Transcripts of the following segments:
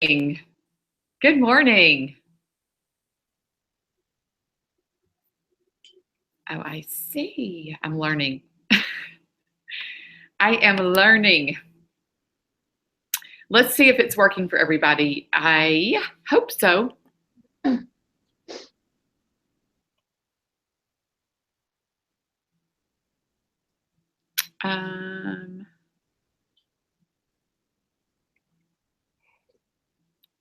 Good morning. Oh, I see. I'm learning. I am learning. Let's see if it's working for everybody. I hope so.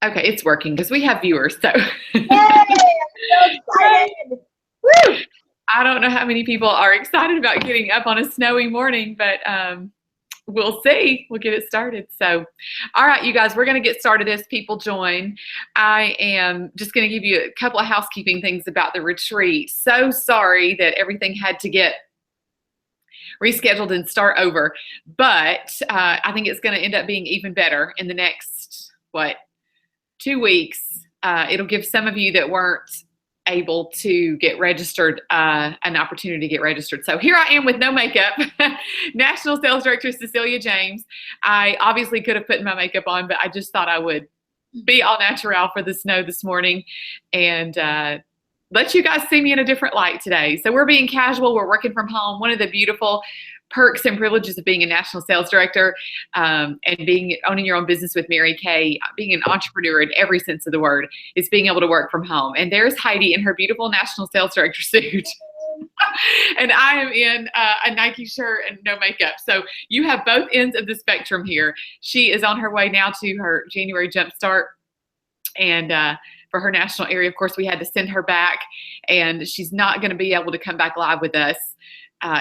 Okay, it's working because we have viewers. So, Yay! I'm so excited. Woo! I don't know how many people are excited about getting up on a snowy morning, but we'll see. We'll get it started. So, all right, you guys, we're going to get started as people join. I am just going to give you a couple of housekeeping things about the retreat. So sorry that everything had to get rescheduled and start over, but I think it's going to end up being even better in the next, 2 weeks. It'll give some of you that weren't able to get registered an opportunity to get registered. So here I am with no makeup, National Sales Director Cecilia James. I obviously could have put my makeup on, but I just thought I would be all natural for the snow this morning and let you guys see me in a different light today. So we're being casual. We're working from home. One of the beautiful perks and privileges of being a national sales director and owning your own business with Mary Kay, being an entrepreneur in every sense of the word, is being able to work from home. And there's Heidi in her beautiful national sales director suit. And I am in a Nike shirt and no makeup. So you have both ends of the spectrum here. She is on her way now to her January jumpstart. And for her national area, of course, we had to send her back. And she's not going to be able to come back live with us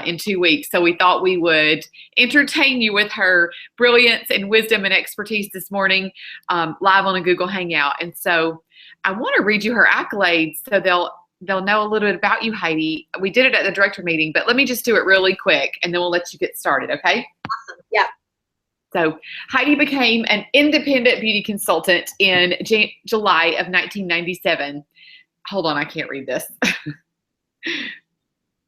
in 2 weeks. So we thought we would entertain you with her brilliance and wisdom and expertise this morning live on a Google Hangout. And so I want to read you her accolades so they'll know a little bit about you, Heidi. We did it at the director meeting, but let me just do it really quick and then we'll let you get started, okay? Awesome. Yeah. So Heidi became an independent beauty consultant in July of 1997. Hold on, I can't read this.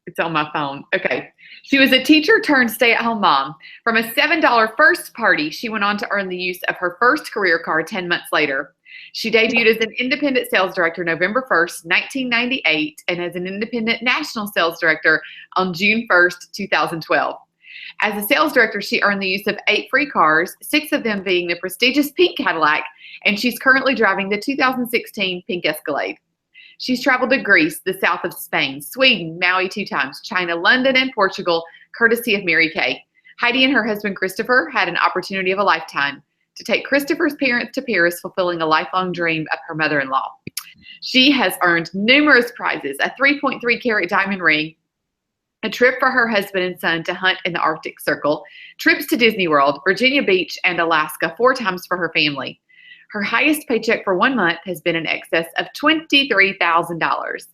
It's on my phone. Okay. She was a teacher turned stay-at-home mom. From a $7 first party, she went on to earn the use of her first career card 10 months later. She debuted as an independent sales director November 1st, 1998, and as an independent national sales director on June 1st, 2012. As a sales director, she earned the use of 8 free cars, 6 of them being the prestigious pink Cadillac, and she's currently driving the 2016 pink Escalade. She's traveled to Greece, the south of Spain, Sweden, Maui 2 times, China, London, and Portugal, courtesy of Mary Kay. Heidi and her husband, Christopher, had an opportunity of a lifetime to take Christopher's parents to Paris, fulfilling a lifelong dream of her mother-in-law. She has earned numerous prizes, a 3.3 carat diamond ring, a trip for her husband and son to hunt in the Arctic Circle, trips to Disney World, Virginia Beach, and Alaska 4 times for her family. Her highest paycheck for 1 month has been in excess of $23,000.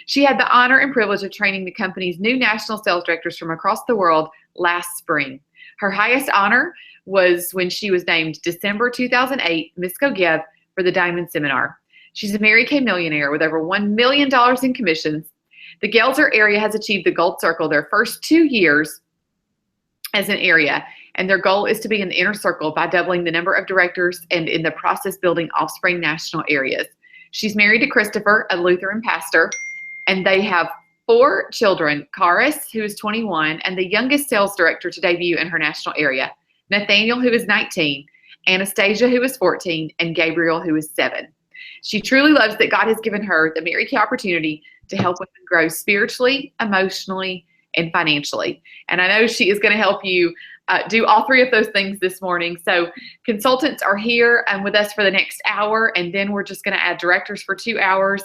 She had the honor and privilege of training the company's new national sales directors from across the world last spring. Her highest honor was when she was named December 2008 Miss Go Give for the Diamond Seminar. She's a Mary Kay millionaire with over $1 million in commissions. The Goelzer area has achieved the Gold Circle their first 2 years as an area, and their goal is to be in the inner circle by doubling the number of directors and in the process building offspring national areas. She's married to Christopher, a Lutheran pastor, and they have 4 children, Karis, who is 21, and the youngest sales director to debut in her national area, Nathaniel, who is 19, Anastasia, who is 14, and Gabriel, who is 7. She truly loves that God has given her the Mary Kay opportunity to help women grow spiritually, emotionally, and financially. And I know she is going to help you do all 3 of those things this morning. So consultants are here and with us for the next hour, and then we're just going to add directors for 2 hours.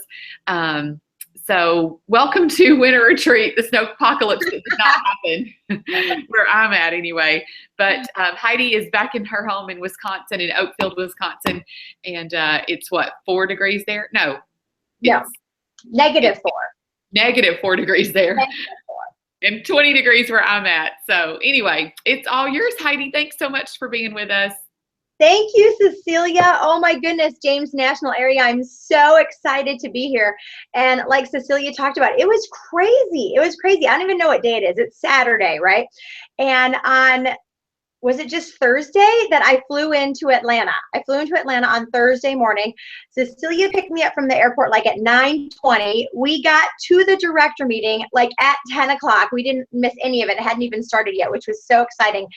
So welcome to Winter Retreat, the snow apocalypse that did not happen where I'm at anyway. But Heidi is back in her home in Wisconsin, in Oakfield, Wisconsin. And it's what, 4 degrees there? No. No. -4. -4 degrees there. -4. And 20 degrees where I'm at. So anyway, it's all yours, Heidi. Thanks so much for being with us. Thank you, Cecilia. Oh my goodness, James National Area. I'm so excited to be here. And like Cecilia talked about, it was crazy. It was crazy. I don't even know what day it is. It's Saturday, right? And on was it just Thursday that I flew into Atlanta? I flew into Atlanta on Thursday morning. Cecilia picked me up from the airport like at 9:20. We got to the director meeting like at 10 o'clock. We didn't miss any of it. It hadn't even started yet, which was so exciting.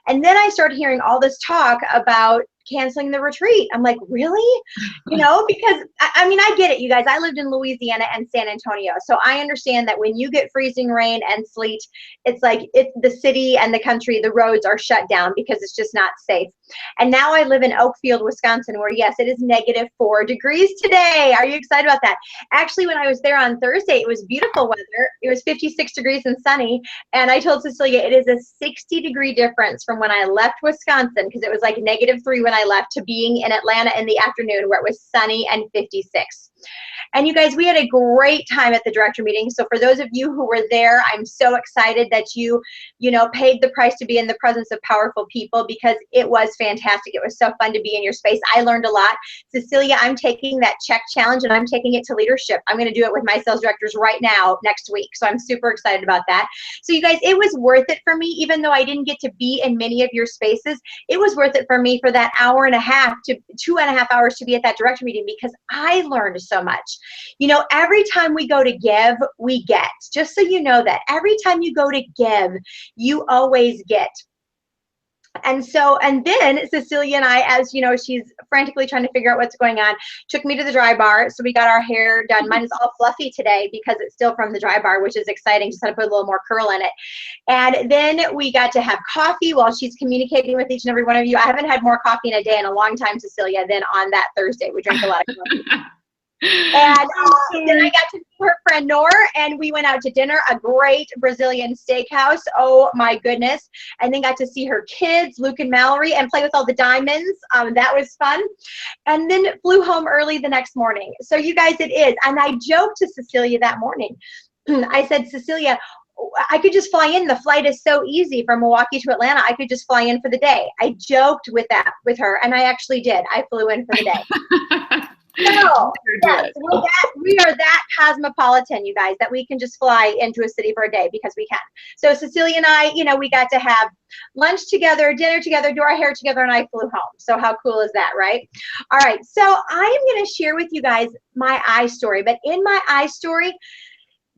And then I started hearing all this talk about canceling the retreat. I'm like, really? Because I mean, I get it, you guys. I lived in Louisiana and San Antonio. So I understand that when you get freezing rain and sleet, it's like the city and the country, the roads are shut down because it's just not safe. And now I live in Oakfield, Wisconsin, where yes, it is -4 degrees today. Are you excited about that? Actually, when I was there on Thursday, it was beautiful weather. It was 56 degrees and sunny. And I told Cecilia, it is a 60-degree difference from when I left Wisconsin, because it was like -3 when I left, to being in Atlanta in the afternoon where it was sunny and 56. And you guys, we had a great time at the director meeting. So for those of you who were there, I'm so excited that you paid the price to be in the presence of powerful people, because it was fantastic. It was so fun to be in your space. I learned a lot. Cecilia, I'm taking that check challenge and I'm taking it to leadership. I'm going to do it with my sales directors right now next week. So I'm super excited about that. So you guys, it was worth it for me, even though I didn't get to be in many of your spaces. It was worth it for me for that hour and a half to 2.5 hours to be at that director meeting, because I learned so much. Every time we go to give, we get. Just so you know that. Every time you go to give, you always get. And then Cecilia and I, as you know, she's frantically trying to figure out what's going on, took me to the dry bar. So we got our hair done. Mine is all fluffy today because it's still from the dry bar, which is exciting. Just had to put a little more curl in it. And then we got to have coffee while she's communicating with each and every one of you. I haven't had more coffee in a day in a long time, Cecilia, than on that Thursday. We drank a lot of coffee. And then I got to meet her friend Nor, and we went out to dinner, a great Brazilian steakhouse. Oh my goodness. And then got to see her kids, Luke and Mallory, and play with all the diamonds. That was fun. And then flew home early the next morning. So you guys, it is. And I joked to Cecilia that morning. I said, Cecilia, I could just fly in. The flight is so easy from Milwaukee to Atlanta. I could just fly in for the day. I joked with her, and I actually did. I flew in for the day. No, yes, we are that cosmopolitan, you guys, that we can just fly into a city for a day because we can. So Cecilia and I, we got to have lunch together, dinner together, do our hair together, and I flew home. So how cool is that, right? All right, so I am going to share with you guys my I story, but in my I story,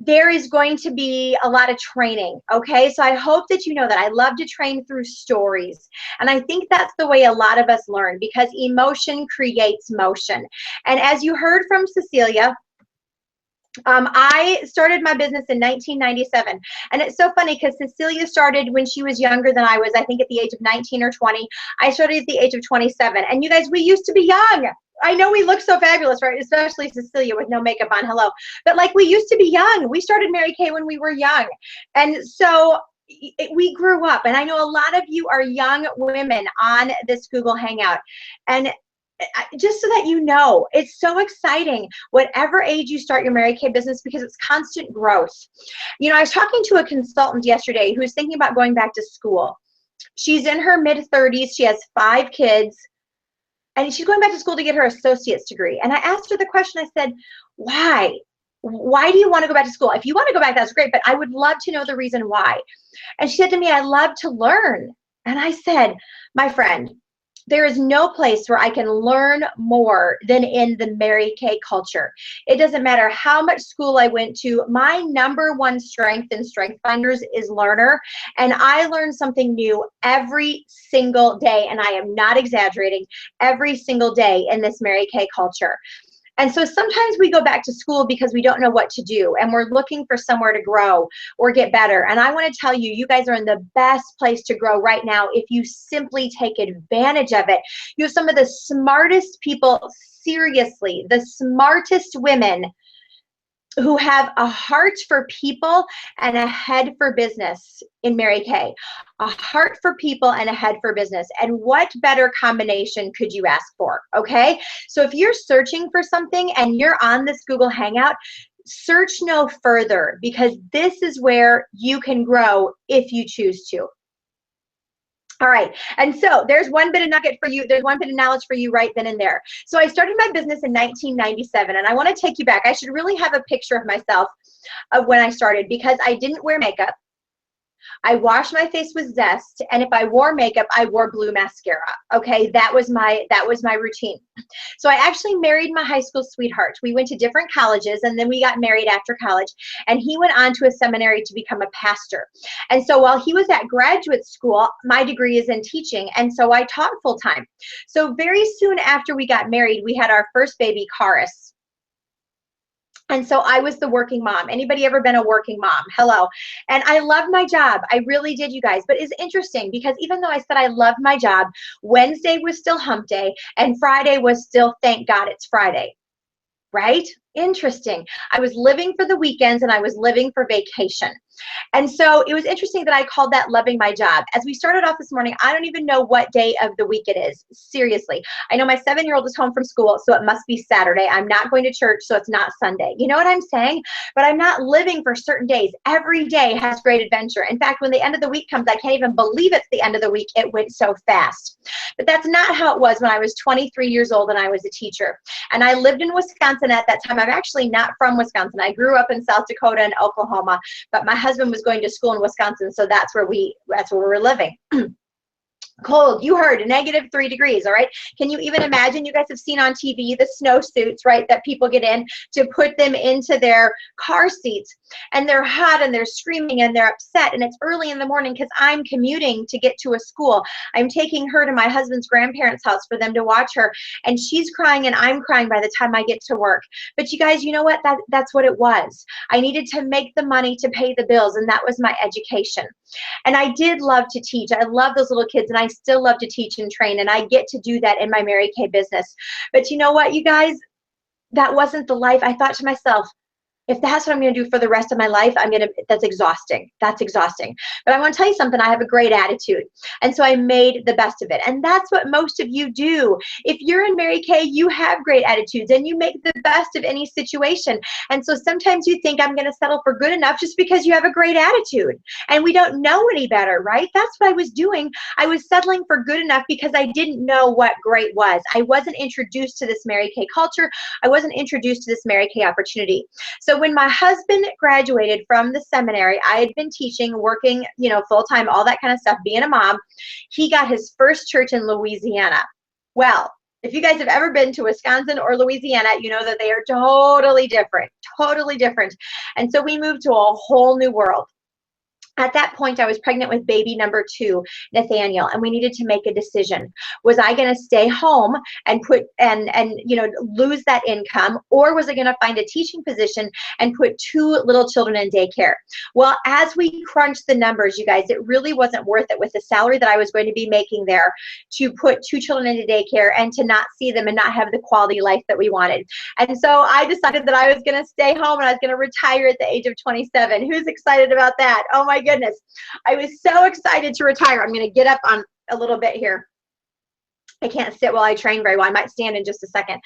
there is going to be a lot of training, okay? So I hope that you know that I love to train through stories. And I think that's the way a lot of us learn, because emotion creates motion. And as you heard from Cecilia, I started my business in 1997. And it's so funny because Cecilia started when she was younger than I was, I think at the age of 19 or 20. I started at the age of 27. And you guys, we used to be young. I know we look so fabulous, right? Especially Cecilia with no makeup on, hello. But like, we used to be young. We started Mary Kay when we were young. And so we grew up. And I know a lot of you are young women on this Google Hangout. And just so that you know, it's so exciting, whatever age you start your Mary Kay business, because it's constant growth. I was talking to a consultant yesterday who's thinking about going back to school. She's in her mid-30s. She has 5 kids. And she's going back to school to get her associate's degree. And I asked her the question, I said, why? Why do you want to go back to school? If you want to go back, that's great, but I would love to know the reason why. And she said to me, I love to learn. And I said, my friend, there is no place where I can learn more than in the Mary Kay culture. It doesn't matter how much school I went to. My #1 strength in Strength Finders is learner. And I learn something new every single day. And I am not exaggerating, every single day in this Mary Kay culture. And so sometimes we go back to school because we don't know what to do, and we're looking for somewhere to grow or get better. And I want to tell you, you guys are in the best place to grow right now if you simply take advantage of it. You have some of the smartest people, seriously, the smartest women who have a heart for people and a head for business in Mary Kay. A heart for people and a head for business. And what better combination could you ask for, okay? So if you're searching for something and you're on this Google Hangout, search no further, because this is where you can grow if you choose to. All right, and so there's one bit of nugget for you. There's one bit of knowledge for you right then and there. So I started my business in 1997, and I want to take you back. I should really have a picture of myself of when I started, because I didn't wear makeup. I washed my face with Zest, and if I wore makeup, I wore blue mascara. Okay, that was my routine. So I actually married my high school sweetheart. We went to different colleges, and then we got married after college, and he went on to a seminary to become a pastor. And so while he was at graduate school, my degree is in teaching, and so I taught full time. So very soon after we got married, we had our first baby, Karis. And so I was the working mom. Anybody ever been a working mom? Hello. And I loved my job. I really did, you guys. But it's interesting because even though I said I loved my job, Wednesday was still hump day and Friday was still, thank God it's Friday. Right? Interesting. I was living for the weekends and I was living for vacation. And so it was interesting that I called that loving my job. As we started off this morning, I don't even know what day of the week it is. Seriously. I know my 7-year-old is home from school, so it must be Saturday. I'm not going to church, so it's not Sunday. You know what I'm saying? But I'm not living for certain days. Every day has great adventure. In fact, when the end of the week comes, I can't even believe it's the end of the week. It went so fast. But that's not how it was when I was 23 years old and I was a teacher. And I lived in Wisconsin at that time. I'm actually not from Wisconsin. I grew up in South Dakota and Oklahoma, but my husband was going to school in Wisconsin, so that's where we were living. Cold, you heard, -3 degrees, all right? Can you even imagine? You guys have seen on TV the snowsuits, right, that people get in to put them into their car seats, and they're hot and they're screaming and they're upset, and it's early in the morning because I'm commuting to get to a school. I'm taking her to my husband's grandparents' house for them to watch her, and she's crying and I'm crying by the time I get to work. But you guys, you know what? That's what it was. I needed to make the money to pay the bills, and that was my education. And I did love to teach. I love those little kids, and I still love to teach and train, and I get to do that in my Mary Kay business. But you know what, you guys? That wasn't the life. I thought to myself, if that's what I'm going to do for the rest of my life, that's exhausting. That's exhausting. But I want to tell you something. I have a great attitude. And so I made the best of it. And that's what most of you do. If you're in Mary Kay, you have great attitudes and you make the best of any situation. And so sometimes you think I'm going to settle for good enough just because you have a great attitude. And we don't know any better, right? That's what I was doing. I was settling for good enough because I didn't know what great was. I wasn't introduced to this Mary Kay culture. I wasn't introduced to this Mary Kay opportunity. So when my husband graduated from the seminary, I had been teaching, working, full-time, all that kind of stuff, being a mom. He got his first church in Louisiana. Well, if you guys have ever been to Wisconsin or Louisiana, you know that they are totally different, totally different. And so we moved to a whole new world. At that point, I was pregnant with baby number 2, Nathaniel, and we needed to make a decision. Was I going to stay home and lose that income, or was I going to find a teaching position and put 2 little children in daycare? Well, as we crunched the numbers, you guys, it really wasn't worth it with the salary that I was going to be making there to put 2 children into daycare and to not see them and not have the quality life that we wanted. And so I decided that I was going to stay home and I was going to retire at the age of 27. Who's excited about that? Oh my goodness. I was so excited to retire. I'm going to get up on a little bit here. I can't sit while I train very well. I might stand in just a second.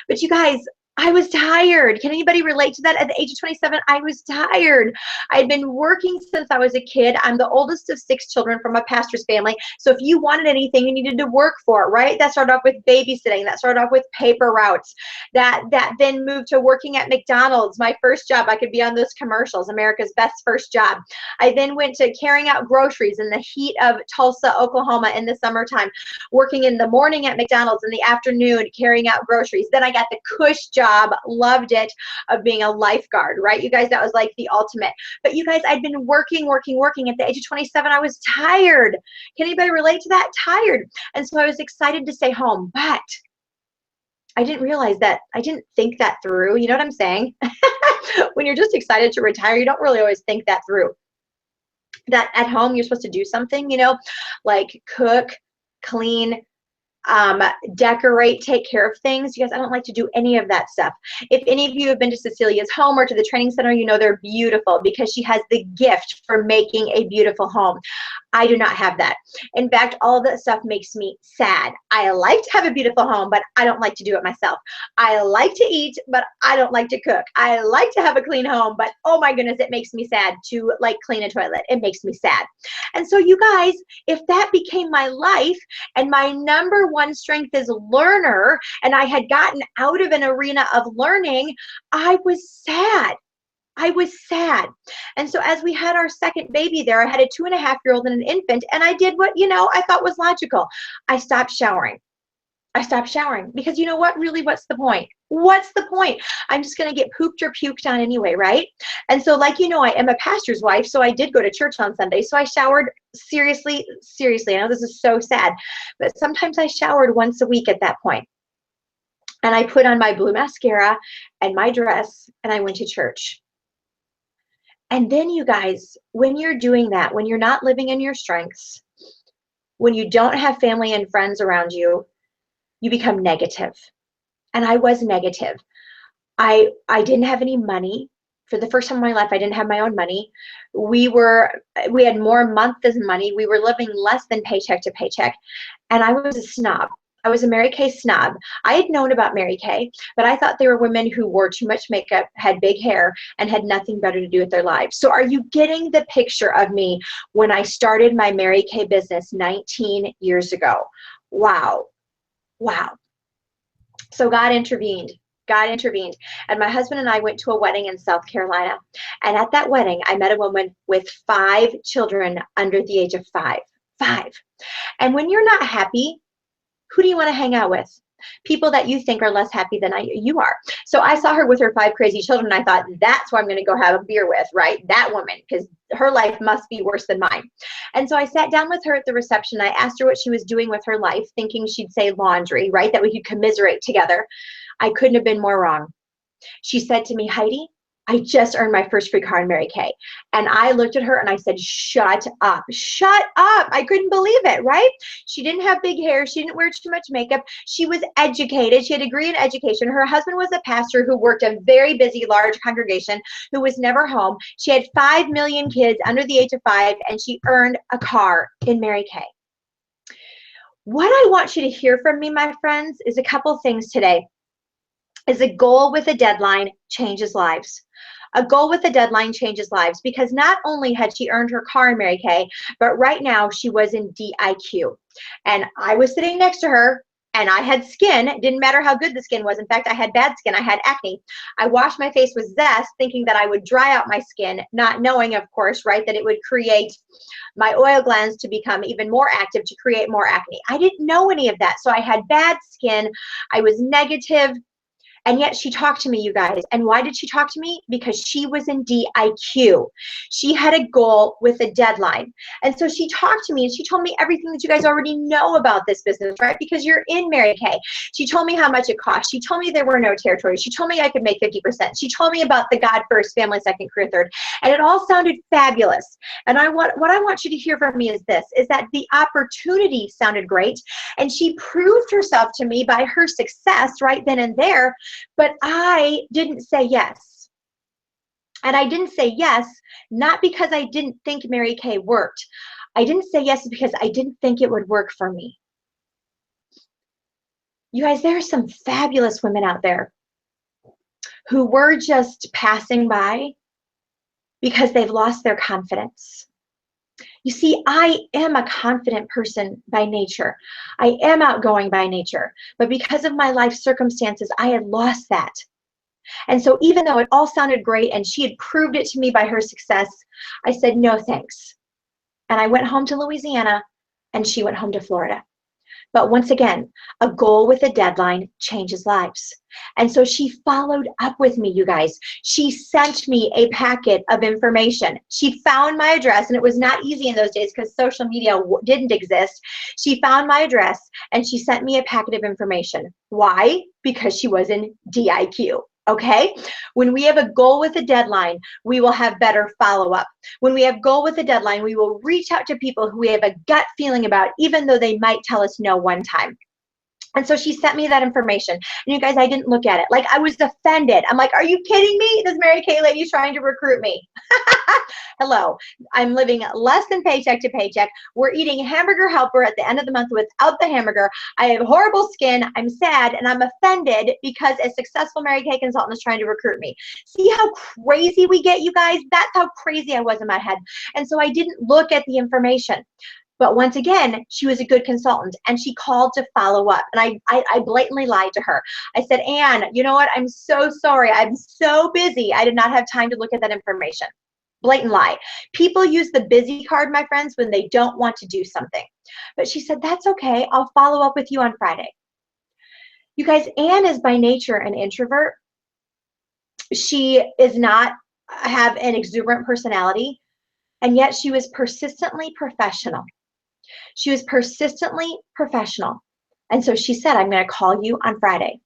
But you guys, I was tired. Can anybody relate to that? At the age of 27, I was tired. I'd been working since I was a kid. I'm the oldest of 6 children from a pastor's family. So if you wanted anything, you needed to work for it, right? That started off with babysitting. That started off with paper routes. That then moved to working at McDonald's. My first job, I could be on those commercials, America's Best First Job. I then went to carrying out groceries in the heat of Tulsa, Oklahoma in the summertime, working in the morning at McDonald's, in the afternoon carrying out groceries. Then I got the cush job, loved it, of being a lifeguard, right? You guys, that was like the ultimate. But you guys, I'd been working. At the age of 27, I was tired. Can anybody relate to that? Tired. And so I was excited to stay home, but I didn't realize that. I didn't think that through. You know what I'm saying? When you're just excited to retire, you don't really always think that through. That at home, you're supposed to do something, like cook, clean, decorate, take care of things. You guys, I don't like to do any of that stuff. If any of you have been to Cecilia's home or to the training center, you know they're beautiful because she has the gift for making a beautiful home. I do not have that. In fact, all of that stuff makes me sad. I like to have a beautiful home, but I don't like to do it myself. I like to eat, but I don't like to cook. I like to have a clean home, but oh my goodness, it makes me sad to clean a toilet. It makes me sad. And so you guys, if that became my life and my number one strength is learner, and I had gotten out of an arena of learning, I was sad. I was sad. And so as we had our second baby there, I had a 2.5-year-old and an infant, and I did what, I thought was logical. I stopped showering. Because you know what? Really, what's the point? What's the point? I'm just going to get pooped or puked on anyway, right? And so like, I am a pastor's wife, so I did go to church on Sunday. So I showered seriously. I know this is so sad, but sometimes I showered once a week at that point. And I put on my blue mascara and my dress, and I went to church. And then you guys, when you're doing that, when you're not living in your strengths, when you don't have family and friends around you, you become negative. And I was negative. I didn't have any money. For the first time in my life, I didn't have my own money. We had more month than money. We were living less than paycheck to paycheck. And I was a snob. I was a Mary Kay snob. I had known about Mary Kay, but I thought they were women who wore too much makeup, had big hair, and had nothing better to do with their lives. So are you getting the picture of me when I started my Mary Kay business 19 years ago? Wow. So God intervened. And my husband and I went to a wedding in South Carolina. And at that wedding, I met a woman with 5 children under the age of 5. 5. And when you're not happy, who do you want to hang out with? People that you think are less happy than you are. So I saw her with her 5 crazy children, and I thought, that's who I'm going to go have a beer with, right? That woman, because her life must be worse than mine. And so I sat down with her at the reception. I asked her what she was doing with her life, thinking she'd say laundry, right? That we could commiserate together. I couldn't have been more wrong. She said to me, Heidi, I just earned my first free car in Mary Kay. And I looked at her and I said, shut up. I couldn't believe it, right? She didn't have big hair. She didn't wear too much makeup. She was educated. She had a degree in education. Her husband was a pastor who worked a very busy, large congregation, who was never home. She had 5 million kids under the age of 5, and she earned a car in Mary Kay. What I want you to hear from me, my friends, is a couple things today. Is a goal with a deadline changes lives. A goal with a deadline changes lives, because not only had she earned her car in Mary Kay, but right now she was in DIQ. And I was sitting next to her, and I had skin. It didn't matter how good the skin was. In fact, I had bad skin. I had acne. I washed my face with Zest, thinking that I would dry out my skin, not knowing, of course, right, that it would create my oil glands to become even more active to create more acne. I didn't know any of that. So I had bad skin. I was negative. And yet she talked to me, you guys. And why did she talk to me? Because she was in DIQ. She had a goal with a deadline. And so she talked to me, and she told me everything that you guys already know about this business, right? Because you're in Mary Kay. She told me how much it cost. She told me there were no territories. She told me I could make 50%. She told me about the God first, family second, career third. And it all sounded fabulous. And what I want you to hear from me is this, is that the opportunity sounded great. And she proved herself to me by her success right then and there. But I didn't say yes. And I didn't say yes, not because I didn't think Mary Kay worked. I didn't say yes because I didn't think it would work for me. You guys, there are some fabulous women out there who were just passing by because they've lost their confidence. You see, I am a confident person by nature. I am outgoing by nature. But because of my life circumstances, I had lost that. And so even though it all sounded great and she had proved it to me by her success, I said, no thanks. And I went home to Louisiana, and she went home to Florida. But once again, a goal with a deadline changes lives. And so she followed up with me, you guys. She sent me a packet of information. She found my address, and it was not easy in those days because social media didn't exist. She found my address, and she sent me a packet of information. Why? Because she was in DIQ. Okay? When we have a goal with a deadline, we will have better follow-up. When we have goal with a deadline, we will reach out to people who we have a gut feeling about, even though they might tell us no one time. And so she sent me that information. And you guys, I didn't look at it. Like, I was offended. I'm like, are you kidding me? This Mary Kay lady's trying to recruit me. Hello. I'm living less than paycheck to paycheck. We're eating hamburger helper at the end of the month without the hamburger. I have horrible skin. I'm sad, and I'm offended because a successful Mary Kay consultant is trying to recruit me. See how crazy we get, you guys? That's how crazy I was in my head. And so I didn't look at the information. But once again, she was a good consultant and she called to follow up. And I blatantly lied to her. I said, Anne, you know what? I'm so sorry. I'm so busy. I did not have time to look at that information. Blatant lie. People use the busy card, my friends, when they don't want to do something. But she said, that's okay. I'll follow up with you on Friday. You guys, Anne is by nature an introvert. She is not have an exuberant personality, and yet she was persistently professional. She was persistently professional. And so she said, I'm going to call you on Friday.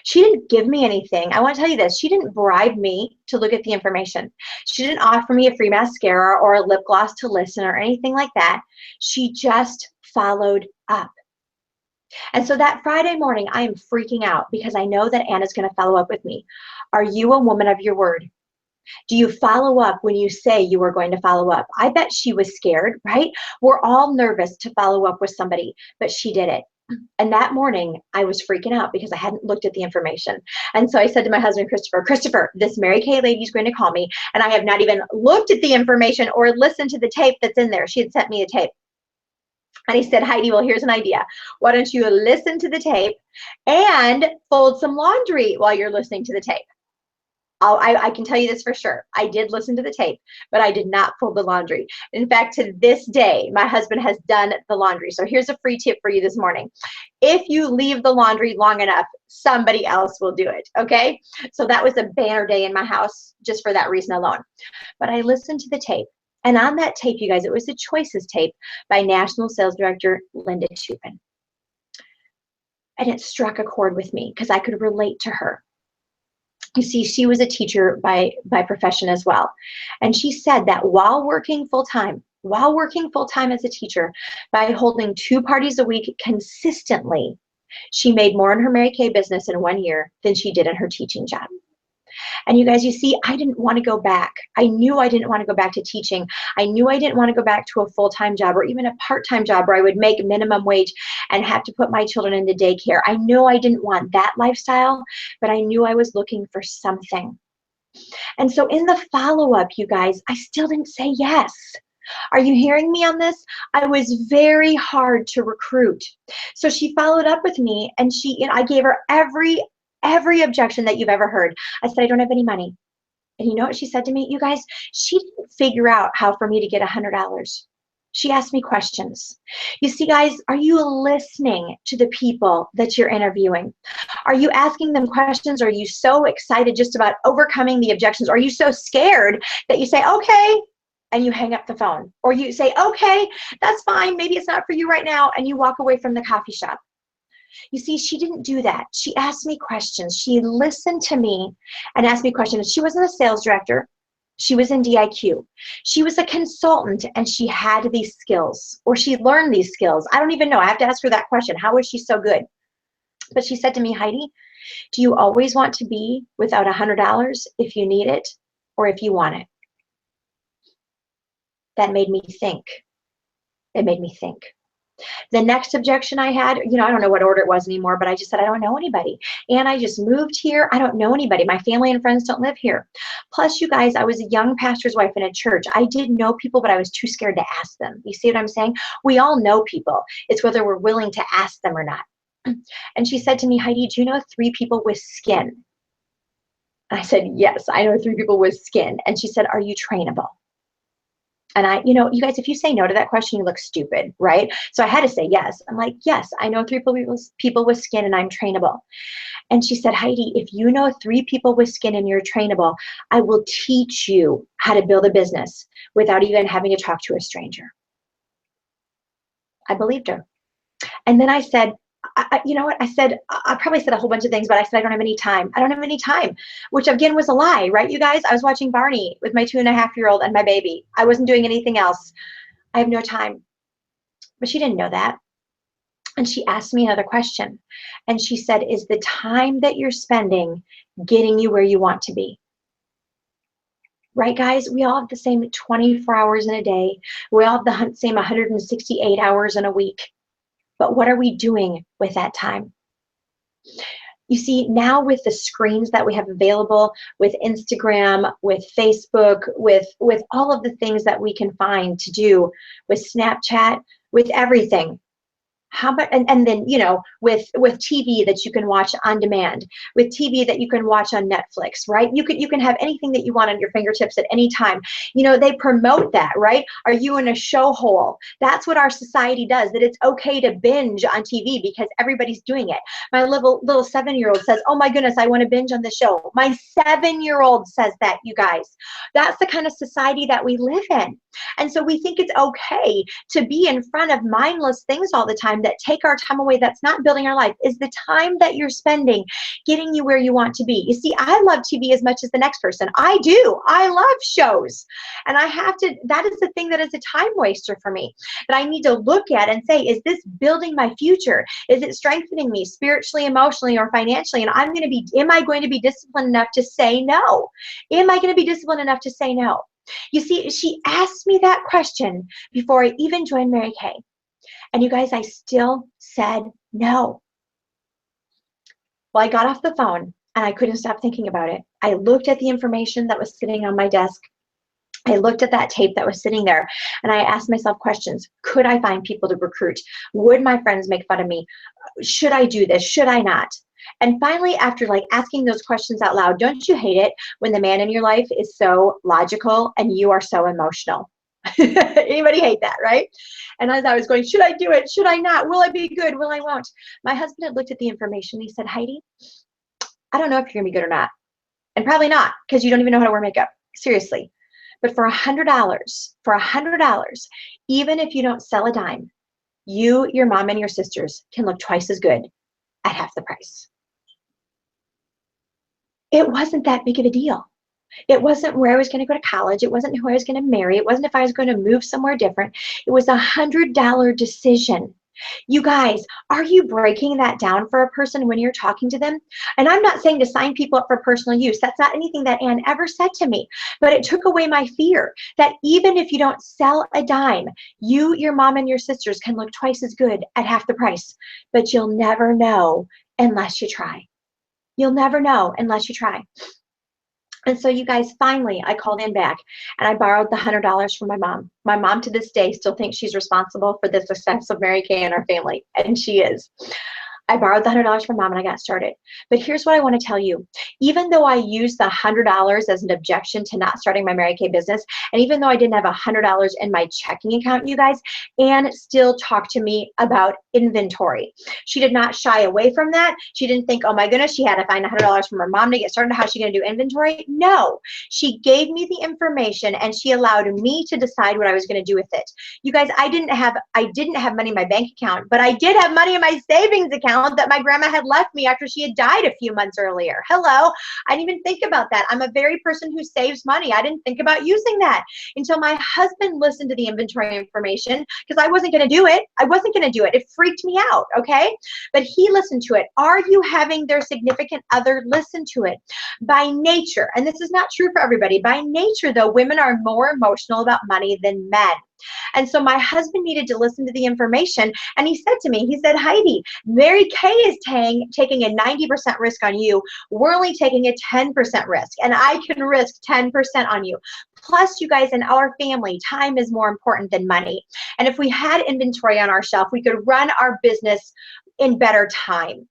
She didn't give me anything. I want to tell you this. She didn't bribe me to look at the information. She didn't offer me a free mascara or a lip gloss to listen or anything like that. She just followed up. And so that Friday morning, I am freaking out because I know that Anna's going to follow up with me. Are you a woman of your word? Do you follow up when you say you are going to follow up? I bet she was scared, right? We're all nervous to follow up with somebody, but she did it. And that morning, I was freaking out because I hadn't looked at the information. And so I said to my husband, Christopher, this Mary Kay lady is going to call me, and I have not even looked at the information or listened to the tape that's in there. She had sent me a tape. And he said, Heidi, well, here's an idea. Why don't you listen to the tape and fold some laundry while you're listening to the tape? I can tell you this for sure. I did listen to the tape, but I did not fold the laundry. In fact, to this day, my husband has done the laundry. So here's a free tip for you this morning. If you leave the laundry long enough, somebody else will do it, okay? So that was a banner day in my house just for that reason alone. But I listened to the tape. And on that tape, you guys, it was a choices tape by National Sales Director Linda Chupin. And it struck a chord with me because I could relate to her. You see, she was a teacher by profession as well. And she said that while working full-time as a teacher, by holding 2 parties a week consistently, she made more in her Mary Kay business in 1 year than she did in her teaching job. And you guys, you see, I didn't want to go back. I knew I didn't want to go back to teaching. I knew I didn't want to go back to a full-time job or even a part-time job where I would make minimum wage and have to put my children into daycare. I knew I didn't want that lifestyle, but I knew I was looking for something. And so in the follow-up, you guys, I still didn't say yes. Are you hearing me on this? I was very hard to recruit. So she followed up with me and I gave her every objection that you've ever heard. I said, I don't have any money. And you know what she said to me? You guys, she didn't figure out how for me to get $100. She asked me questions. You see, guys, are you listening to the people that you're interviewing? Are you asking them questions? Are you so excited just about overcoming the objections? Are you so scared that you say, okay, and you hang up the phone? Or you say, okay, that's fine. Maybe it's not for you right now. And you walk away from the coffee shop. You see, she didn't do that. She asked me questions. She listened to me and asked me questions. She wasn't a sales director. She was in DIQ. She was a consultant and she had these skills, or she learned these skills. I don't even know. I have to ask her that question. How was she so good? But she said to me, Heidi, do you always want to be without $100 if you need it or if you want it? That made me think. It made me think. The next objection I had, I don't know what order it was anymore, but I just said, I don't know anybody. And I just moved here. I don't know anybody. My family and friends don't live here. Plus, you guys, I was a young pastor's wife in a church. I did know people, but I was too scared to ask them. You see what I'm saying? We all know people. It's whether we're willing to ask them or not. And she said to me, Heidi, do you know 3 people with skin? I said, yes, I know 3 people with skin. And she said, are you trainable? And you guys, if you say no to that question, you look stupid, right? So I had to say yes. I'm like, yes, I know 3 people with skin and I'm trainable. And she said, Heidi, if you know 3 people with skin and you're trainable, I will teach you how to build a business without even having to talk to a stranger. I believed her. And then I said, you know what? I said, I probably said a whole bunch of things, but I said, I don't have any time. I don't have any time, which again was a lie, right, you guys? I was watching Barney with my 2.5-year-old and my baby. I wasn't doing anything else. I have no time. But she didn't know that. And she asked me another question. And she said, is the time that you're spending getting you where you want to be? Right, guys? We all have the same 24 hours in a day. We all have the same 168 hours in a week. But what are we doing with that time? You see, now with the screens that we have available, with Instagram, with Facebook, with all of the things that we can find to do, with Snapchat, with everything. How about, and then, you know, with TV that you can watch on demand, with TV that you can watch on Netflix, right? You can have anything that you want on your fingertips at any time. You know, they promote that, right? Are you in a show hole? That's what our society does, that it's okay to binge on TV because everybody's doing it. My little 7-year-old says, oh my goodness, I want to binge on the show. My 7-year-old says that, you guys. That's the kind of society that we live in. And so we think it's okay to be in front of mindless things all the time that take our time away, that's not building our life. Is the time that you're spending getting you where you want to be? You see, I love TV as much as the next person. I do. I love shows. And I have to, that is the thing that is a time waster for me, that I need to look at and say, is this building my future? Is it strengthening me spiritually, emotionally, or financially? And am I going to be disciplined enough to say no? Am I going to be disciplined enough to say no? You see, she asked me that question before I even joined Mary Kay. And you guys, I still said no. Well, I got off the phone and I couldn't stop thinking about it. I looked at the information that was sitting on my desk. I looked at that tape that was sitting there and I asked myself questions. Could I find people to recruit? Would my friends make fun of me? Should I do this? Should I not? And finally, after like asking those questions out loud, don't you hate it when the man in your life is so logical and you are so emotional? Anybody hate that, right? And as I was going, should I do it? Should I not? Will I be good? Will I won't? My husband had looked at the information. He said, Heidi, I don't know if you're gonna be good or not. And probably not, because you don't even know how to wear makeup. Seriously. But for $100, even if you don't sell a dime, you, your mom, and your sisters can look twice as good at half the price. It wasn't that big of a deal. It wasn't where I was going to go to college. It wasn't who I was going to marry. It wasn't if I was going to move somewhere different. It was $100 decision. You guys, are you breaking that down for a person when you're talking to them? And I'm not saying to sign people up for personal use. That's not anything that Ann ever said to me. But it took away my fear that even if you don't sell a dime, you, your mom, and your sisters can look twice as good at half the price. But you'll never know unless you try. You'll never know unless you try. And so you guys, finally, I called in back and I borrowed the $100 from my mom. My mom to this day still thinks she's responsible for the success of Mary Kay and our family, and she is. I borrowed the $100 from mom and I got started. But here's what I want to tell you. Even though I used the $100 as an objection to not starting my Mary Kay business, and even though I didn't have $100 in my checking account, you guys, Ann still talked to me about inventory. She did not shy away from that. She didn't think, oh my goodness, she had to find $100 from her mom to get started. How's she going to do inventory? No, she gave me the information and she allowed me to decide what I was going to do with it. You guys, I didn't have money in my bank account, but I did have money in my savings account that my grandma had left me after she had died a few months earlier. Hello, I didn't even think about that. I'm a very person who saves money. I didn't think about using that until my husband listened to the inventory information, because I wasn't going to do it. It freaked me out, okay? But he listened to it. Are you having their significant other listen to it? By nature, and this is not true for everybody, by nature though, women are more emotional about money than men. And so my husband needed to listen to the information, and he said to me, he said, Heidi, Mary Kay is taking a 90% risk on you. We're only taking a 10% risk, and I can risk 10% on you. Plus, you guys, in our family, time is more important than money. And if we had inventory on our shelf, we could run our business in better time.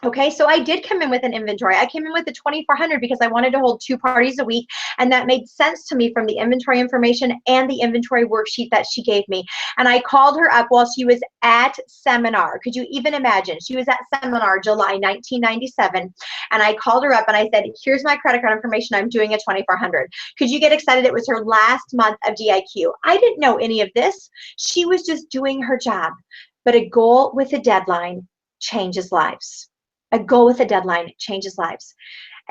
Okay, so I did come in with an inventory. I came in with the 2,400 because I wanted to hold 2 parties a week, and that made sense to me from the inventory information and the inventory worksheet that she gave me. And I called her up while she was at seminar. Could you even imagine? She was at seminar July 1997, and I called her up and I said, here's my credit card information. I'm doing a 2,400. Could you get excited? It was her last month of DIQ. I didn't know any of this. She was just doing her job. But a goal with a deadline changes lives. A goal with a deadline changes lives.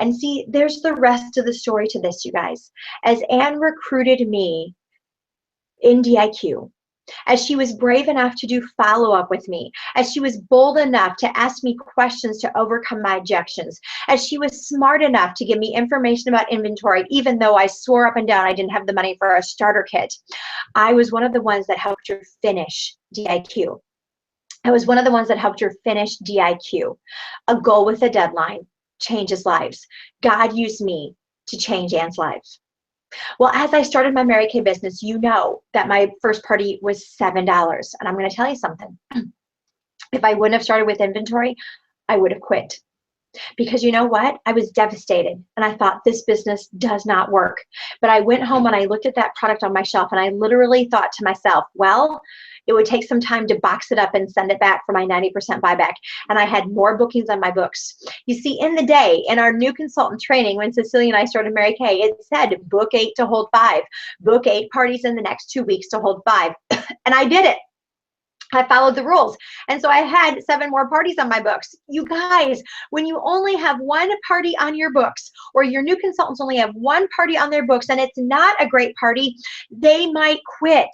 And see, there's the rest of the story to this, you guys. As Ann recruited me in DIQ, as she was brave enough to do follow-up with me, as she was bold enough to ask me questions to overcome my objections, as she was smart enough to give me information about inventory, even though I swore up and down I didn't have the money for a starter kit, I was one of the ones that helped her finish DIQ. I was one of the ones that helped her finish DIQ. A goal with a deadline changes lives. God used me to change Anne's life. Well, as I started my Mary Kay business, you know that my first party was $7. And I'm going to tell you something. If I wouldn't have started with inventory, I would have quit. Because you know what? I was devastated and I thought this business does not work. But I went home and I looked at that product on my shelf and I literally thought to myself, well, it would take some time to box it up and send it back for my 90% buyback. And I had more bookings on my books. You see, in the day, in our new consultant training, when Cecilia and I started Mary Kay, it said book 8 to hold 5. Book 8 parties in the next 2 weeks to hold 5. And I did it. I followed the rules. And so I had 7 more parties on my books. You guys, when you only have 1 party on your books, or your new consultants only have 1 party on their books, and it's not a great party, they might quit.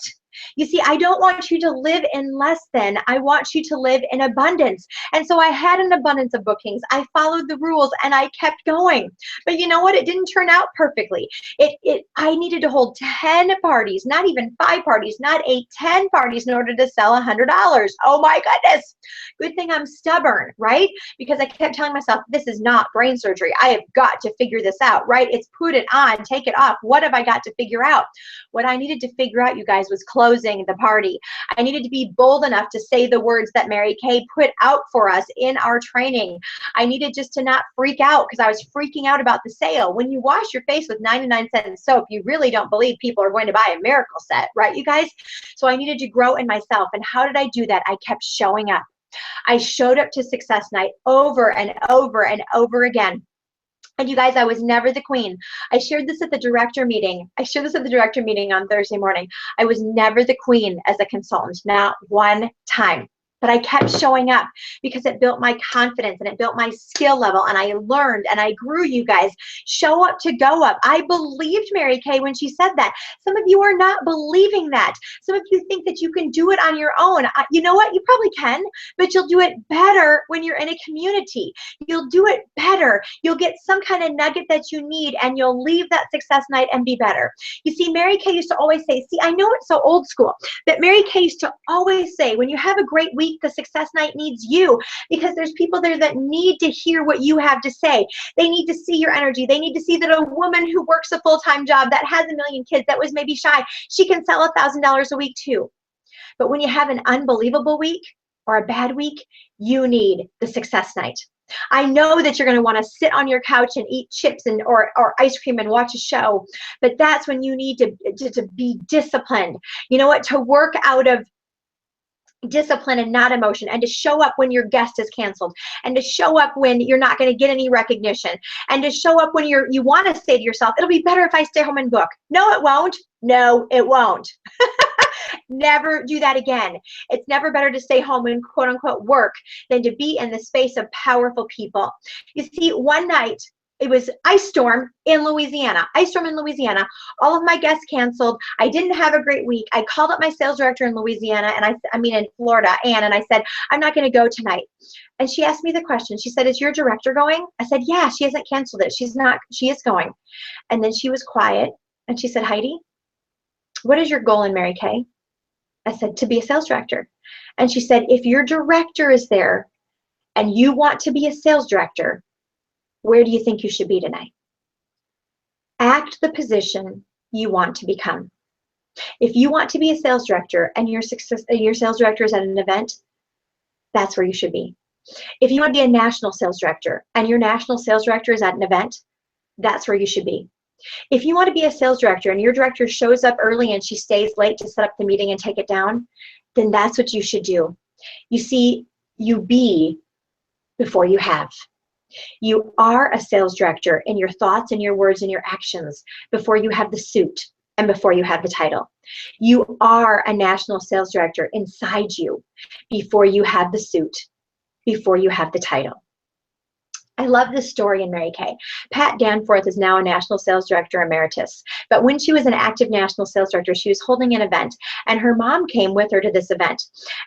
You see, I don't want you to live in less than. I want you to live in abundance. And so I had an abundance of bookings. I followed the rules and I kept going. But you know what? It didn't turn out perfectly. I needed to hold 10 parties, not even 5 parties, not 8, 10 parties in order to sell $100. Oh my goodness. Good thing I'm stubborn, right? Because I kept telling myself, this is not brain surgery. I have got to figure this out, right? It's put it on, take it off. What have I got to figure out? What I needed to figure out, you guys, was closing the party. I needed to be bold enough to say the words that Mary Kay put out for us in our training. I needed just to not freak out because I was freaking out about the sale. When you wash your face with 99-cent soap, you really don't believe people are going to buy a miracle set, right, you guys? So I needed to grow in myself. And how did I do that? I kept showing up. I showed up to success night over and over and over again. And you guys, I was never the queen. I shared this at the director meeting. On Thursday morning. I was never the queen as a consultant, not one time. But I kept showing up because it built my confidence and it built my skill level, and I learned and I grew, you guys. Show up to go up. I believed Mary Kay when she said that. Some of you are not believing that. Some of you think that you can do it on your own. You know what? You probably can, but you'll do it better when you're in a community. You'll do it better. You'll get some kind of nugget that you need, and you'll leave that success night and be better. You see, Mary Kay used to always say, see, I know it's so old school, but Mary Kay used to always say, when you have a great week, the success night needs you, because there's people there that need to hear what you have to say. They need to see your energy. They need to see that a woman who works a full-time job, that has 1 million kids, that was maybe shy, she can sell $1,000 a week too. But when you have an unbelievable week or a bad week, you need the success night. I know that you're going to want to sit on your couch and eat chips or ice cream and watch a show, but that's when you need to be disciplined. You know what? To work out of discipline and not emotion, and to show up when your guest is canceled, and to show up when you're not going to get any recognition, and to show up when you want to say to yourself, it'll be better if I stay home and book. No, it won't. No, it won't. Never do that again. It's never better to stay home and quote unquote work than to be in the space of powerful people. You see, one night, it was ice storm in Louisiana. All of my guests canceled. I didn't have a great week. I called up my sales director in Louisiana, and in Florida, Anne, and I said, I'm not going to go tonight. And she asked me the question. She said, is your director going? I said, yeah, she hasn't canceled it. She is going. And then she was quiet, and she said, Heidi, what is your goal in Mary Kay? I said, to be a sales director. And she said, if your director is there and you want to be a sales director, where do you think you should be tonight? Act the position you want to become. If you want to be a sales director and your sales director is at an event, that's where you should be. If you want to be a national sales director and your national sales director is at an event, that's where you should be. If you want to be a sales director and your director shows up early and she stays late to set up the meeting and take it down, then that's what you should do. You see, you be before you have. You are a sales director in your thoughts and your words and your actions before you have the suit and before you have the title. You are a national sales director inside you before you have the suit, before you have the title. I love this story in Mary Kay. Pat Danforth is now a National Sales Director Emeritus. But when she was an active National Sales Director, she was holding an event, and her mom came with her to this event.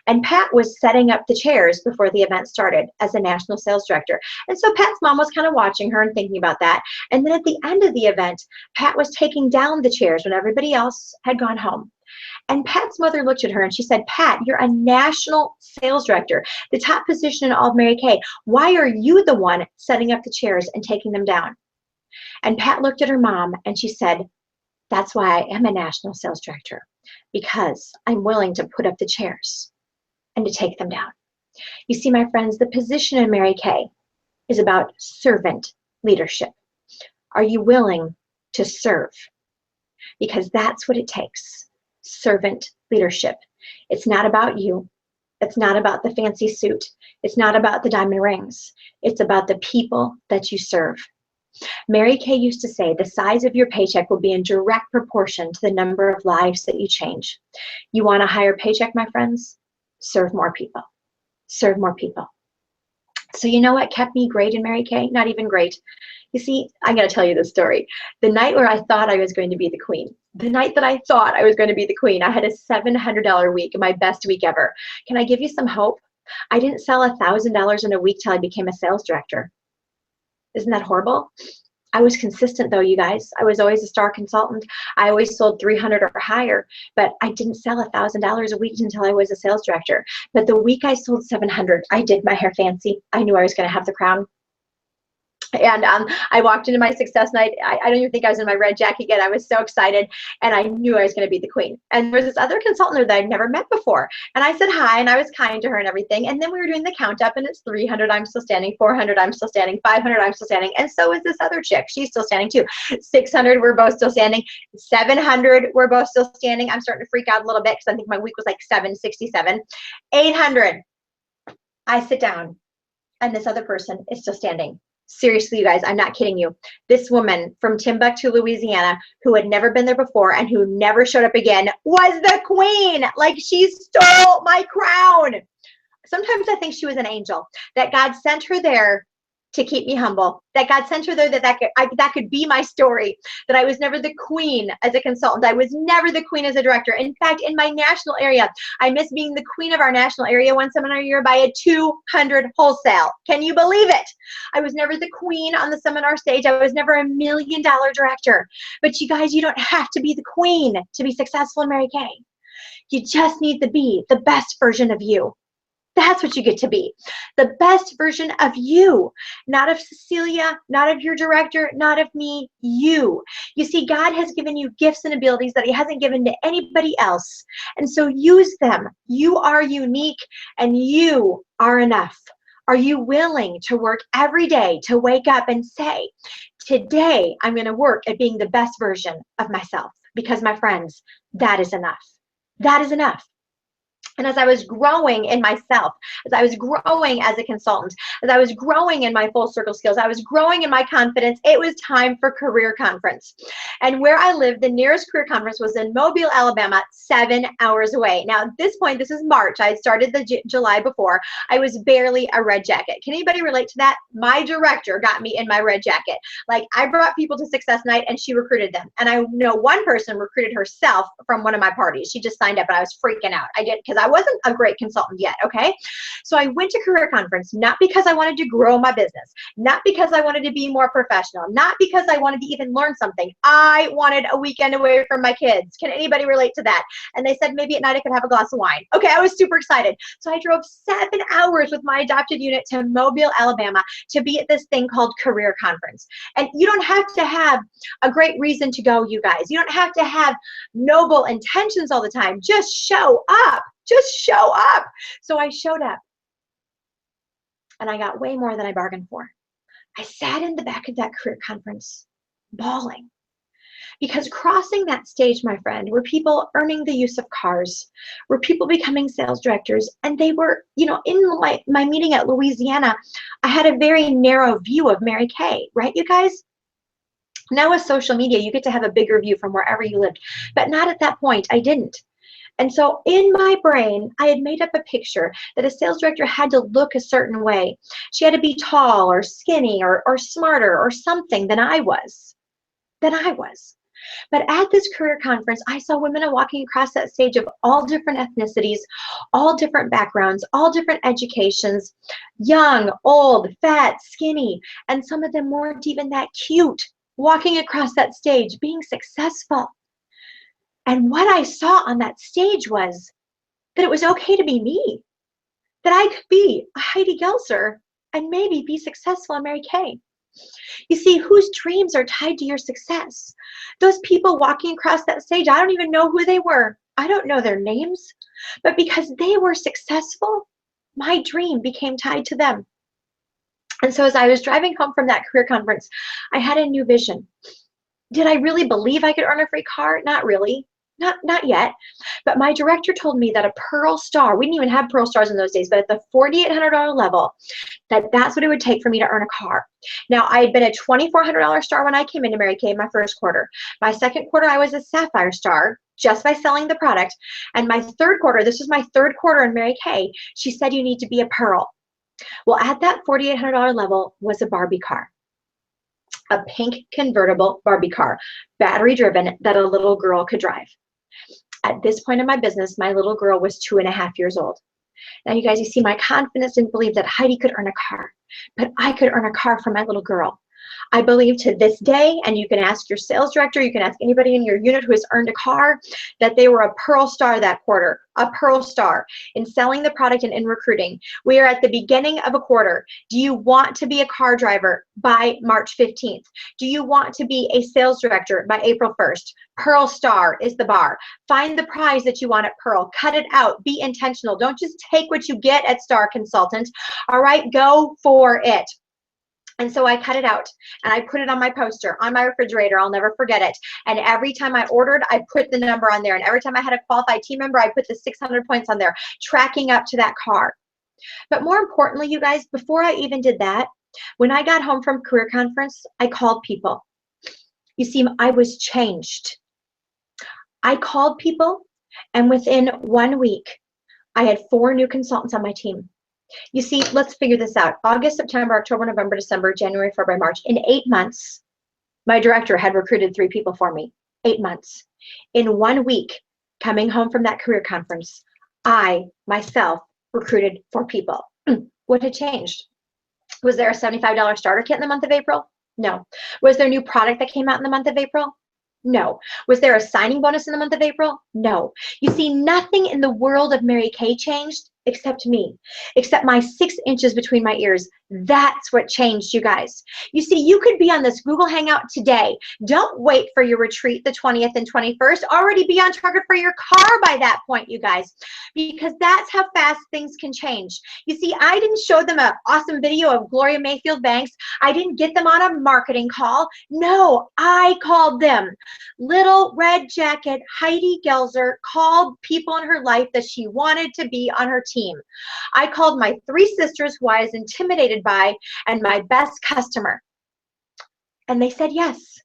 And Pat was setting up the chairs before the event started as a National Sales Director. And so Pat's mom was kind of watching her and thinking about that. And then at the end of the event, Pat was taking down the chairs when everybody else had gone home. And Pat's mother looked at her and she said, Pat, you're a national sales director, the top position in all of Mary Kay. Why are you the one setting up the chairs and taking them down? And Pat looked at her mom and she said, that's why I am a national sales director, because I'm willing to put up the chairs and to take them down. You see, my friends, the position in Mary Kay is about servant leadership. Are you willing to serve? Because that's what it takes, servant leadership. It's not about you. It's not about the fancy suit. It's not about the diamond rings. It's about the people that you serve. Mary Kay used to say the size of your paycheck will be in direct proportion to the number of lives that you change. You want a higher paycheck, my friends? Serve more people. Serve more people. So you know what kept me great in Mary Kay? Not even great. You see, I got to tell you this story. The night where I thought I was going to be the queen, the night that I thought I was going to be the queen, I had a $700 week, my best week ever. Can I give you some hope? I didn't sell $1,000 in a week till I became a sales director. Isn't that horrible? I was consistent though, you guys. I was always a star consultant. I always sold 300 or higher, but I didn't sell $1,000 a week until I was a sales director. But the week I sold 700, I did my hair fancy. I knew I was going to have the crown. And I walked into my success night. I don't even think I was in my red jacket yet. I was so excited, and I knew I was going to be the queen. And there was this other consultant that I'd never met before. And I said hi, and I was kind to her and everything. And then we were doing the count up, and it's 300, I'm still standing, 400, I'm still standing, 500, I'm still standing. And so is this other chick. She's still standing too. 600, we're both still standing. 700, we're both still standing. I'm starting to freak out a little bit because I think my week was like 767. 800, I sit down, and this other person is still standing. Seriously, you guys, I'm not kidding you. This woman from Timbuktu, Louisiana, who had never been there before and who never showed up again, was the queen. Like, she stole my crown. Sometimes I think she was an angel, that God sent her there to keep me humble, that God sent her there that could be my story, that I was never the queen as a consultant. I was never the queen as a director. In fact, in my national area, I missed being the queen of our national area one seminar year by a 200 wholesale. Can you believe it? I was never the queen on the seminar stage. I was never $1 million director. But you guys, you don't have to be the queen to be successful in Mary Kay. You just need to be the best version of you. That's what you get to be. The best version of you. Not of Cecilia, not of your director, not of me, you. You see, God has given you gifts and abilities that he hasn't given to anybody else. And so use them. You are unique and you are enough. Are you willing to work every day to wake up and say, today I'm going to work at being the best version of myself? Because my friends, that is enough. That is enough. And as I was growing in myself, as I was growing as a consultant, as I was growing in my full circle skills, I was growing in my confidence, it was time for career conference. And where I lived, the nearest career conference was in Mobile, Alabama, 7 hours away. Now, at this point, this is March. I had started the July before. I was barely a red jacket. Can anybody relate to that? My director got me in my red jacket. Like, I brought people to Success Night and she recruited them. And I know one person recruited herself from one of my parties. She just signed up and I was freaking out. I did, because I wasn't a great consultant yet, okay? So I went to career conference, not because I wanted to grow my business, not because I wanted to be more professional, not because I wanted to even learn something. I wanted a weekend away from my kids. Can anybody relate to that? And they said maybe at night I could have a glass of wine. Okay, I was super excited. So I drove 7 hours with my adopted unit to Mobile, Alabama to be at this thing called career conference. And you don't have to have a great reason to go, you guys. You don't have to have noble intentions all the time. Just show up. Just show up. So I showed up and I got way more than I bargained for. I sat in the back of that career conference bawling because crossing that stage, my friend, were people earning the use of cars, were people becoming sales directors, and they were, you know, in my meeting at Louisiana, I had a very narrow view of Mary Kay, right, you guys? Now with social media, you get to have a bigger view from wherever you lived, but not at that point, I didn't. And so in my brain, I had made up a picture that a sales director had to look a certain way. She had to be tall or skinny or smarter or something than I was. But at this career conference, I saw women walking across that stage of all different ethnicities, all different backgrounds, all different educations, young, old, fat, skinny, and some of them weren't even that cute, walking across that stage, being successful. And what I saw on that stage was that it was okay to be me, that I could be a Heidi Goelzer and maybe be successful in Mary Kay. You see, whose dreams are tied to your success? Those people walking across that stage, I don't even know who they were. I don't know their names, but because they were successful, my dream became tied to them. And so as I was driving home from that career conference, I had a new vision. Did I really believe I could earn a free car? Not really. Not yet. But my director told me that a Pearl Star, we didn't even have Pearl Stars in those days, but at the $4,800 level, that's what it would take for me to earn a car. Now, I had been a $2,400 star when I came into Mary Kay my first quarter. My second quarter, I was a Sapphire Star just by selling the product. And my third quarter, this was my third quarter in Mary Kay, she said you need to be a Pearl. Well, at that $4,800 level was a Barbie car. A pink convertible Barbie car, battery driven, that a little girl could drive. At this point in my business, my little girl was 2.5 years old. Now, you guys, you see, my confidence didn't believe that Heidi could earn a car, but I could earn a car for my little girl. I believe to this day, and you can ask your sales director, you can ask anybody in your unit who has earned a car, that they were a Pearl Star that quarter, a Pearl Star in selling the product and in recruiting. We are at the beginning of a quarter. Do you want to be a car driver by March 15th? Do you want to be a sales director by April 1st? Pearl Star is the bar. Find the prize that you want at Pearl. Cut it out. Be intentional. Don't just take what you get at Star Consultant. All right, go for it. And so I cut it out and I put it on my poster, on my refrigerator. I'll never forget it. And every time I ordered, I put the number on there. And every time I had a qualified team member, I put the 600 points on there, tracking up to that car. But more importantly, you guys, before I even did that, when I got home from career conference, I called people. You see, I was changed. I called people, and within 1 week, I had 4 new consultants on my team. You see, let's figure this out. August, September, October, November, December, January, February, March. In 8 months, my director had recruited 3 people for me. 8 months. In 1 week, coming home from that career conference, I, myself, recruited 4 people. What had changed? Was there a $75 starter kit in the month of April? No. Was there a new product that came out in the month of April? No. Was there a signing bonus in the month of April? No. You see, nothing in the world of Mary Kay changed except me, except my 6 inches between my ears. That's what changed, you guys. You see, you could be on this Google Hangout today. Don't wait for your retreat the 20th and 21st. Already be on target for your car by that point, you guys, because that's how fast things can change. You see, I didn't show them an awesome video of Gloria Mayfield Banks. I didn't get them on a marketing call. No, I called them. Little red jacket Heidi Goelzer called people in her life that she wanted to be on her team. I called my 3 sisters who I was intimidated by and my best customer. And they said yes.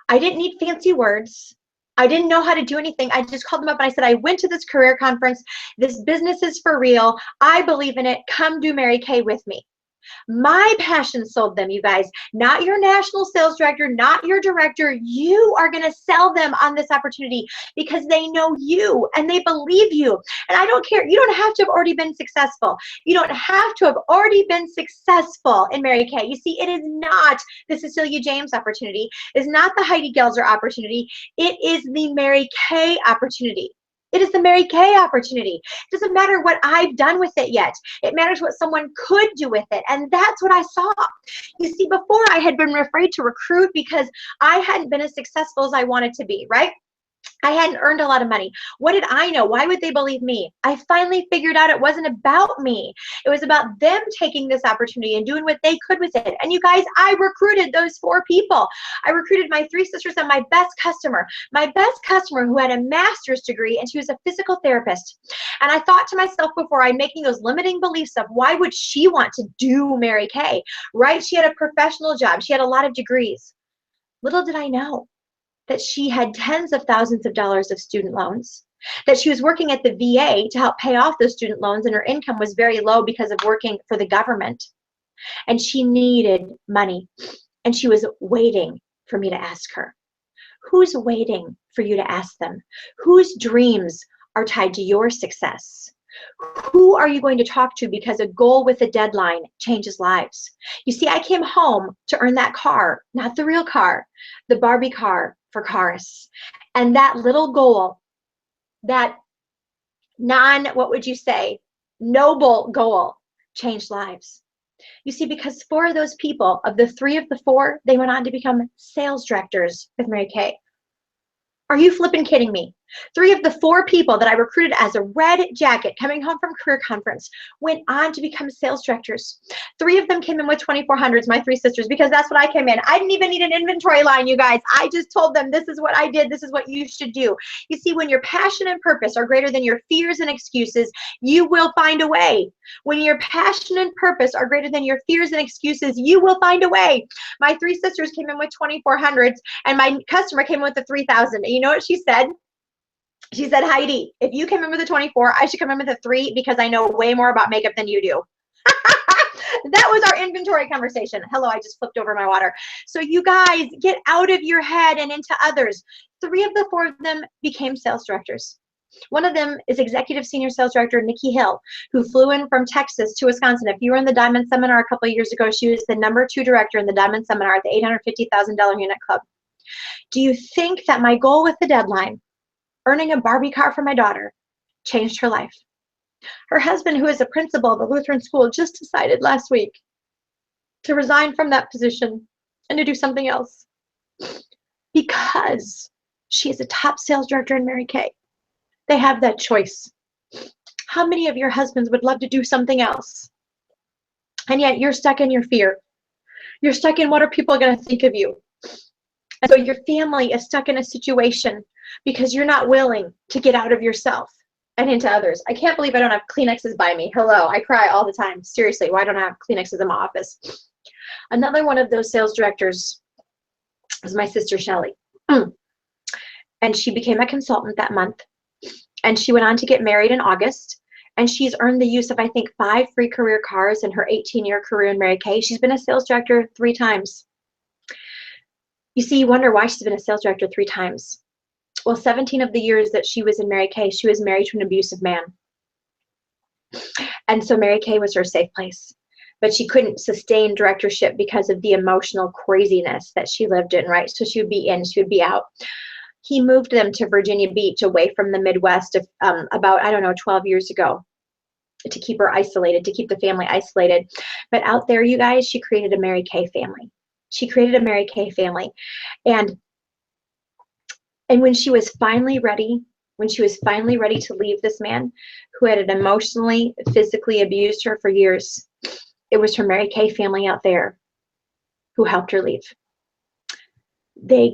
I didn't need fancy words. I didn't know how to do anything. I just called them up and I said, I went to this career conference. This business is for real. I believe in it. Come do Mary Kay with me. My passion sold them, you guys, not your national sales director, not your director. You are going to sell them on this opportunity because they know you and they believe you. And I don't care. You don't have to have already been successful. You don't have to have already been successful in Mary Kay. You see, it is not the Cecilia James opportunity. It is not the Heidi Goelzer opportunity. It is the Mary Kay opportunity. It is the Mary Kay opportunity. It doesn't matter what I've done with it yet. It matters what someone could do with it. And that's what I saw. You see, before I had been afraid to recruit because I hadn't been as successful as I wanted to be, right? I hadn't earned a lot of money. What did I know? Why would they believe me? I finally figured out it wasn't about me. It was about them taking this opportunity and doing what they could with it. And you guys, I recruited those 4 people. I recruited my 3 sisters and my best customer who had a master's degree and she was a physical therapist. And I thought to myself before I'm making those limiting beliefs of why would she want to do Mary Kay, right? She had a professional job. She had a lot of degrees. Little did I know that she had tens of thousands of dollars of student loans, that she was working at the VA to help pay off those student loans, and her income was very low because of working for the government. And she needed money, and she was waiting for me to ask her. Who's waiting for you to ask them? Whose dreams are tied to your success? Who are you going to talk to because a goal with a deadline changes lives? You see, I came home to earn that car, not the real car, the Barbie car for cars. And that little goal, that what would you say, noble goal, changed lives. You see, because 4 of those people, of the 3 of the 4, they went on to become sales directors with Mary Kay. Are you flipping kidding me? 3 of the 4 people that I recruited as a red jacket coming home from career conference went on to become sales directors. 3 of them came in with 2400s, my 3 sisters, because that's what I came in. I didn't even need an inventory line, you guys. I just told them, this is what I did. This is what you should do. You see, when your passion and purpose are greater than your fears and excuses, you will find a way. When your passion and purpose are greater than your fears and excuses, you will find a way. My 3 sisters came in with 2400s, and my customer came in with a 3000. And you know what she said? She said, Heidi, if you came in with a 24, I should come in with a 3 because I know way more about makeup than you do. That was our inventory conversation. Hello, I just flipped over my water. So you guys, get out of your head and into others. 3 of the 4 of them became sales directors. One of them is Executive Senior Sales Director Nikki Hill, who flew in from Texas to Wisconsin. If you were in the Diamond Seminar a couple of years ago, she was the #2 director in the Diamond Seminar at the $850,000 unit club. Do you think that my goal with the deadline, earning a Barbie car for my daughter, changed her life? Her husband, who is a principal of a Lutheran school, just decided last week to resign from that position and to do something else because she is a top sales director in Mary Kay. They have that choice. How many of your husbands would love to do something else? And yet you're stuck in your fear. You're stuck in what are people going to think of you? And so your family is stuck in a situation because you're not willing to get out of yourself and into others. I can't believe I don't have Kleenexes by me. Hello, I cry all the time. Seriously, why don't I have Kleenexes in my office? Another one of those sales directors was my sister, Shelly. And she became a consultant that month. And she went on to get married in August. And she's earned the use of, I think, 5 free career cars in her 18-year career in Mary Kay. She's been a sales director 3 times. You see, you wonder why she's been a sales director 3 times. Well, 17 of the years that she was in Mary Kay, she was married to an abusive man. And so Mary Kay was her safe place. But she couldn't sustain directorship because of the emotional craziness that she lived in, right? So she would be in, she would be out. He moved them to Virginia Beach, away from the Midwest, about 12 years ago, to keep her isolated, to keep the family isolated. But out there, you guys, she created a Mary Kay family. She created a Mary Kay family. And when she was finally ready, to leave this man who had emotionally, physically abused her for years, it was her Mary Kay family out there who helped her leave. They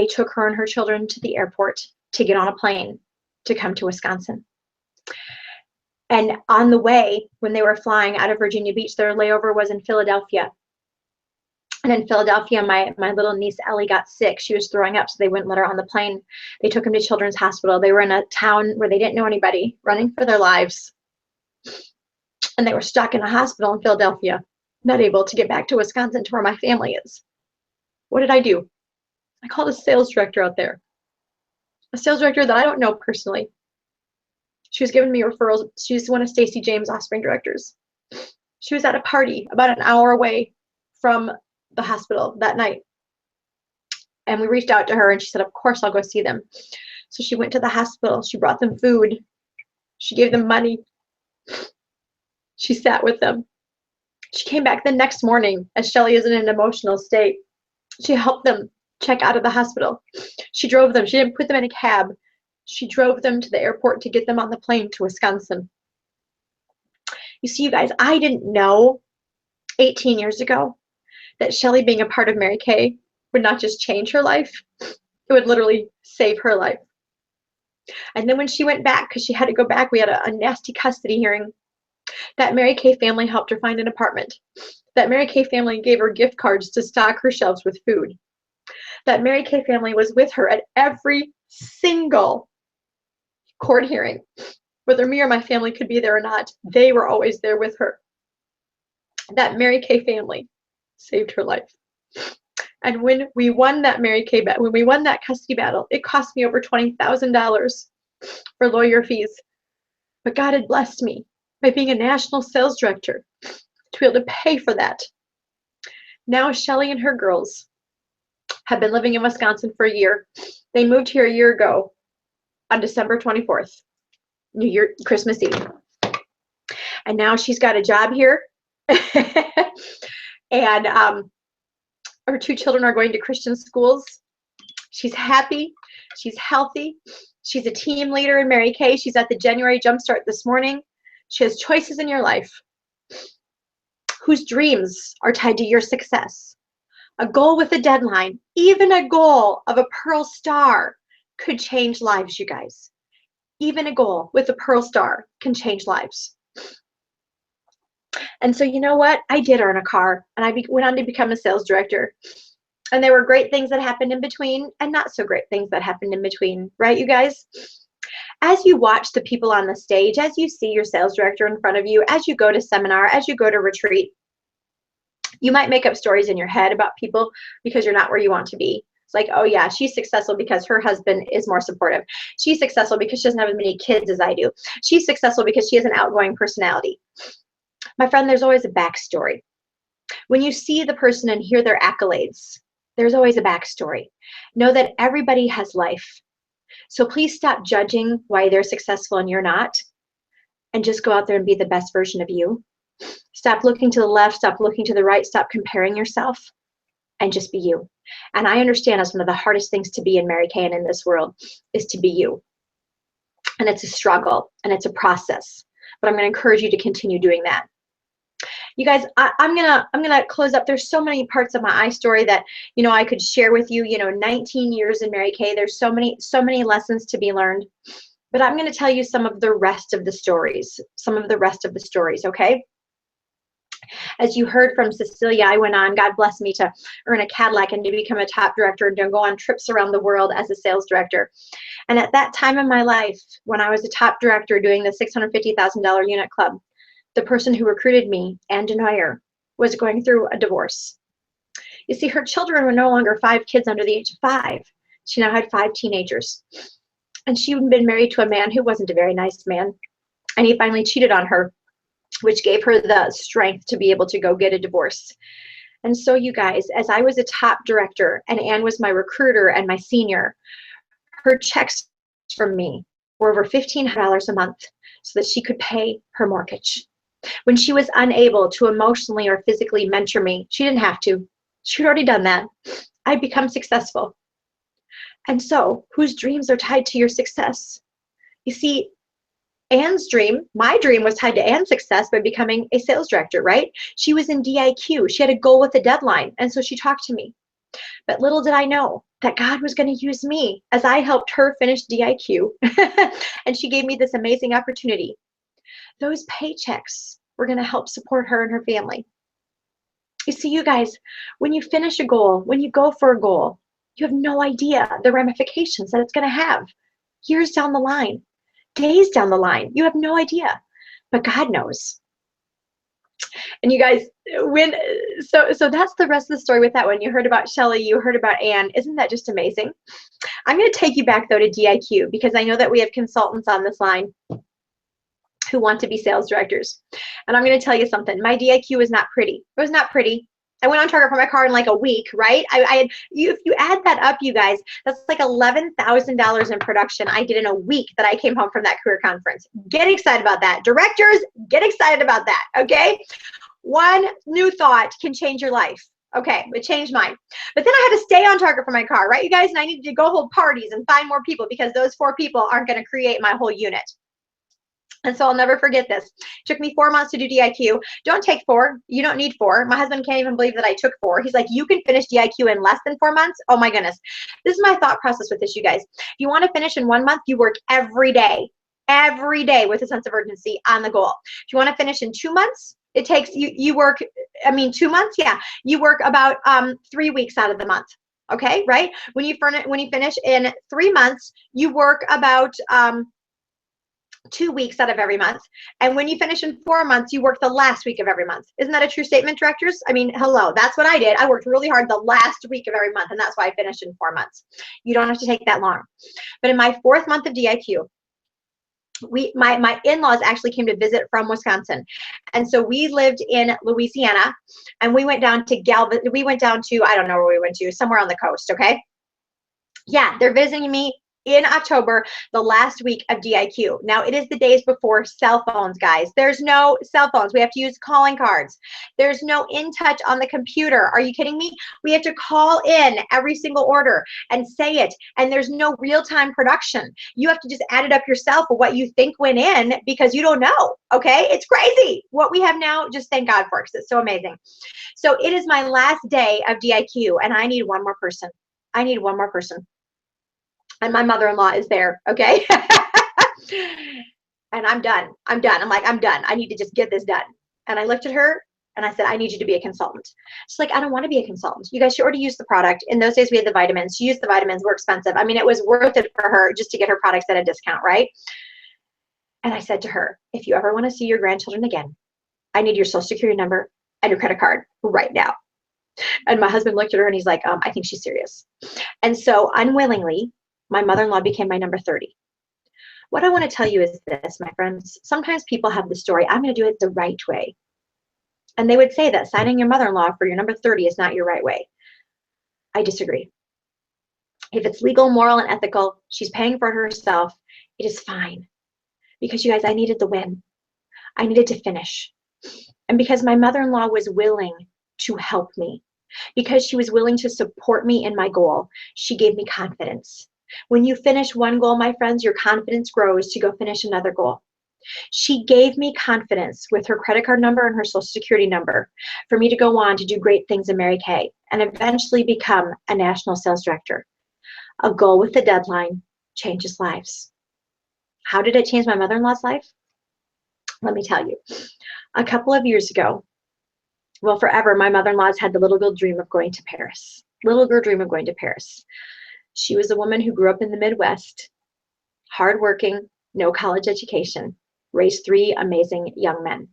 took her and her children to the airport to get on a plane to come to Wisconsin. And on the way, when they were flying out of Virginia Beach, their layover was in Philadelphia. And in Philadelphia, my little niece Ellie got sick. She was throwing up, so they wouldn't let her on the plane. They took him to Children's Hospital. They were in a town where they didn't know anybody, running for their lives. And they were stuck in a hospital in Philadelphia, not able to get back to Wisconsin, to where my family is. What did I do? I called a sales director out there, a sales director that I don't know personally. She was giving me referrals. She's one of Stacey James' Offspring directors. She was at a party about an hour away from the hospital that night. And we reached out to her and she said, of course, I'll go see them. So she went to the hospital. She brought them food. She gave them money. She sat with them. She came back the next morning as Shelly is in an emotional state. She helped them check out of the hospital. She drove them. She didn't put them in a cab. She drove them to the airport to get them on the plane to Wisconsin. You see, you guys, I didn't know 18 years ago that Shelly being a part of Mary Kay would not just change her life, it would literally save her life. And then when she went back, because she had to go back, we had a nasty custody hearing. That Mary Kay family helped her find an apartment. That Mary Kay family gave her gift cards to stock her shelves with food. That Mary Kay family was with her at every single court hearing. Whether me or my family could be there or not, they were always there with her. That Mary Kay family saved her life. And when we won that when we won that custody battle, it cost me over $20,000 for lawyer fees. But God had blessed me by being a national sales director to be able to pay for that. Now Shelly and her girls have been living in Wisconsin for a year. They moved here a year ago on December 24th, New Year, Christmas Eve. And now she's got a job here. And her 2 children are going to Christian schools. She's happy. She's healthy. She's a team leader in Mary Kay. She's at the January Jumpstart this morning. She has choices in your life whose dreams are tied to your success. A goal with a deadline, even a goal of a pearl star, could change lives, you guys. Even a goal with a pearl star can change lives. And so you know what? I did earn a car, and I went on to become a sales director. And there were great things that happened in between and not so great things that happened in between, right, you guys? As you watch the people on the stage, as you see your sales director in front of you, as you go to seminar, as you go to retreat, you might make up stories in your head about people because you're not where you want to be. It's like, oh yeah, she's successful because her husband is more supportive. She's successful because she doesn't have as many kids as I do. She's successful because she has an outgoing personality. My friend, there's always a backstory. When you see the person and hear their accolades, there's always a backstory. Know that everybody has life. So please stop judging why they're successful and you're not, and just go out there and be the best version of you. Stop looking to the left, stop looking to the right, stop comparing yourself, and just be you. And I understand that's one of the hardest things to be in Mary Kay and in this world is to be you. And it's a struggle and it's a process, but I'm going to encourage you to continue doing that. You guys, I'm gonna close up. There's so many parts of my story that I could share with you. 19 years in Mary Kay. There's so many lessons to be learned. But I'm going to tell you some of the rest of the stories. Okay? As you heard from Cecilia, I went on. God bless me to earn a Cadillac and to become a top director and to go on trips around the world as a sales director. And at that time in my life, when I was a top director doing the $650,000 unit club, the person who recruited me, Ann Denoyer, was going through a divorce. You see, her children were no longer 5 kids under the age of 5. She now had 5 teenagers. And she had been married to a man who wasn't a very nice man. And he finally cheated on her, which gave her the strength to be able to go get a divorce. And so you guys, as I was a top director and Ann was my recruiter and my senior, her checks from me were over $1,500 a month so that she could pay her mortgage. When she was unable to emotionally or physically mentor me, she didn't have to. She'd already done that. I'd become successful. And so, whose dreams are tied to your success? You see, Ann's dream, my dream, was tied to Ann's success by becoming a sales director, right? She was in DIQ. She had a goal with a deadline, and so she talked to me. But little did I know that God was going to use me as I helped her finish DIQ. And she gave me this amazing opportunity. Those paychecks were going to help support her and her family. You see, you guys, when you finish a goal, when you go for a goal, you have no idea the ramifications that it's going to have years down the line, days down the line. You have no idea, but God knows. And you guys, so that's the rest of the story with that one. You heard about Shelly, you heard about Ann. Isn't that just amazing? I'm going to take you back, though, to DIQ, because I know that we have consultants on this line who want to be sales directors. And I'm going to tell you something. My DIQ is not pretty. It was not pretty. I went on target for my car in like a week, right? If you add that up, you guys, that's like $11,000 in production I did in a week that I came home from that career conference. Get excited about that. Directors, get excited about that, okay? One new thought can change your life. Okay, it changed mine. But then I had to stay on target for my car, right, you guys? And I needed to go hold parties and find more people because those 4 people aren't going to create my whole unit. And so I'll never forget this. It took me 4 months to do DIQ. Don't take 4. You don't need 4. My husband can't even believe that I took 4. He's like, you can finish DIQ in less than 4 months? Oh my goodness. This is my thought process with this, you guys. If you want to finish in 1 month, you work every day with a sense of urgency on the goal. If you want to finish in 2 months, it takes you work, 2 months, yeah. You work about 3 weeks out of the month. Okay, right? When you finish in 3 months, you work about 2 weeks out of every month. And when you finish in 4 months, you work the last week of every month. Isn't that a true statement, directors? I mean, hello, that's what I did. I worked really hard the last week of every month, and that's why I finished in 4 months. You don't have to take that long. But in my 4th month of DIQ, my in-laws actually came to visit from Wisconsin. And so we lived in Louisiana, and we went down to I don't know where we went to, somewhere on the coast, okay? Yeah, they're visiting me in October, the last week of DIQ. Now, it is the days before cell phones, guys. There's no cell phones. We have to use calling cards. There's no in touch on the computer. Are you kidding me? We have to call in every single order and say it. And there's no real-time production. You have to just add it up yourself of what you think went in because you don't know. Okay? It's crazy. What we have now, just thank God for it because it's so amazing. So it is my last day of DIQ, and I need one more person. I need one more person. And my mother-in-law is there, okay? And I'm done. I'm done. I'm like, I'm done. I need to just get this done. And I looked at her and I said, I need you to be a consultant. She's like, I don't want to be a consultant. You guys, she already used the product. In those days, we had the vitamins. She used the vitamins, were expensive. I mean, it was worth it for her just to get her products at a discount, right? And I said to her, if you ever want to see your grandchildren again, I need your social security number and your credit card right now. And my husband looked at her and he's like, I think she's serious. And so unwillingly, my mother-in-law became my number 30. What I want to tell you is this, my friends. Sometimes people have the story, I'm going to do it the right way. And they would say that signing your mother-in-law for your number 30 is not your right way. I disagree. If it's legal, moral, and ethical, she's paying for it herself, it is fine. Because you guys, I needed the win. I needed to finish. And because my mother-in-law was willing to help me, because she was willing to support me in my goal, she gave me confidence. When you finish one goal, my friends, your confidence grows to go finish another goal. She gave me confidence with her credit card number and her social security number for me to go on to do great things in Mary Kay and eventually become a national sales director. A goal with a deadline changes lives. How did it change my mother-in-law's life? Let me tell you. A couple of years ago, well, forever, my mother-in-law's had the little girl dream of going to Paris. Little girl dream of going to Paris. She was a woman who grew up in the Midwest, hardworking, no college education, raised 3 amazing young men.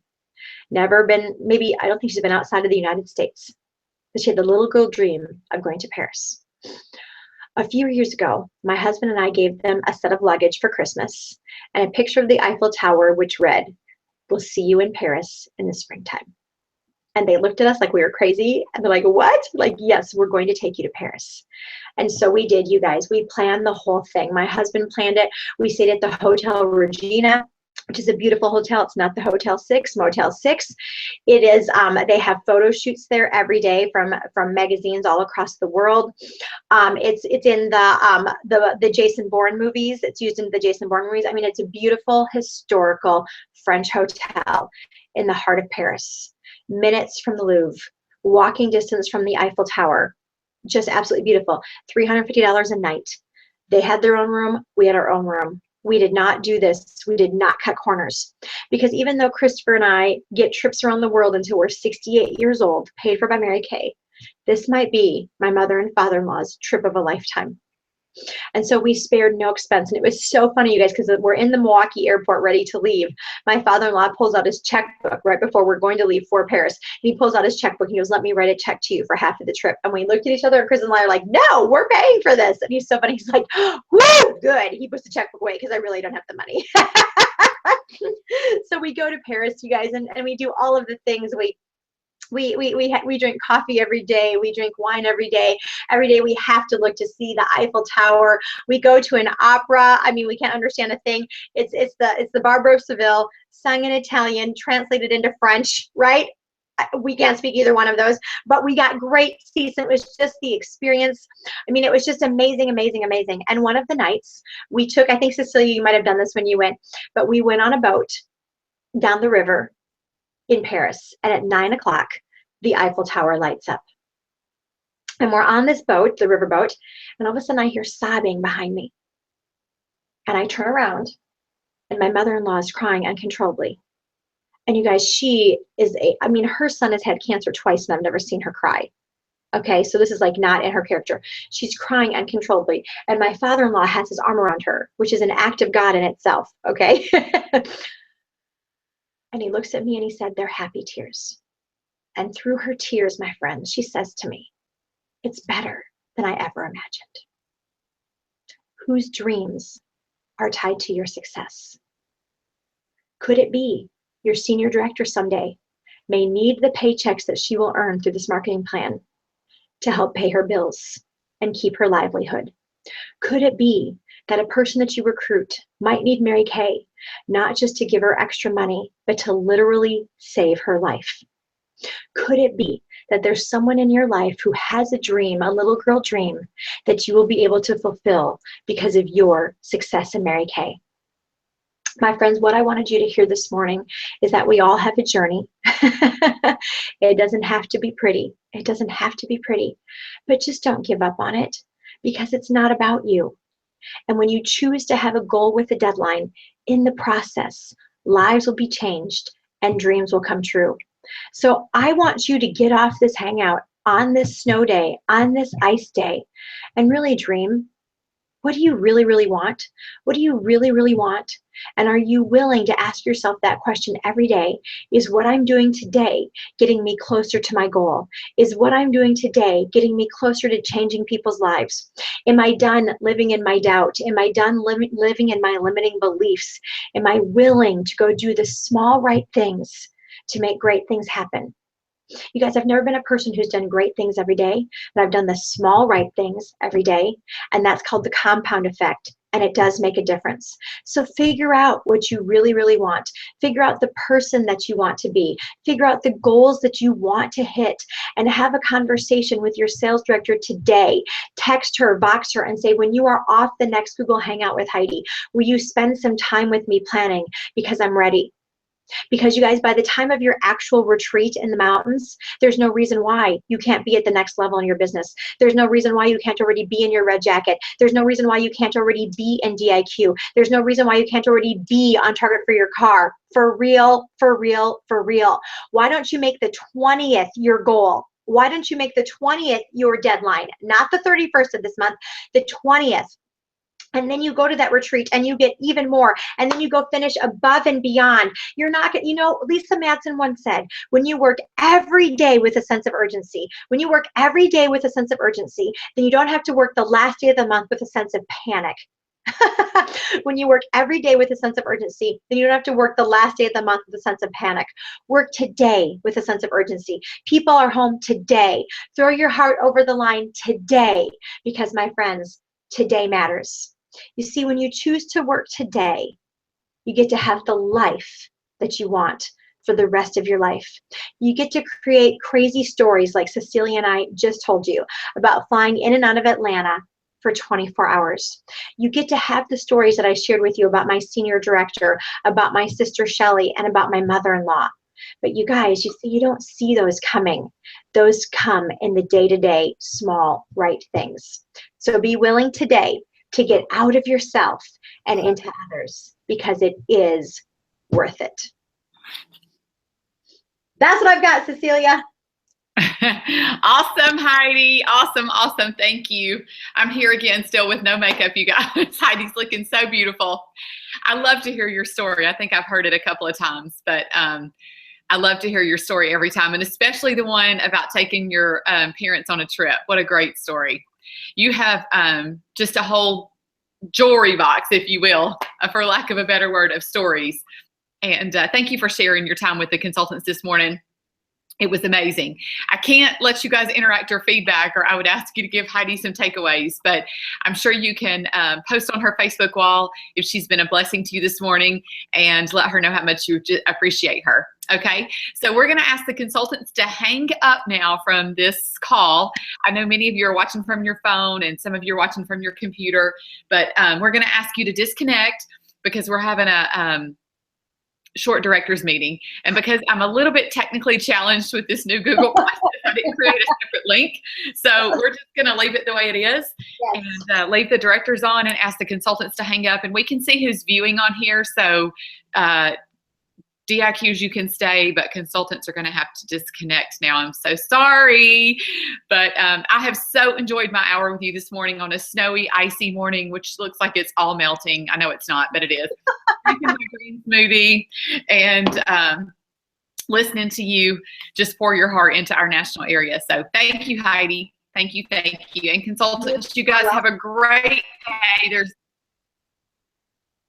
Never been, maybe, I don't think she's been outside of the United States. But she had the little girl dream of going to Paris. A few years ago, my husband and I gave them a set of luggage for Christmas and a picture of the Eiffel Tower, which read, "We'll see you in Paris in the springtime." And they looked at us like we were crazy. And they're like, what? Like, yes, we're going to take you to Paris. And so we did, you guys. We planned the whole thing. My husband planned it. We stayed at the Hotel Regina, which is a beautiful hotel. It's not the Hotel 6, Motel 6. It is, they have photo shoots there every day from magazines all across the world. It's in the Jason Bourne movies. It's used in the Jason Bourne movies. I mean, it's a beautiful, historical French hotel in the heart of Paris. Minutes from the Louvre, walking distance from the Eiffel Tower. Just absolutely beautiful. $350 a night. They had their own room. We had our own room. We did not do this. We did not cut corners. Because even though Christopher and I get trips around the world until we're 68 years old, paid for by Mary Kay, this might be my mother and father-in-law's trip of a lifetime. And so we spared no expense. And it was so funny, you guys, because we're in the Milwaukee airport ready to leave. My father-in-law pulls out his checkbook right before we're going to leave for Paris. And he pulls out his checkbook and he goes, let me write a check to you for half of the trip. And we looked at each other and Chris and I are like, no, we're paying for this. And he's so funny. He's like, whoo, good. He puts the checkbook away because I really don't have the money. So we go to Paris, you guys, and we do all of the things. We drink coffee every day. We drink wine every day. Every day we have to look to see the Eiffel Tower. We go to an opera. I mean, we can't understand a thing. It's the Barber of Seville, sung in Italian, translated into French, right? We can't speak either one of those, but we got great seats. It was just the experience. I mean, it was just amazing, amazing, amazing. And one of the nights we took, I think, Cecilia, you might have done this when you went, but we went on a boat down the river in Paris, and at 9 o'clock, the Eiffel Tower lights up. And we're on this boat, the river boat, and all of a sudden I hear sobbing behind me. And I turn around, and my mother-in-law is crying uncontrollably. And you guys, she is her son has had cancer twice, and I've never seen her cry. Okay, so this is like not in her character. She's crying uncontrollably. And my father-in-law has his arm around her, which is an act of God in itself, okay? And he looks at me and he said, they're happy tears. And through her tears, my friend, she says to me, it's better than I ever imagined. Whose dreams are tied to your success? Could it be your senior director someday may need the paychecks that she will earn through this marketing plan to help pay her bills and keep her livelihood Could it be that a person that you recruit might need Mary Kay, not just to give her extra money, but to literally save her life? Could it be that there's someone in your life who has a dream, a little girl dream, that you will be able to fulfill because of your success in Mary Kay? My friends, what I wanted you to hear this morning is that we all have a journey. It doesn't have to be pretty. It doesn't have to be pretty, but just don't give up on it, because it's not about you. And when you choose to have a goal with a deadline, in the process, lives will be changed and dreams will come true. So I want you to get off this hangout on this snow day, on this ice day, and really dream. What do you really, really want? What do you really, really want? And are you willing to ask yourself that question every day? Is what I'm doing today getting me closer to my goal? Is what I'm doing today getting me closer to changing people's lives? Am I done living in my doubt? Am I done living in my limiting beliefs? Am I willing to go do the small right things to make great things happen? You guys, I've never been a person who's done great things every day, but I've done the small right things every day, and that's called the compound effect, and it does make a difference. So figure out what you really, really want. Figure out the person that you want to be. Figure out the goals that you want to hit, and have a conversation with your sales director today. Text her, box her, and say, when you are off the next Google Hangout with Heidi, will you spend some time with me planning, because I'm ready? Because you guys, by the time of your actual retreat in the mountains, there's no reason why you can't be at the next level in your business. There's no reason why you can't already be in your red jacket. There's no reason why you can't already be in DIQ. There's no reason why you can't already be on target for your car. For real, for real, for real. Why don't you make the 20th your goal? Why don't you make the 20th your deadline? Not the 31st of this month, the 20th. And then you go to that retreat and you get even more. And then you go finish above and beyond. You're not going to, Lisa Madsen once said, when you work every day with a sense of urgency, then you don't have to work the last day of the month with a sense of panic. When you work every day with a sense of urgency, then you don't have to work the last day of the month with a sense of panic. Work today with a sense of urgency. People are home today. Throw your heart over the line today, because my friends, today matters. You see, when you choose to work today, you get to have the life that you want for the rest of your life. You get to create crazy stories like Cecilia and I just told you about flying in and out of Atlanta for 24 hours. You get to have the stories that I shared with you about my senior director, about my sister Shelly, and about my mother-in-law. But you guys, you don't see those coming. Those come in the day-to-day small right things. So be willing today to get out of yourself and into others, because it is worth it. That's what I've got, Cecilia. Awesome, Heidi. Awesome. Thank you. I'm here again still with no makeup, you guys. Heidi's looking so beautiful. I love to hear your story. I think I've heard it a couple of times, but I love to hear your story every time, and especially the one about taking your parents on a trip. What a great story. You have just a whole jewelry box, if you will, for lack of a better word, of stories. And thank you for sharing your time with the consultants this morning. It was amazing. I can't let you guys interact or feedback, or I would ask you to give Heidi some takeaways, but I'm sure you can post on her Facebook wall if she's been a blessing to you this morning, and let her know how much you appreciate her. Okay, so we're going to ask the consultants to hang up now from this call. I know many of you are watching from your phone and some of you are watching from your computer, but we're going to ask you to disconnect, because we're having a short directors meeting. And because I'm a little bit technically challenged with this new Google process, I didn't create a separate link. So we're just going to leave it the way it is. Yes. And leave the directors on and ask the consultants to hang up. And we can see who's viewing on here. So DIQs, you can stay, but consultants are going to have to disconnect now. I'm so sorry. But I have so enjoyed my hour with you this morning on a snowy, icy morning, which looks like it's all melting. I know it's not, but it is. Drinking my green smoothie and listening to you just pour your heart into our national area. So thank you, Heidi. Thank you. And consultants, you guys have a great day.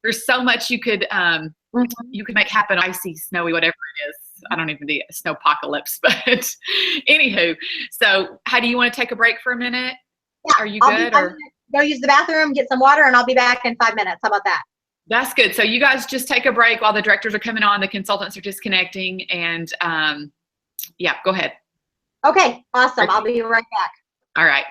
There's so much you could make happen. Icy, snowy, whatever it is. I don't even need a snowpocalypse, but anywho. So Heidi, you want to take a break for a minute? Yeah, Are you good? go use the bathroom, get some water, and I'll be back in 5 minutes. How about that? That's good. So you guys just take a break while the directors are coming on, the consultants are disconnecting, and yeah, go ahead. Okay, awesome. I'll be right back. All right.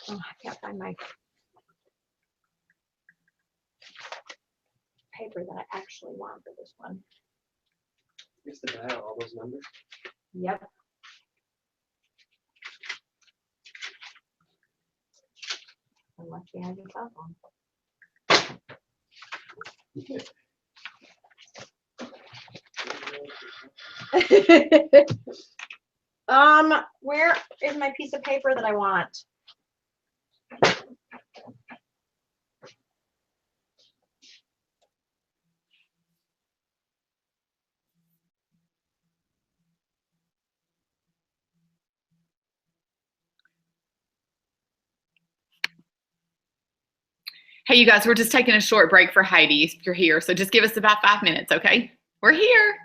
Oh, I can't find my paper that I actually want for this one. Used to dial all those numbers. Yep. Unless you have your cell phone. Where is my piece of paper that I want? Hey, you guys, we're just taking a short break for Heidi if you're here. So just give us about 5 minutes, okay? We're here.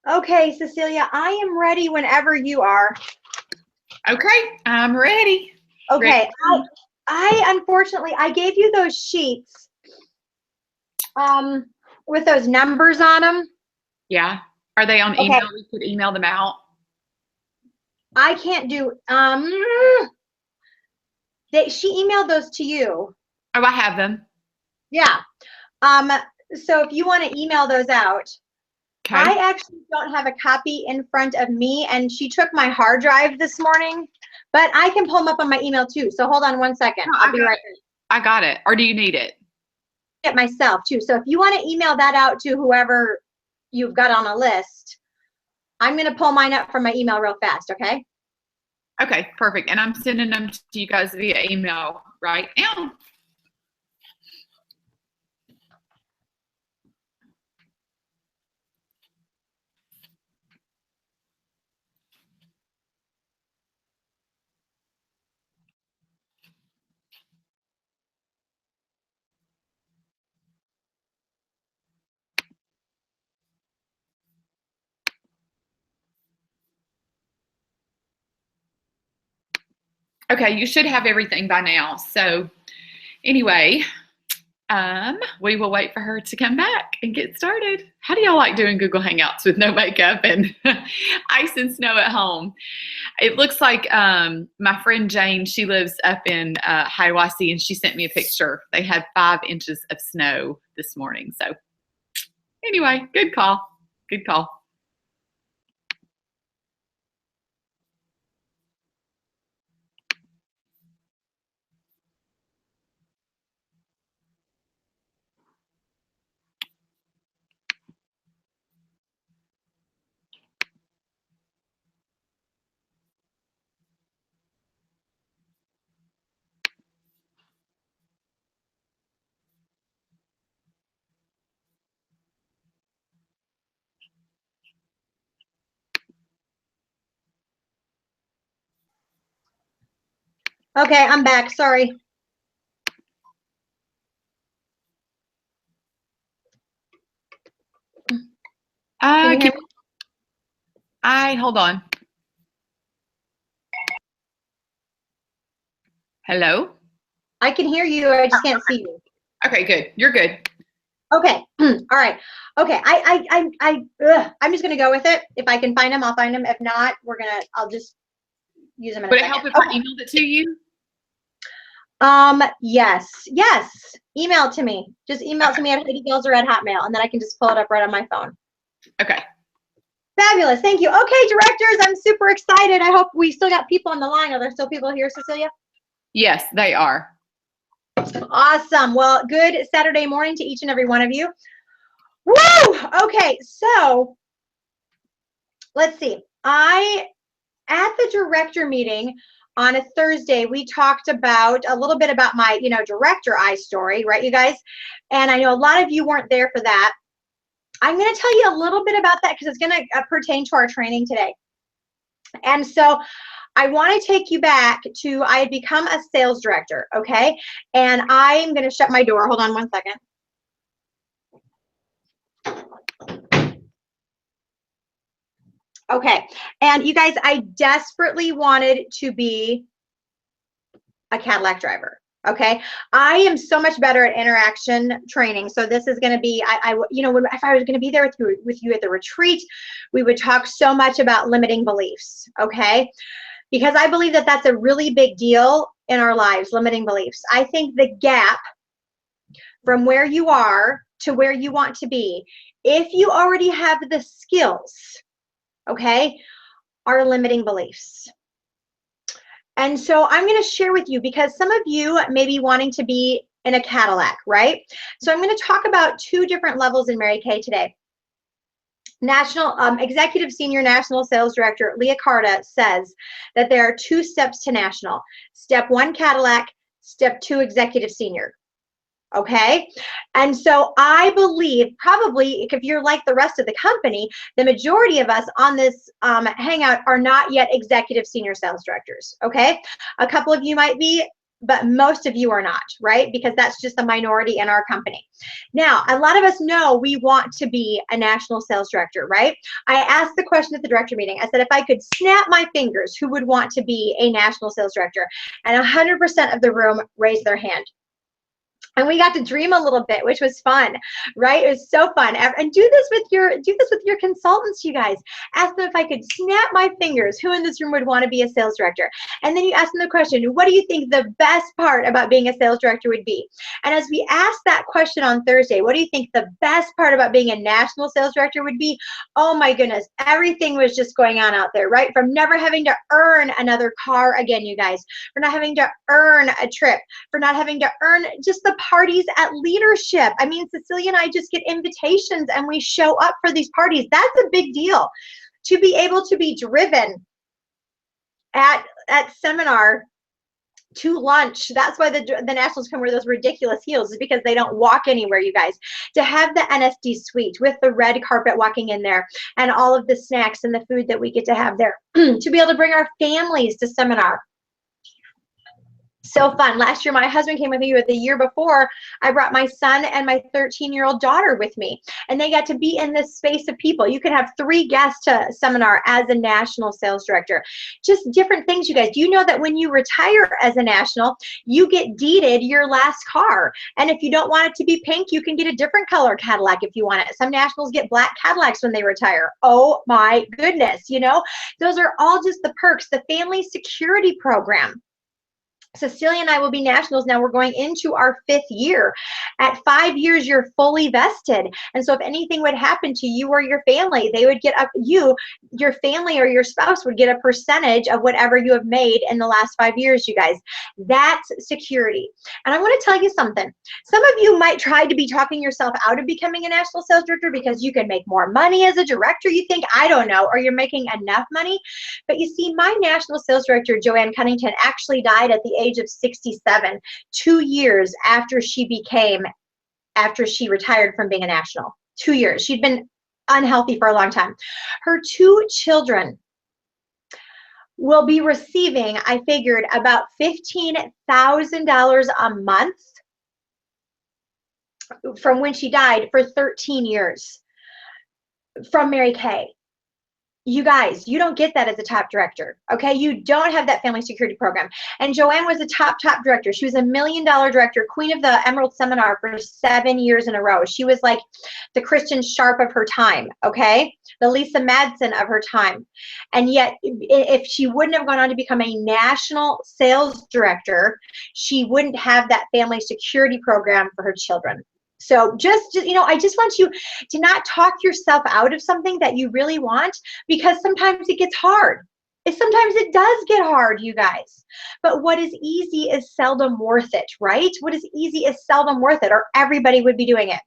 Okay, Cecilia, I am ready whenever you are. Okay, I'm ready. Okay, Ready. I unfortunately, I gave you those sheets with those numbers on them. Yeah. Are they on Okay. email? We could email them out. I can't do, she emailed those to you. Oh, I have them. Yeah. So if you want to email those out, Okay. I actually don't have a copy in front of me, and she took my hard drive this morning, but I can pull them up on my email too. So hold on one second. No, I'll be right back. I got it. Or do you need it? It myself too. So if you want to email that out to whoever you've got on a list, I'm going to pull mine up from my email real fast. Okay. Okay, perfect. And I'm sending them to you guys via email right now. Okay, you should have everything by now. So anyway, we will wait for her to come back and get started. How do y'all like doing Google Hangouts with no makeup and ice and snow at home? It looks like my friend Jane, she lives up in Hiawassee, and she sent me a picture. They had 5 inches of snow this morning. So anyway, good call. Good call. Okay, I'm back. Sorry. Can you hear me? Hold on. Hello? I can hear you. I just can't see you. Okay, good. You're good. Okay. All right. Okay. I'm just gonna go with it. If I can find them, I'll find them. If not, I'll just use them in a Would it second. help if I emailed it to you? Yes. Email it to me. Just email it to me at Heidi Goelzer at Hotmail, and then I can just pull it up right on my phone. Okay. Fabulous. Thank you. Okay, directors, I'm super excited. I hope we still got people on the line. Are there still people here, Cecilia? Yes, they are. Awesome. Well, good Saturday morning to each and every one of you. Woo! Okay, so let's see. At the director meeting on a Thursday, we talked about a little bit about my, director eye story, right, you guys? And I know a lot of you weren't there for that. I'm going to tell you a little bit about that because it's going to pertain to our training today. And so I want to take you back to, I had become a sales director, okay? And I'm going to shut my door. Hold on one second. Okay, and you guys, I desperately wanted to be a Cadillac driver. Okay, I am so much better at interaction training. So this is going to be, if I was going to be there with you at the retreat, we would talk so much about limiting beliefs. Okay, because I believe that that's a really big deal in our lives, limiting beliefs. I think the gap from where you are to where you want to be, if you already have the skills, okay, are limiting beliefs. And so I'm going to share with you because some of you may be wanting to be in a Cadillac, right? So I'm going to talk about 2 different levels in Mary Kay today. National Executive Senior National Sales Director Leah Carta says that there are 2 steps to national. Step 1, Cadillac. Step 2, Executive Senior. Okay, and so I believe probably if you're like the rest of the company, the majority of us on this hangout are not yet executive senior sales directors. Okay, a couple of you might be, but most of you are not, right? Because that's just the minority in our company. Now, a lot of us know we want to be a national sales director, right? I asked the question at the director meeting. I said, if I could snap my fingers, who would want to be a national sales director? And 100% of the room raised their hand. And we got to dream a little bit, which was fun, right? It was so fun. And do this with your consultants, you guys. Ask them, if I could snap my fingers, who in this room would want to be a sales director? And then you ask them the question, what do you think the best part about being a sales director would be? And as we asked that question on Thursday, what do you think the best part about being a national sales director would be? Oh my goodness, everything was just going on out there, right? From never having to earn another car again, you guys, for not having to earn a trip, for not having to earn just the parties at leadership. I mean, Cecilia and I just get invitations and we show up for these parties. That's a big deal. To be able to be driven at seminar to lunch. That's why the nationals can wear those ridiculous heels, is because they don't walk anywhere, you guys. To have the NSD suite with the red carpet walking in there and all of the snacks and the food that we get to have there. To be able to bring our families to seminar. So fun. Last year, my husband came with me, but the year before, I brought my son and my 13-year-old daughter with me, and they got to be in this space of people. You can have 3 guests to seminar as a national sales director. Just different things, you guys. Do you know that when you retire as a national, you get deeded your last car? And if you don't want it to be pink, you can get a different color Cadillac if you want it. Some nationals get black Cadillacs when they retire. Oh my goodness, you know? Those are all just the perks. The family security program. Cecilia and I will be nationals now. We're going into our 5th year. At 5 years, you're fully vested. And so if anything would happen to you or your family, they would get your family or your spouse would get a percentage of whatever you have made in the last 5 years, you guys. That's security. And I want to tell you something. Some of you might try to be talking yourself out of becoming a national sales director because you can make more money as a director, you think, I don't know, or you're making enough money. But you see, my national sales director, Joanne Cunnington, actually died at the age of 67, 2 years after she retired from being a national. 2 years. She'd been unhealthy for a long time. Her 2 children will be receiving, I figured, about $15,000 a month from when she died for 13 years from Mary Kay. You guys, you don't get that as a top director, okay? You don't have that family security program. And Joanne was a top director. She was $1 million director, queen of the Emerald Seminar for 7 years in a row. She was like the Kristen Sharp of her time, okay? The Lisa Madsen of her time. And yet, if she wouldn't have gone on to become a national sales director, she wouldn't have that family security program for her children. So just, you know, I just want you to not talk yourself out of something that you really want, because sometimes it gets hard. Sometimes it does get hard, you guys. But what is easy is seldom worth it, right? What is easy is seldom worth it, or everybody would be doing it.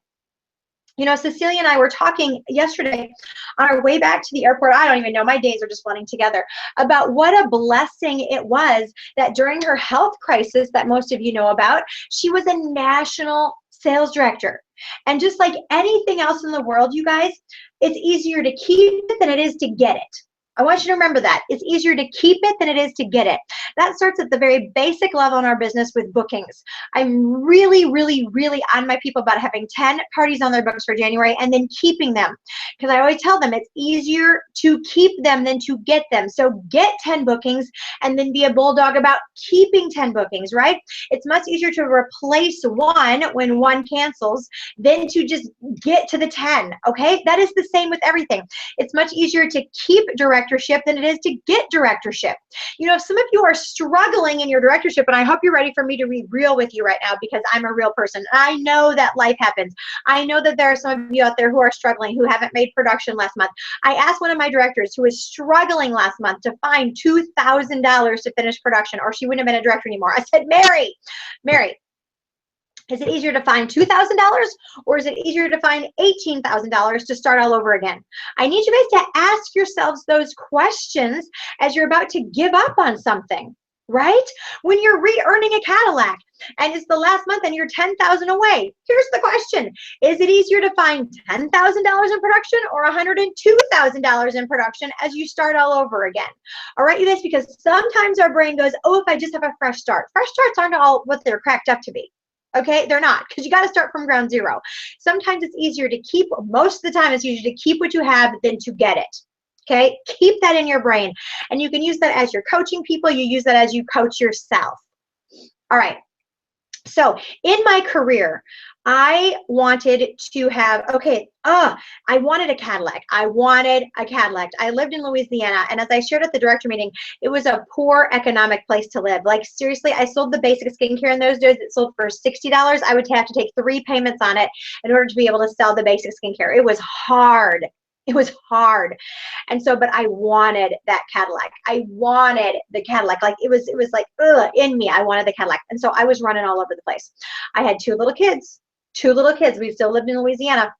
You know, Cecilia and I were talking yesterday on our way back to the airport. I don't even know, my days are just blending together, about what a blessing it was that during her health crisis that most of you know about, she was a national sales director. And just like anything else in the world, you guys, it's easier to keep it than it is to get it. I want you to remember that. It's easier to keep it than it is to get it. That starts at the very basic level in our business with bookings. I'm really, really, really on my people about having 10 parties on their books for January and then keeping them. Because I always tell them it's easier to keep them than to get them. So get 10 bookings and then be a bulldog about keeping 10 bookings, right? It's much easier to replace one when one cancels than to just get to the 10, okay? That is the same with everything. It's much easier to keep directorship than it is to get directorship. You know, if some of you are struggling in your directorship, and I hope you're ready for me to be real with you right now, because I'm a real person. I know that life happens. I know that there are some of you out there who are struggling, who haven't made production last month. I asked one of my directors who was struggling last month to find $2,000 to finish production, or she wouldn't have been a director anymore. I said, Mary, is it easier to find $2,000, or is it easier to find $18,000 to start all over again? I need you guys to ask yourselves those questions as you're about to give up on something, right? When you're re-earning a Cadillac and it's the last month and you're 10,000 away. Here's the question. Is it easier to find $10,000 in production or $102,000 in production as you start all over again? All right, you guys, because sometimes our brain goes, oh, if I just have a fresh start. Fresh starts aren't all what they're cracked up to be. Okay, they're not, because you got to start from ground zero. Sometimes it's easier to keep, most of the time it's easier to keep what you have than to get it. Okay, keep that in your brain. And you can use that as you're coaching people. You use that as you coach yourself. All right. So in my career, I wanted to have, I wanted a Cadillac. I wanted a Cadillac. I lived in Louisiana, and as I shared at the director meeting, it was a poor economic place to live. Like, seriously, I sold the basic skincare in those days. It sold for $60. I would have to take 3 payments on it in order to be able to sell the basic skincare. It was hard. It was hard. And so, but I wanted that Cadillac. I wanted the Cadillac. Like, it was like, in me, I wanted the Cadillac. And so I was running all over the place. I had 2 little kids. We still lived in Louisiana.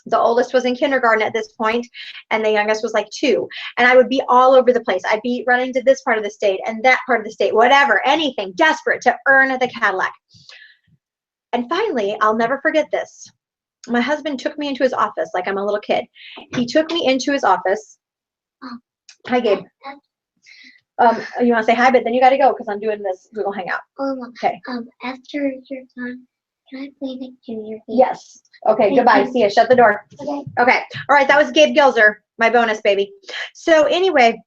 The oldest was in kindergarten at this point, and the youngest was like 2. And I would be all over the place. I'd be running to this part of the state and that part of the state, whatever, anything, desperate to earn the Cadillac. And finally, I'll never forget this. My husband took me into his office like I'm a little kid. He took me into his office. Hi, Gabe. You want to say hi, but then you got to go because I'm doing this Google Hangout. Okay. After you're done, can I play next to your game? Yes. Okay, goodbye. See ya. Shut the door. Okay. Okay. All right, that was Gabe Goelzer, my bonus baby. So anyway,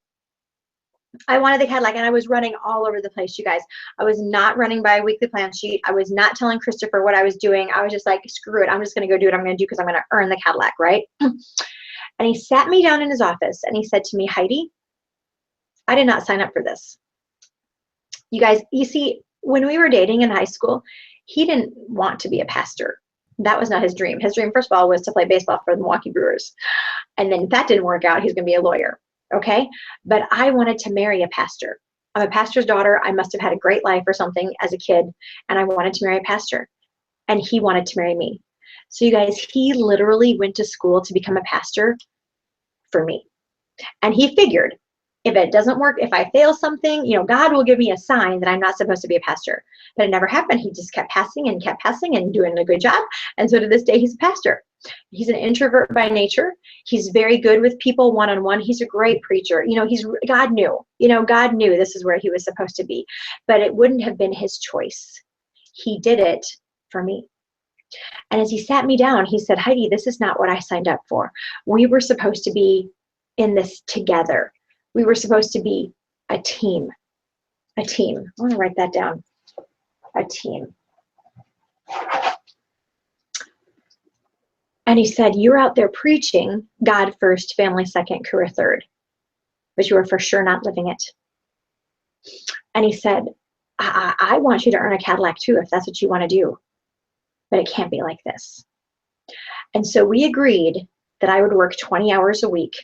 I wanted the Cadillac, and I was running all over the place, you guys. I was not running by a weekly plan sheet. I was not telling Christopher what I was doing. I was just like, screw it. I'm just going to go do what I'm going to do because I'm going to earn the Cadillac, right? And he sat me down in his office, and he said to me, Heidi, I did not sign up for this. You guys, you see, when we were dating in high school, he didn't want to be a pastor. That was not his dream. His dream, first of all, was to play baseball for the Milwaukee Brewers. And then if that didn't work out, he's going to be a lawyer. Okay, but I wanted to marry a pastor. I'm a pastor's daughter. I must have had a great life or something as a kid, and I wanted to marry a pastor, and he wanted to marry me. So you guys, he literally went to school to become a pastor for me. And he figured, if it doesn't work, if I fail something, you know, God will give me a sign that I'm not supposed to be a pastor. But it never happened. He just kept passing and doing a good job. And so to this day, he's a pastor. He's an introvert by nature. He's very good with people one-on-one. He's a great preacher. You know, God knew this is where he was supposed to be, but it wouldn't have been his choice. He did it for me. And as he sat me down, he said, Heidi, this is not what I signed up for. We were supposed to be in this together. We were supposed to be a team. A team. I want to write that down. A team. And he said, you're out there preaching God first, family second, career third, but you are for sure not living it. And he said, I want you to earn a Cadillac too, if that's what you want to do, but it can't be like this. And so we agreed that I would work 20 hours a week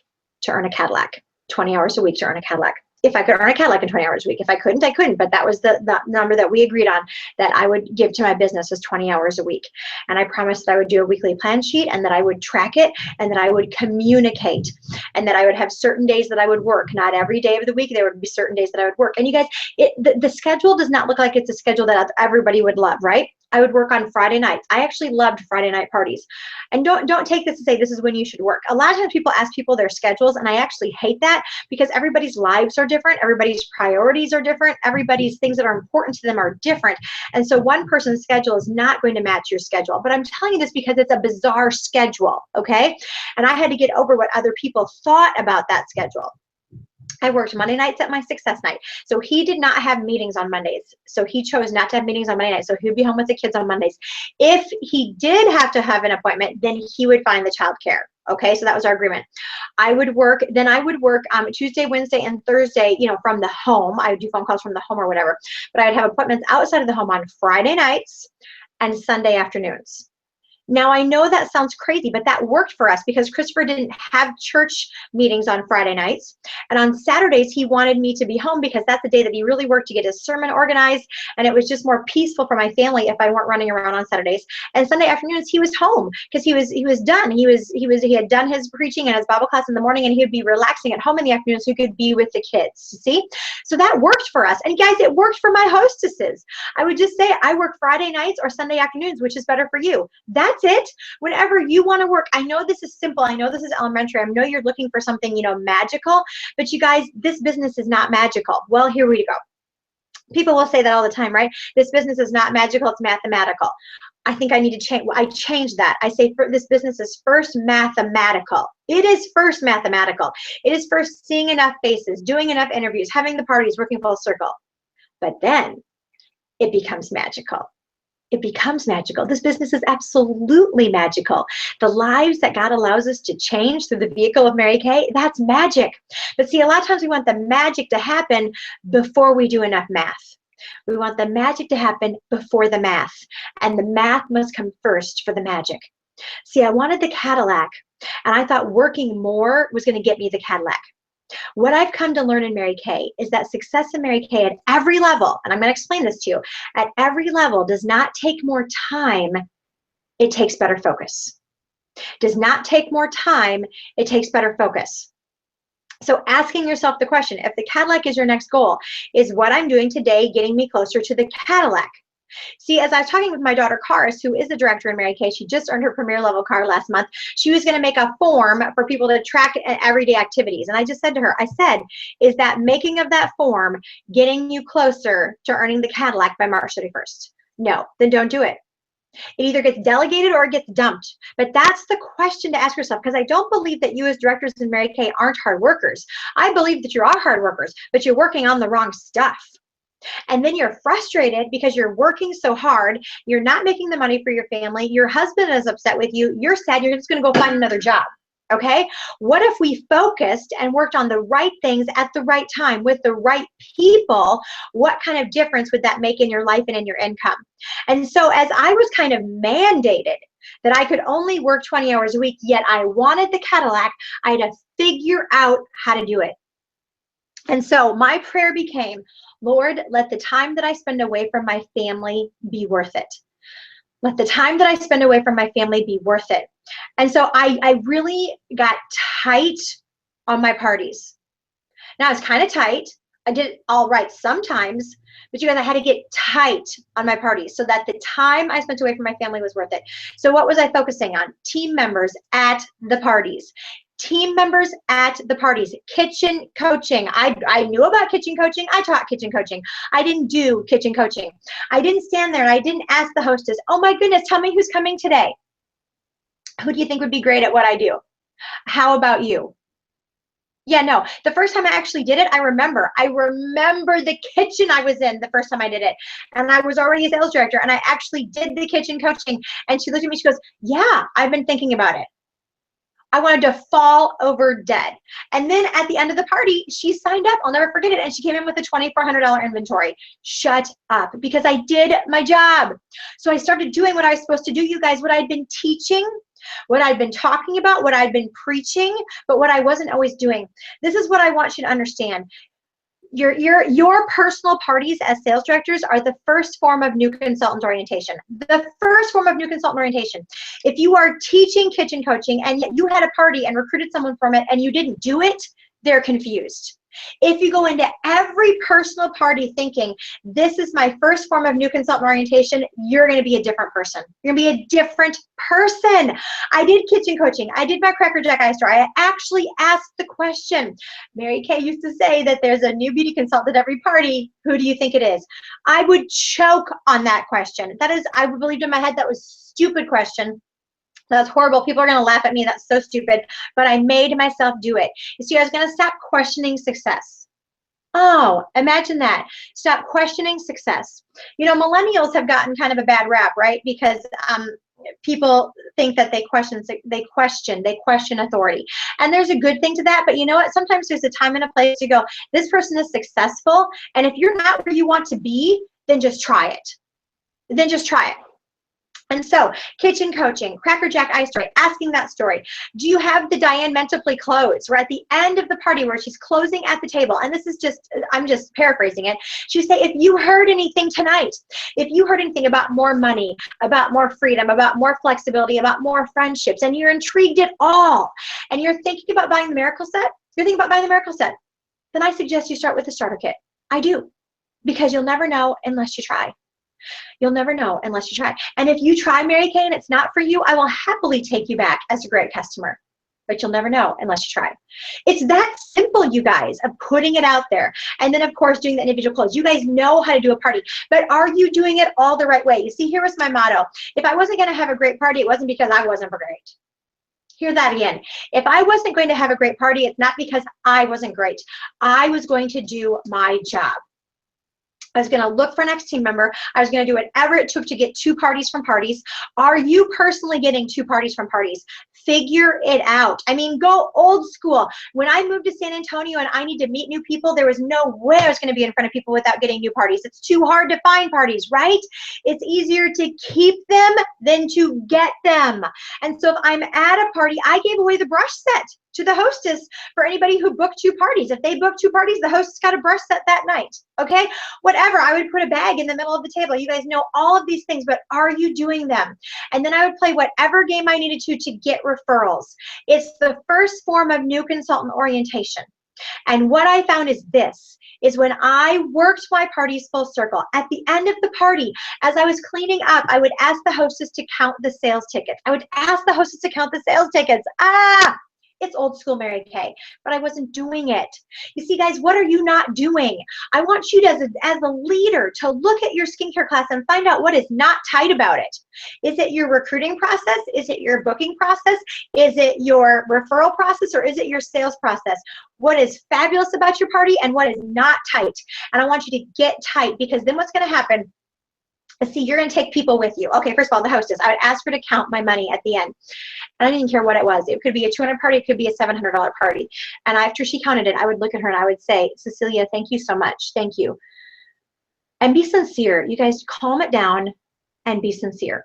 to earn a Cadillac, 20 hours a week to earn a Cadillac. If I could earn a Cadillac in 20 hours a week. If I couldn't, I couldn't. But that was the number that we agreed on that I would give to my business was 20 hours a week. And I promised that I would do a weekly plan sheet and that I would track it and that I would communicate and that I would have certain days that I would work. Not every day of the week. There would be certain days that I would work. And you guys, the schedule does not look like it's a schedule that everybody would love, right? I would work on Friday nights. I actually loved Friday night parties. And don't take this to say this is when you should work. A lot of times people ask people their schedules, and I actually hate that because everybody's lives are different. Everybody's priorities are different. Everybody's things that are important to them are different. And so one person's schedule is not going to match your schedule. But I'm telling you this because it's a bizarre schedule, okay? And I had to get over what other people thought about that schedule. I worked Monday nights at my success night. So he did not have meetings on Mondays. So he chose not to have meetings on Monday nights. So he would be home with the kids on Mondays. If he did have to have an appointment, then he would find the child care. Okay, so that was our agreement. I would work Tuesday, Wednesday, and Thursday, you know, from the home. I would do phone calls from the home or whatever. But I would have appointments outside of the home on Friday nights and Sunday afternoons. Now, I know that sounds crazy, but that worked for us because Christopher didn't have church meetings on Friday nights. And on Saturdays, he wanted me to be home because that's the day that he really worked to get his sermon organized. And it was just more peaceful for my family if I weren't running around on Saturdays. And Sunday afternoons, he was home because he was done. He had done his preaching and his Bible class in the morning, and he would be relaxing at home in the afternoon so he could be with the kids. See? So that worked for us. And guys, it worked for my hostesses. I would just say, I work Friday nights or Sunday afternoons, which is better for you. That's it. Whenever you want to work. I know this is simple. I know this is elementary. I know you're looking for something, magical, but you guys, this business is not magical. Well, here we go. People will say that all the time, right? This business is not magical, it's mathematical. I think I need to change. I changed that. I say this business is first mathematical. It is first mathematical. It is first seeing enough faces, doing enough interviews, having the parties, working full circle. But then it becomes magical. It becomes magical. This business is absolutely magical. The lives that God allows us to change through the vehicle of Mary Kay, that's magic. But see, a lot of times we want the magic to happen before we do enough math. We want the magic to happen before the math. And the math must come first for the magic. See, I wanted the Cadillac, and I thought working more was going to get me the Cadillac. What I've come to learn in Mary Kay is that success in Mary Kay at every level, and I'm going to explain this to you, at every level does not take more time, it takes better focus. Does not take more time, it takes better focus. So asking yourself the question, if the Cadillac is your next goal, is what I'm doing today getting me closer to the Cadillac? See, as I was talking with my daughter, Karis, who is the director in Mary Kay, she just earned her premier level car last month. She was going to make a form for people to track everyday activities. And I just said to her, I said, is that making of that form getting you closer to earning the Cadillac by March 31st? No, then don't do it. It either gets delegated or it gets dumped. But that's the question to ask yourself, because I don't believe that you as directors in Mary Kay aren't hard workers. I believe that you are hard workers, but you're working on the wrong stuff. And then you're frustrated because you're working so hard, you're not making the money for your family, your husband is upset with you, you're sad, you're just going to go find another job. Okay? What if we focused and worked on the right things at the right time with the right people? What kind of difference would that make in your life and in your income? And so as I was kind of mandated that I could only work 20 hours a week, yet I wanted the Cadillac, I had to figure out how to do it. And so my prayer became, Lord, let the time that I spend away from my family be worth it. Let the time that I spend away from my family be worth it. And so I really got tight on my parties. Now it's kind of tight. I did it all right sometimes, but you guys, I had to get tight on my parties so that the time I spent away from my family was worth it. So what was I focusing on? Team members at the parties. Team members at the parties. Kitchen coaching. I knew about kitchen coaching. I taught kitchen coaching. I didn't do kitchen coaching. I didn't stand there and I didn't ask the hostess, oh my goodness, tell me who's coming today. Who do you think would be great at what I do? How about you? Yeah, no, the first time I actually did it, I remember the kitchen I was in the first time I did it. And I was already a sales director and I actually did the kitchen coaching. And she looked at me, she goes, yeah, I've been thinking about it. I wanted to fall over dead. And then at the end of the party, she signed up. I'll never forget it. And she came in with a $2,400 inventory. Shut up, because I did my job. So I started doing what I was supposed to do, you guys, what I'd been teaching, what I'd been talking about, what I'd been preaching, but what I wasn't always doing. This is what I want you to understand. Your personal parties as sales directors are the first form of new consultant orientation. The first form of new consultant orientation. If you are teaching kitchen coaching and yet you had a party and recruited someone from it and you didn't do it, they're confused. If you go into every personal party thinking, this is my first form of new consultant orientation, you're going to be a different person. You're going to be a different person. I did kitchen coaching. I did my Cracker Jack eye store. I actually asked the question. Mary Kay used to say that there's a new beauty consultant at every party. Who do you think it is? I would choke on that question. That is, I believed in my head that was a stupid question. That's horrible. People are going to laugh at me. That's so stupid. But I made myself do it. You see, I was going to stop questioning success. Oh, imagine that. Stop questioning success. You know, millennials have gotten kind of a bad rap, right? Because people think that they question authority. And there's a good thing to that. But you know what? Sometimes there's a time and a place to go, this person is successful. And if you're not where you want to be, then just try it. Then just try it. And so, kitchen coaching, Cracker Jack ice story, asking that story. Do you have the Diane mentally close? We're at the end of the party where she's closing at the table. And this is just, I'm just paraphrasing it. She would say, if you heard anything tonight, if you heard anything about more money, about more freedom, about more flexibility, about more friendships, and you're intrigued at all, and you're thinking about buying the miracle set, then I suggest you start with the starter kit. I do. Because you'll never know unless you try. You'll never know unless you try. And if you try Mary Kay and it's not for you, I will happily take you back as a great customer. But you'll never know unless you try. It's that simple, you guys, of putting it out there. And then, of course, doing the individual clothes. You guys know how to do a party. But are you doing it all the right way? You see, here was my motto. If I wasn't going to have a great party, it wasn't because I wasn't great. Hear that again. If I wasn't going to have a great party, it's not because I wasn't great. I was going to do my job. I was going to look for an next team member. I was going to do whatever it took to get 2 parties from parties. Are you personally getting 2 parties from parties? Figure it out. I mean, go old school. When I moved to San Antonio and I need to meet new people, there was no way I was going to be in front of people without getting new parties. It's too hard to find parties, right? It's easier to keep them than to get them. And so if I'm at a party, I gave away the brush set to the hostess for anybody who booked 2 parties. If they booked 2 parties, the hostess got a brush set that night. Okay? Whatever. I would put a bag in the middle of the table. You guys know all of these things, but are you doing them? And then I would play whatever game I needed to get referrals. It's the first form of new consultant orientation. And what I found is this, is when I worked my parties full circle, at the end of the party, as I was cleaning up, I would ask the hostess to count the sales tickets. It's old school Mary Kay, but I wasn't doing it. You see, guys, what are you not doing? I want you to, as a leader, to look at your skincare class and find out what is not tight about it. Is it your recruiting process? Is it your booking process? Is it your referral process? Or is it your sales process? What is fabulous about your party and what is not tight? And I want you to get tight, because then what's going to happen? See, you're going to take people with you. Okay, first of all, the hostess, I would ask her to count my money at the end. And I didn't care what it was. It could be a $200 party. It could be a $700 party. And after she counted it, I would look at her and I would say, Cecilia, thank you so much. Thank you. And be sincere. You guys calm it down and be sincere.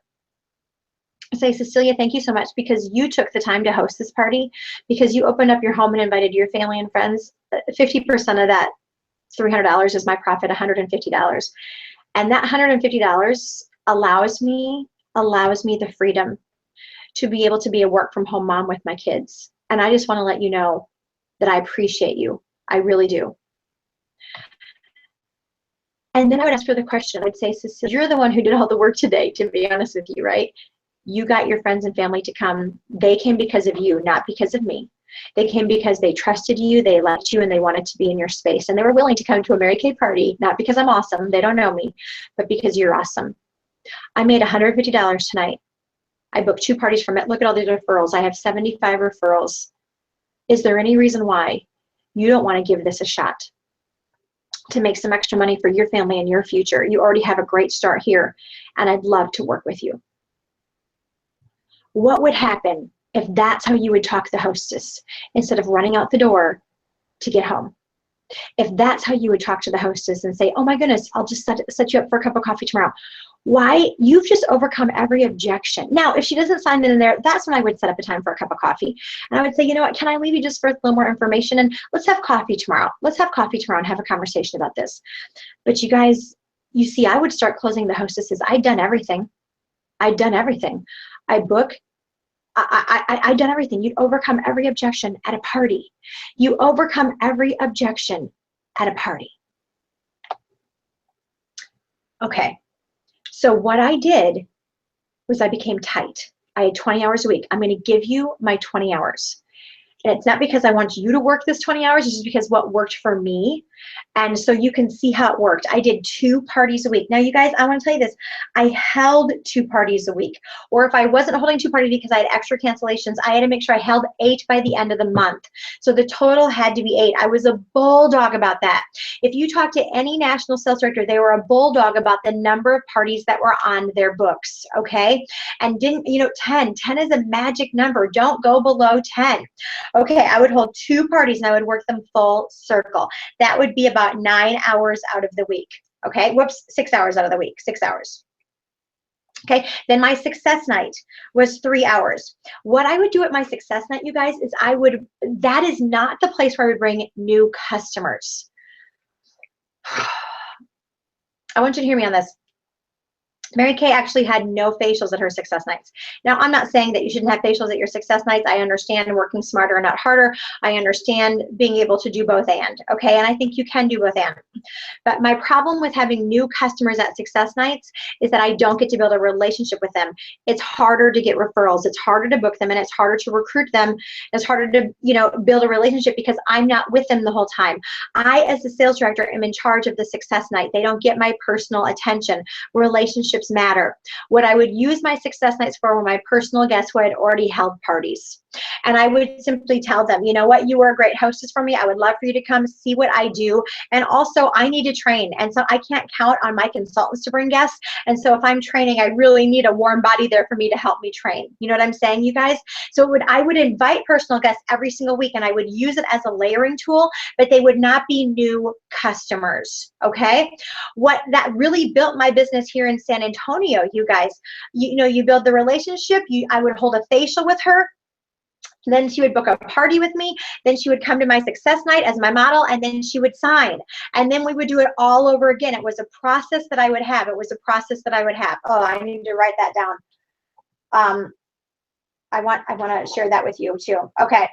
Say, Cecilia, thank you so much because you took the time to host this party, because you opened up your home and invited your family and friends. 50% of that $300 is my profit, $150. And that $150 allows me the freedom to be able to be a work from home mom with my kids. And I just want to let you know that I appreciate you. I really do. And then I would ask her the question. I'd say, Cecilia, you're the one who did all the work today, to be honest with you, right? You got your friends and family to come. They came because of you, not because of me. They came because they trusted you, they liked you, and they wanted to be in your space. And they were willing to come to a Mary Kay party, not because I'm awesome, they don't know me, but because you're awesome. I made $150 tonight. I booked 2 parties from it. Look at all these referrals. I have 75 referrals. Is there any reason why you don't want to give this a shot to make some extra money for your family and your future? You already have a great start here, and I'd love to work with you. What would happen if that's how you would talk to the hostess instead of running out the door to get home? If that's how you would talk to the hostess and say, oh my goodness, I'll just set you up for a cup of coffee tomorrow. Why? You've just overcome every objection. Now, if she doesn't sign in there, that's when I would set up a time for a cup of coffee. And I would say, you know what, can I leave you just for a little more information? And let's have coffee tomorrow. Let's have coffee tomorrow and have a conversation about this. But you guys, you see, I would start closing the hostesses. I'd done everything. I'd done everything. I'd book. I'd done everything. You'd overcome every objection at a party. You overcome every objection at a party. Okay. So what I did was I became tight. I had 20 hours a week. I'm going to give you my 20 hours. And it's not because I want you to work this 20 hours, it's just because what worked for me. And so you can see how it worked. I did 2 parties a week. Now, you guys, I want to tell you this. I held 2 parties a week. Or if I wasn't holding 2 parties because I had extra cancellations, I had to make sure I held 8 by the end of the month. So the total had to be 8. I was a bulldog about that. If you talk to any national sales director, they were a bulldog about the number of parties that were on their books, okay? And 10 is a magic number. Don't go below 10. Okay, I would hold 2 parties and I would work them full circle. That would be about 9 hours out of the week. Okay, whoops, 6 hours out of the week, 6 hours. Okay, then my success night was 3 hours. What I would do at my success night, you guys, is that is not the place where I would bring new customers. I want you to hear me on this. Mary Kay actually had no facials at her success nights. Now, I'm not saying that you shouldn't have facials at your success nights. I understand working smarter and not harder. I understand being able to do both and, okay? And I think you can do both and. But my problem with having new customers at success nights is that I don't get to build a relationship with them. It's harder to get referrals. It's harder to book them, and it's harder to recruit them. It's harder to, build a relationship because I'm not with them the whole time. I, as the sales director, am in charge of the success night. They don't get my personal attention. Relationships matter. What I would use my success nights for were my personal guests who had already held parties. And I would simply tell them, you know what, you were a great hostess for me. I would love for you to come see what I do. And also, I need to train. And so I can't count on my consultants to bring guests. And so if I'm training, I really need a warm body there for me to help me train. You know what I'm saying, you guys? So I would invite personal guests every single week, and I would use it as a layering tool, but they would not be new customers, okay? What that really built my business here in San Antonio, you guys, you build the relationship. I would hold a facial with her. Then she would book a party with me. Then she would come to my success night as my model, and then she would sign. And then we would do it all over again. It was a process that I would have. Oh, I need to write that down. I want to share that with you too. Okay.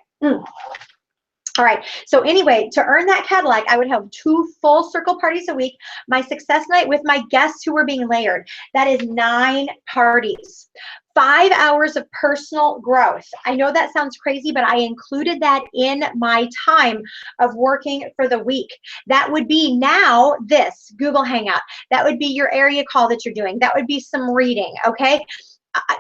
All right. So anyway, to earn that Cadillac, I would have 2 full circle parties a week. My success night with my guests who were being layered. That is 9 parties. 5 hours of personal growth. I know that sounds crazy, but I included that in my time of working for the week. That would be now this Google Hangout. That would be your area call that you're doing. That would be some reading, okay?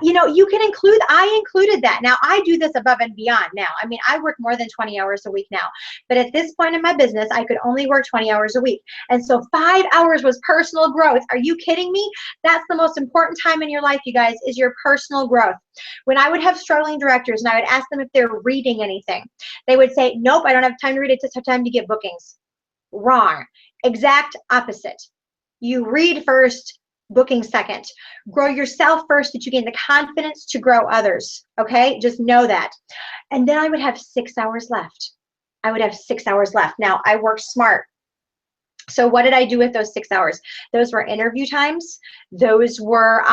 You can I included that. Now, I do this above and beyond now. I mean, I work more than 20 hours a week now. But at this point in my business, I could only work 20 hours a week. And so 5 hours was personal growth. Are you kidding me? That's the most important time in your life, you guys, is your personal growth. When I would have struggling directors and I would ask them if they're reading anything, they would say, nope, I don't have time to read. I just have time to get bookings. Wrong. Exact opposite. You read first, booking second. Grow yourself first, that you gain the confidence to grow others. Okay, just know that. And then I would have 6 hours left. Now, I work smart. So what did I do with those 6 hours? Those were interview times. Those were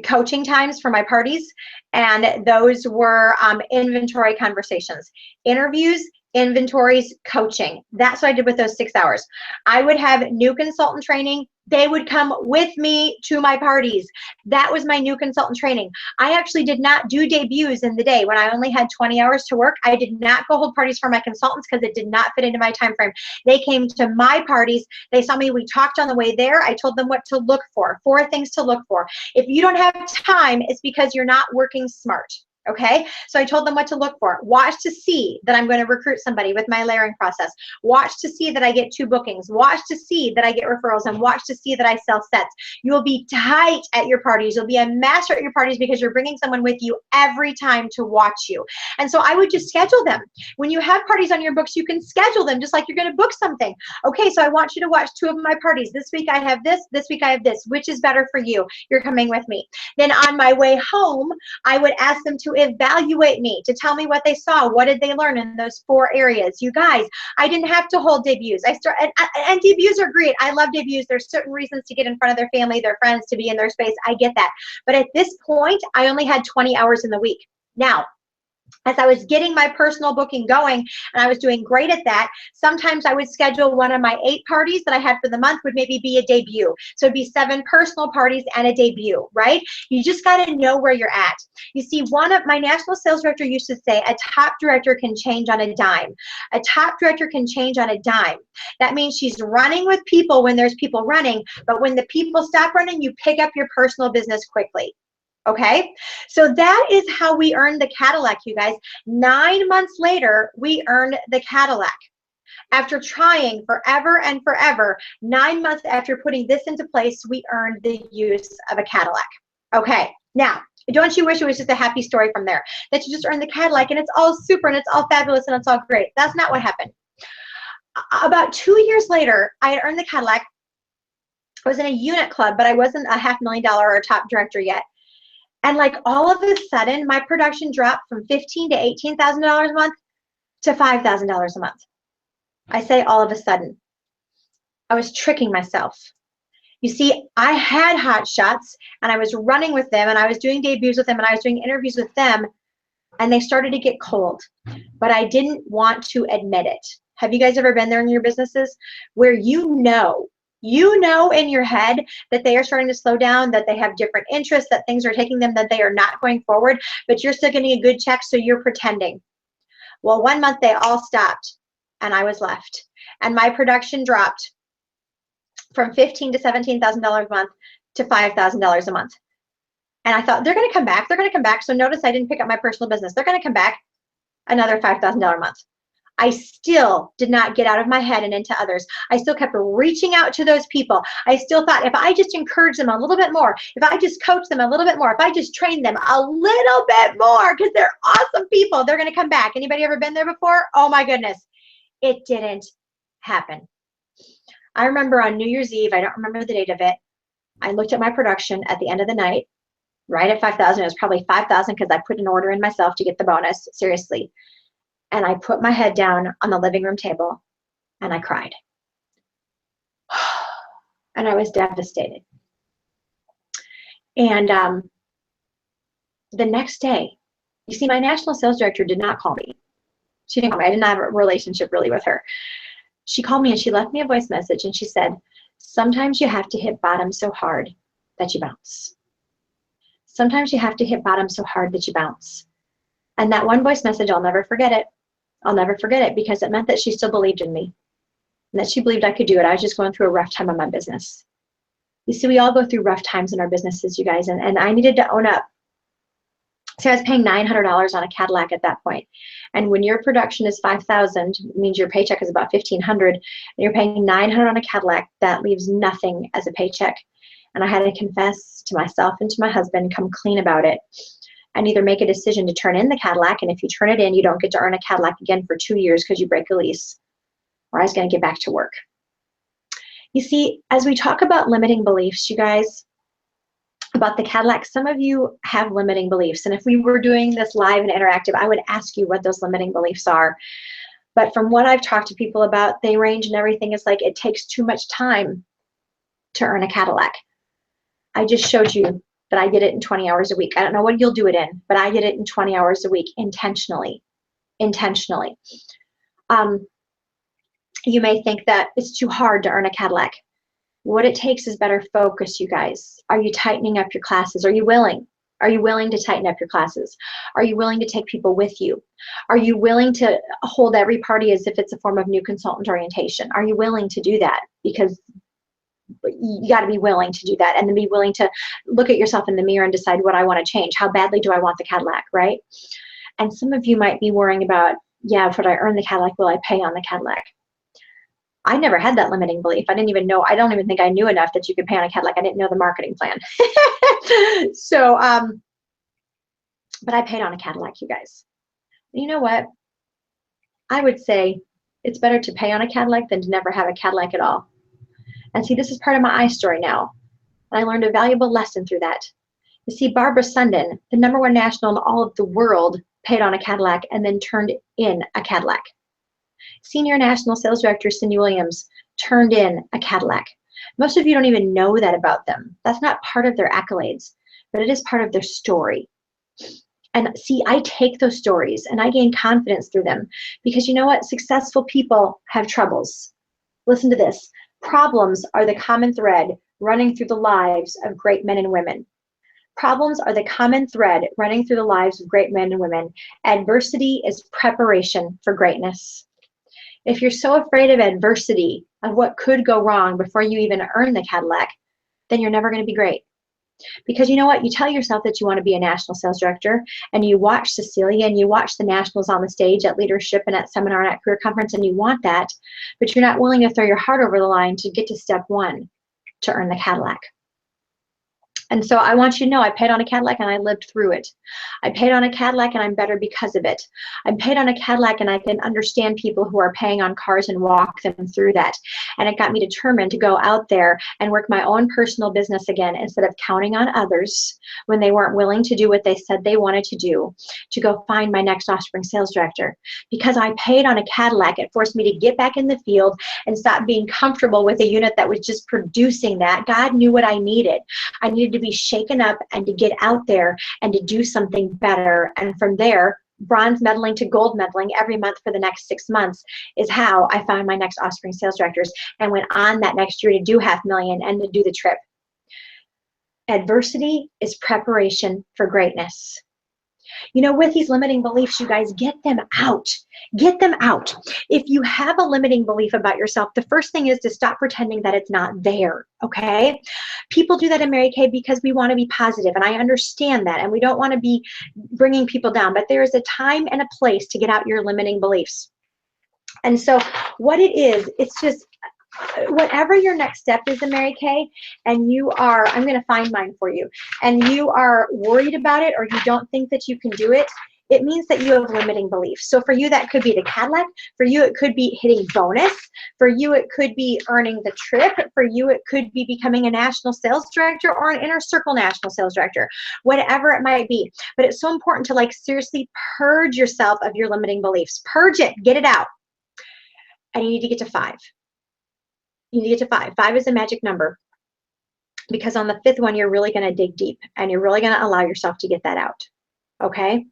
coaching times for my parties. And those were inventory conversations. Interviews, inventories, coaching. That's what I did with those 6 hours. I would have new consultant training. They would come with me to my parties. That was my new consultant training. I actually did not do debuts in the day when I only had 20 hours to work. I did not go hold parties for my consultants because it did not fit into my time frame. They came to my parties. They saw me. We talked on the way there. I told them what to look for. 4 things to look for. If you don't have time, it's because you're not working smart. Okay, so I told them what to look for. Watch to see that I'm going to recruit somebody with my layering process. Watch to see that I get 2 bookings. Watch to see that I get referrals, and watch to see that I sell sets. You will be tight at your parties. You'll be a master at your parties because you're bringing someone with you every time to watch you. And so I would just schedule them. When you have parties on your books, you can schedule them just like you're going to book something. Okay, so I want you to watch 2 of my parties. This week I have this week I have this. Which is better for you? You're coming with me. Then on my way home, I would ask them to evaluate me, to tell me what they saw. What did they learn in those 4 areas? You guys, I didn't have to hold debuts. And debuts are great. I love debuts. There's certain reasons to get in front of their family, their friends, to be in their space. I get that. But at this point, I only had 20 hours in the week. Now, as I was getting my personal booking going and I was doing great at that, sometimes I would schedule one of my 8 parties that I had for the month would maybe be a debut. So it'd be 7 personal parties and a debut, right? You just got to know where you're at. You see, one of my national sales director used to say, a top director can change on a dime. A top director can change on a dime. That means she's running with people when there's people running, but when the people stop running, you pick up your personal business quickly. Okay, so that is how we earned the Cadillac, you guys. 9 months later, we earned the Cadillac. After trying forever and forever, 9 months after putting this into place, we earned the use of a Cadillac. Okay, now, don't you wish it was just a happy story from there? That you just earned the Cadillac and it's all super and it's all fabulous and it's all great. That's not what happened. About 2 years later, I had earned the Cadillac. I was in a unit club, but I wasn't a $500,000 or a top director yet. And like all of a sudden, my production dropped from $15,000 to $18,000 a month to $5,000 a month. I say all of a sudden. I was tricking myself. You see, I had hot shots and I was running with them and I was doing debuts with them and I was doing interviews with them, and they started to get cold, but I didn't want to admit it. Have you guys ever been there in your businesses where you know in your head that they are starting to slow down, that they have different interests, that things are taking them, that they are not going forward, but you're still getting a good check, so you're pretending? Well, one month they all stopped and I was left, and my production dropped from $15,000 to $17,000 a month to $5,000 a month. And I thought, they're going to come back. They're going to come back. So notice I didn't pick up my personal business. They're going to come back, another $5,000 a month. I still did not get out of my head and into others. I still kept reaching out to those people. I still thought, if I just encourage them a little bit more, if I just coach them a little bit more, if I just train them a little bit more, because they're awesome people, they're going to come back. Anybody ever been there before? Oh my goodness. It didn't happen. I remember on New Year's Eve, I don't remember the date of it, I looked at my production at the end of the night, right at 5,000. It was probably 5,000 because I put an order in myself to get the bonus, seriously. And I put my head down on the living room table and I cried. And I was devastated. And the next day, you see, my national sales director did not call me. She didn't call me. I didn't have a relationship really with her. She called me and she left me a voice message and she said, sometimes you have to hit bottom so hard that you bounce. Sometimes you have to hit bottom so hard that you bounce. And that one voice message, I'll never forget it. I'll never forget it, because it meant that she still believed in me and that she believed I could do it. I was just going through a rough time in my business. You see, we all go through rough times in our businesses, you guys, and I needed to own up. So I was paying $900 on a Cadillac at that point. And when your production is 5,000, it means your paycheck is about 1,500, and you're paying $900 on a Cadillac, that leaves nothing as a paycheck. And I had to confess to myself and to my husband, come clean about it, and either make a decision to turn in the Cadillac, and if you turn it in, you don't get to earn a Cadillac again for 2 years because you break a lease, or I was going to get back to work. You see, as we talk about limiting beliefs, you guys, about the Cadillac, some of you have limiting beliefs. And if we were doing this live and interactive, I would ask you what those limiting beliefs are. But from what I've talked to people about, they range and everything. It's like it takes too much time to earn a Cadillac. I just showed you that I did it in 20 hours a week. I don't know what you'll do it in, but I did it in 20 hours a week intentionally. Intentionally. You may think that it's too hard to earn a Cadillac. What it takes is better focus, you guys. Are you tightening up your classes? Are you willing? Are you willing to tighten up your classes? Are you willing to take people with you? Are you willing to hold every party as if it's a form of new consultant orientation? Are you willing to do that? Because you got to be willing to do that, and then be willing to look at yourself in the mirror and decide what I want to change. How badly do I want the Cadillac, right? And some of you might be worrying about, yeah, if I earn the Cadillac, will I pay on the Cadillac? I never had that limiting belief. I didn't even know, I don't even think I knew enough that you could pay on a Cadillac. I didn't know the marketing plan. So, but I paid on a Cadillac, you guys. You know what? I would say it's better to pay on a Cadillac than to never have a Cadillac at all. And see, this is part of my I story now. And I learned a valuable lesson through that. You see, Barbara Sundin, the #1 national in all of the world, paid on a Cadillac and then turned in a Cadillac. Senior National Sales Director Cindy Williams turned in a Cadillac. Most of you don't even know that about them. That's not part of their accolades, but it is part of their story. And see, I take those stories and I gain confidence through them, because you know what? Successful people have troubles. Listen to this. Problems are the common thread running through the lives of great men and women. Problems are the common thread running through the lives of great men and women. Adversity is preparation for greatness. If you're so afraid of adversity, of what could go wrong before you even earn the Cadillac, then you're never going to be great. Because you know what? You tell yourself that you want to be a national sales director, and you watch Cecilia and you watch the nationals on the stage at leadership and at seminar and at career conference, and you want that, but you're not willing to throw your heart over the line to get to step 1 to earn the Cadillac. And so I want you to know I paid on a Cadillac and I lived through it. I paid on a Cadillac and I'm better because of it. I paid on a Cadillac and I can understand people who are paying on cars and walk them through that. And it got me determined to go out there and work my own personal business again instead of counting on others when they weren't willing to do what they said they wanted to do, to go find my next offspring sales director. Because I paid on a Cadillac, it forced me to get back in the field and stop being comfortable with a unit that was just producing that. God knew what I needed. I needed to be shaken up and to get out there and to do something better. And from there, bronze medaling to gold medaling every month for the next 6 months is how I found my next offspring sales directors and went on that next year to do $500,000 and to do the trip. Adversity is preparation for greatness. You know, with these limiting beliefs, you guys, get them out. Get them out. If you have a limiting belief about yourself, the first thing is to stop pretending that it's not there, okay? People do that in Mary Kay because we want to be positive, and I understand that, and we don't want to be bringing people down, but there is a time and a place to get out your limiting beliefs. And so what it is, it's just whatever your next step is in Mary Kay, and you are, I'm going to find mine for you, and you are worried about it or you don't think that you can do it, it means that you have limiting beliefs. So for you, that could be the Cadillac. For you, it could be hitting bonus. For you, it could be earning the trip. For you, it could be becoming a national sales director or an inner circle national sales director, whatever it might be. But it's so important to like seriously purge yourself of your limiting beliefs. Purge it, get it out. And you need to get to 5. You need to get to 5. 5 is a magic number because on the 5th one, you're really going to dig deep and you're really going to allow yourself to get that out. Okay?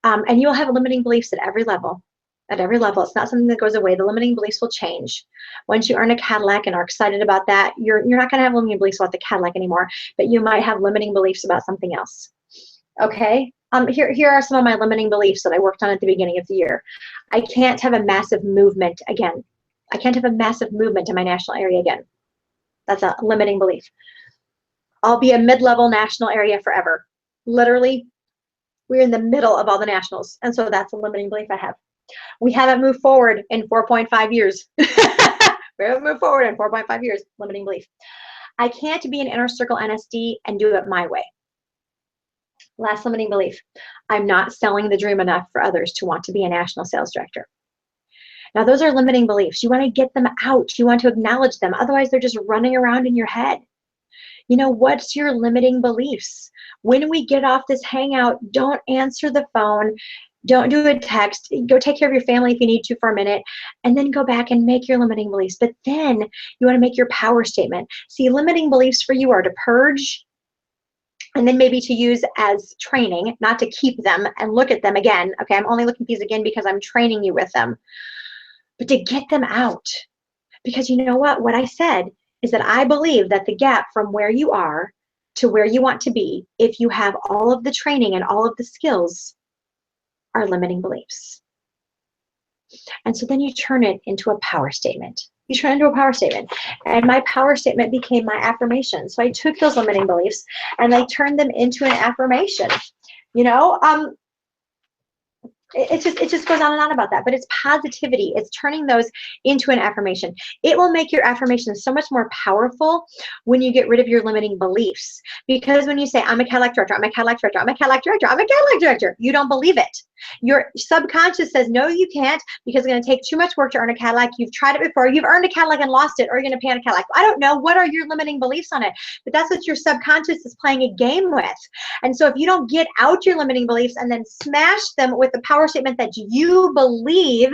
And you'll have limiting beliefs at every level. At every level. It's not something that goes away. The limiting beliefs will change. Once you earn a Cadillac and are excited about that, you're not going to have limiting beliefs about the Cadillac anymore, but you might have limiting beliefs about something else. Okay? Here are some of my limiting beliefs that I worked on at the beginning of the year. I can't have a massive movement again. I can't have a massive movement in my national area again. That's a limiting belief. I'll be a mid-level national area forever. Literally, we're in the middle of all the nationals. And so that's a limiting belief I have. We haven't moved forward in 4.5 years. We haven't moved forward in 4.5 years. Limiting belief. I can't be an inner circle NSD and do it my way. Last limiting belief. I'm not selling the dream enough for others to want to be a national sales director. Now, those are limiting beliefs. You want to get them out. You want to acknowledge them. Otherwise, they're just running around in your head. You know, what's your limiting beliefs? When we get off this hangout, don't answer the phone. Don't do a text. Go take care of your family if you need to for a minute, and then go back and make your limiting beliefs. But then you want to make your power statement. See, limiting beliefs for you are to purge, and then maybe to use as training, not to keep them and look at them again. Okay, I'm only looking at these again because I'm training you with them. But to get them out. Because you know what I said is that I believe that the gap from where you are to where you want to be, if you have all of the training and all of the skills, are limiting beliefs. And so then you turn it into a power statement. You turn it into a power statement. And my power statement became my affirmation. So I took those limiting beliefs and I turned them into an affirmation. You know, it just goes on and on about that, but it's positivity. It's turning those into an affirmation. It will make your affirmation so much more powerful when you get rid of your limiting beliefs. Because when you say, I'm a Cadillac director, I'm a Cadillac director, I'm a Cadillac director, I'm a Cadillac director, you don't believe it. Your subconscious says, no, you can't, because it's going to take too much work to earn a Cadillac. You've tried it before. You've earned a Cadillac and lost it, or you're going to pay on a Cadillac. I don't know. What are your limiting beliefs on it? But that's what your subconscious is playing a game with. And so if you don't get out your limiting beliefs and then smash them with the power statement that you believe,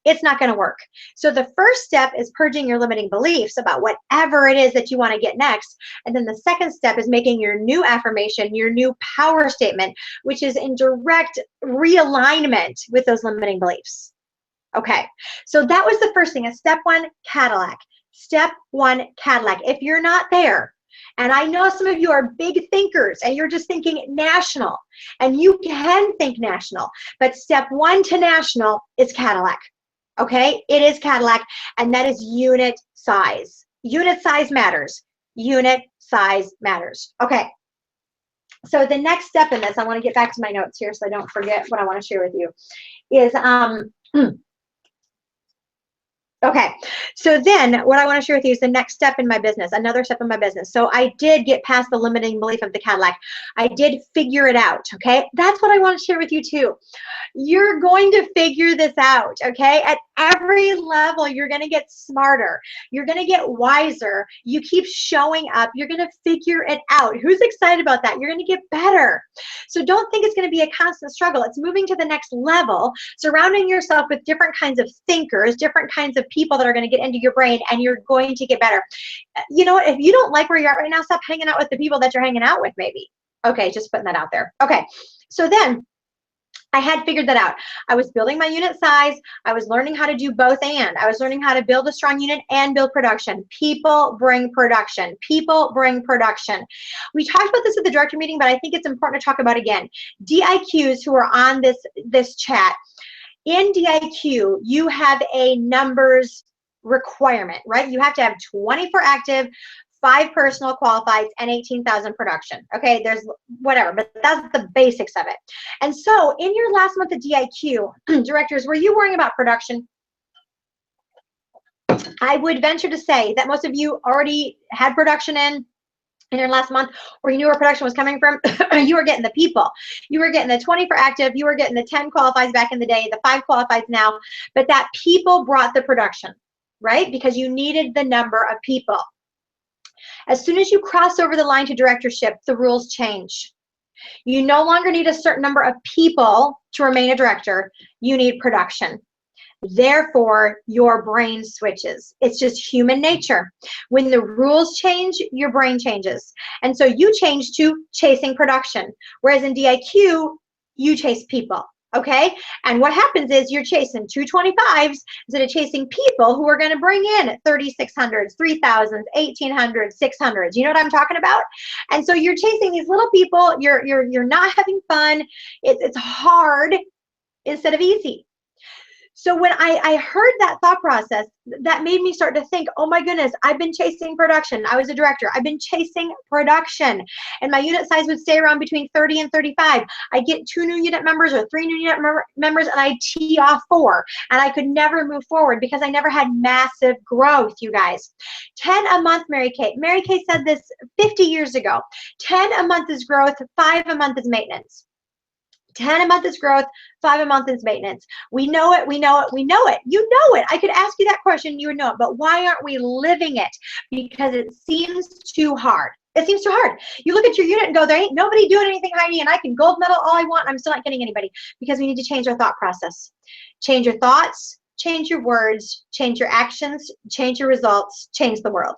it's not going to work. So the first step is purging your limiting beliefs about whatever it is that you want to get next. And then the second step is making your new affirmation, your new power statement, which is in direct realignment with those limiting beliefs. Okay, so that was the first thing. Step 1, Cadillac. Step 1, Cadillac. If you're not there, and I know some of you are big thinkers and you're just thinking national, and you can think national, but step 1 to national is Cadillac. Okay, it is Cadillac, and that is unit size. Unit size matters. Unit size matters. Okay, so the next step in this, I want to get back to my notes here so I don't forget what I want to share with you, is Okay, so then what I want to share with you is the next step in my business, another step in my business. So I did get past the limiting belief of the Cadillac. I did figure it out, okay? That's what I want to share with you too. You're going to figure this out, okay? At every level, you're going to get smarter. You're going to get wiser. You keep showing up. You're going to figure it out. Who's excited about that? You're going to get better. So don't think it's going to be a constant struggle. It's moving to the next level, surrounding yourself with different kinds of thinkers, different kinds of people that are going to get into your brain, and you're going to get better. You know what? If you don't like where you're at right now, stop hanging out with the people that you're hanging out with, maybe. Okay, just putting that out there. Okay, so then I had figured that out. I was building my unit size. I was learning how to do both and. I was learning how to build a strong unit and build production. People bring production. People bring production. We talked about this at the director meeting, but I think it's important to talk about again. DIQs who are on this chat, in DIQ, you have a numbers requirement, right? You have to have 24 active, 5 personal qualifieds, and 18,000 production. Okay, there's whatever, but that's the basics of it. And so in your last month of DIQ, directors, were you worrying about production? I would venture to say that most of you already had production in your last month, or you knew where production was coming from. You were getting the people. You were getting the 24 active. You were getting the 10 qualifieds back in the day, the 5 qualifieds now. But that people brought the production, right? Because you needed the number of people. As soon as you cross over the line to directorship, the rules change. You no longer need a certain number of people to remain a director. You need production. Therefore, your brain switches. It's just human nature. When the rules change, your brain changes. And so you change to chasing production. Whereas in DIQ, you chase people. Okay? And what happens is you're chasing 225s instead of chasing people who are going to bring in 3,600s, 3,000s, 1,800s, 600s. You know what I'm talking about? And so you're chasing these little people. You're not having fun. It's hard instead of easy. So when I heard that thought process, that made me start to think, oh my goodness, I've been chasing production. I was a director. I've been chasing production. And my unit size would stay around between 30 and 35. I get 2 new unit members or 3 new unit members, and I tee off 4. And I could never move forward because I never had massive growth, you guys. 10 a month, Mary Kay. Mary Kay said this 50 years ago. 10 a month is growth, 5 a month is maintenance. 10 a month is growth, 5 a month is maintenance. We know it, we know it, we know it. You know it. I could ask you that question, you would know it. But why aren't we living it? Because it seems too hard. It seems too hard. You look at your unit and go, there ain't nobody doing anything, Heidi, and I can gold medal all I want. I'm still not getting anybody. Because we need to change our thought process. Change your thoughts, change your words, change your actions, change your results, change the world.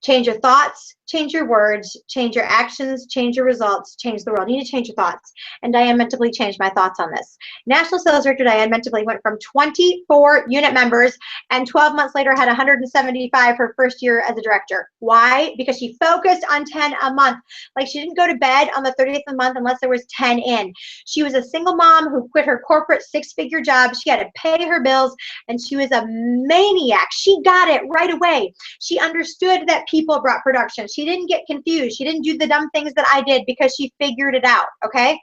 Change your thoughts, change your words, change your actions, change your results, change the world. You need to change your thoughts. And Diane Mentably changed my thoughts on this. National Sales Director Diane Mentably went from 24 unit members, and 12 months later had 175 her first year as a director. Why? Because she focused on 10 a month. Like, she didn't go to bed on the 30th of the month unless there was 10 in. She was a single mom who quit her corporate 6-figure job. She had to pay her bills, and she was a maniac. She got it right away. She understood that people brought production. She didn't get confused. She didn't do the dumb things that I did because she figured it out, okay?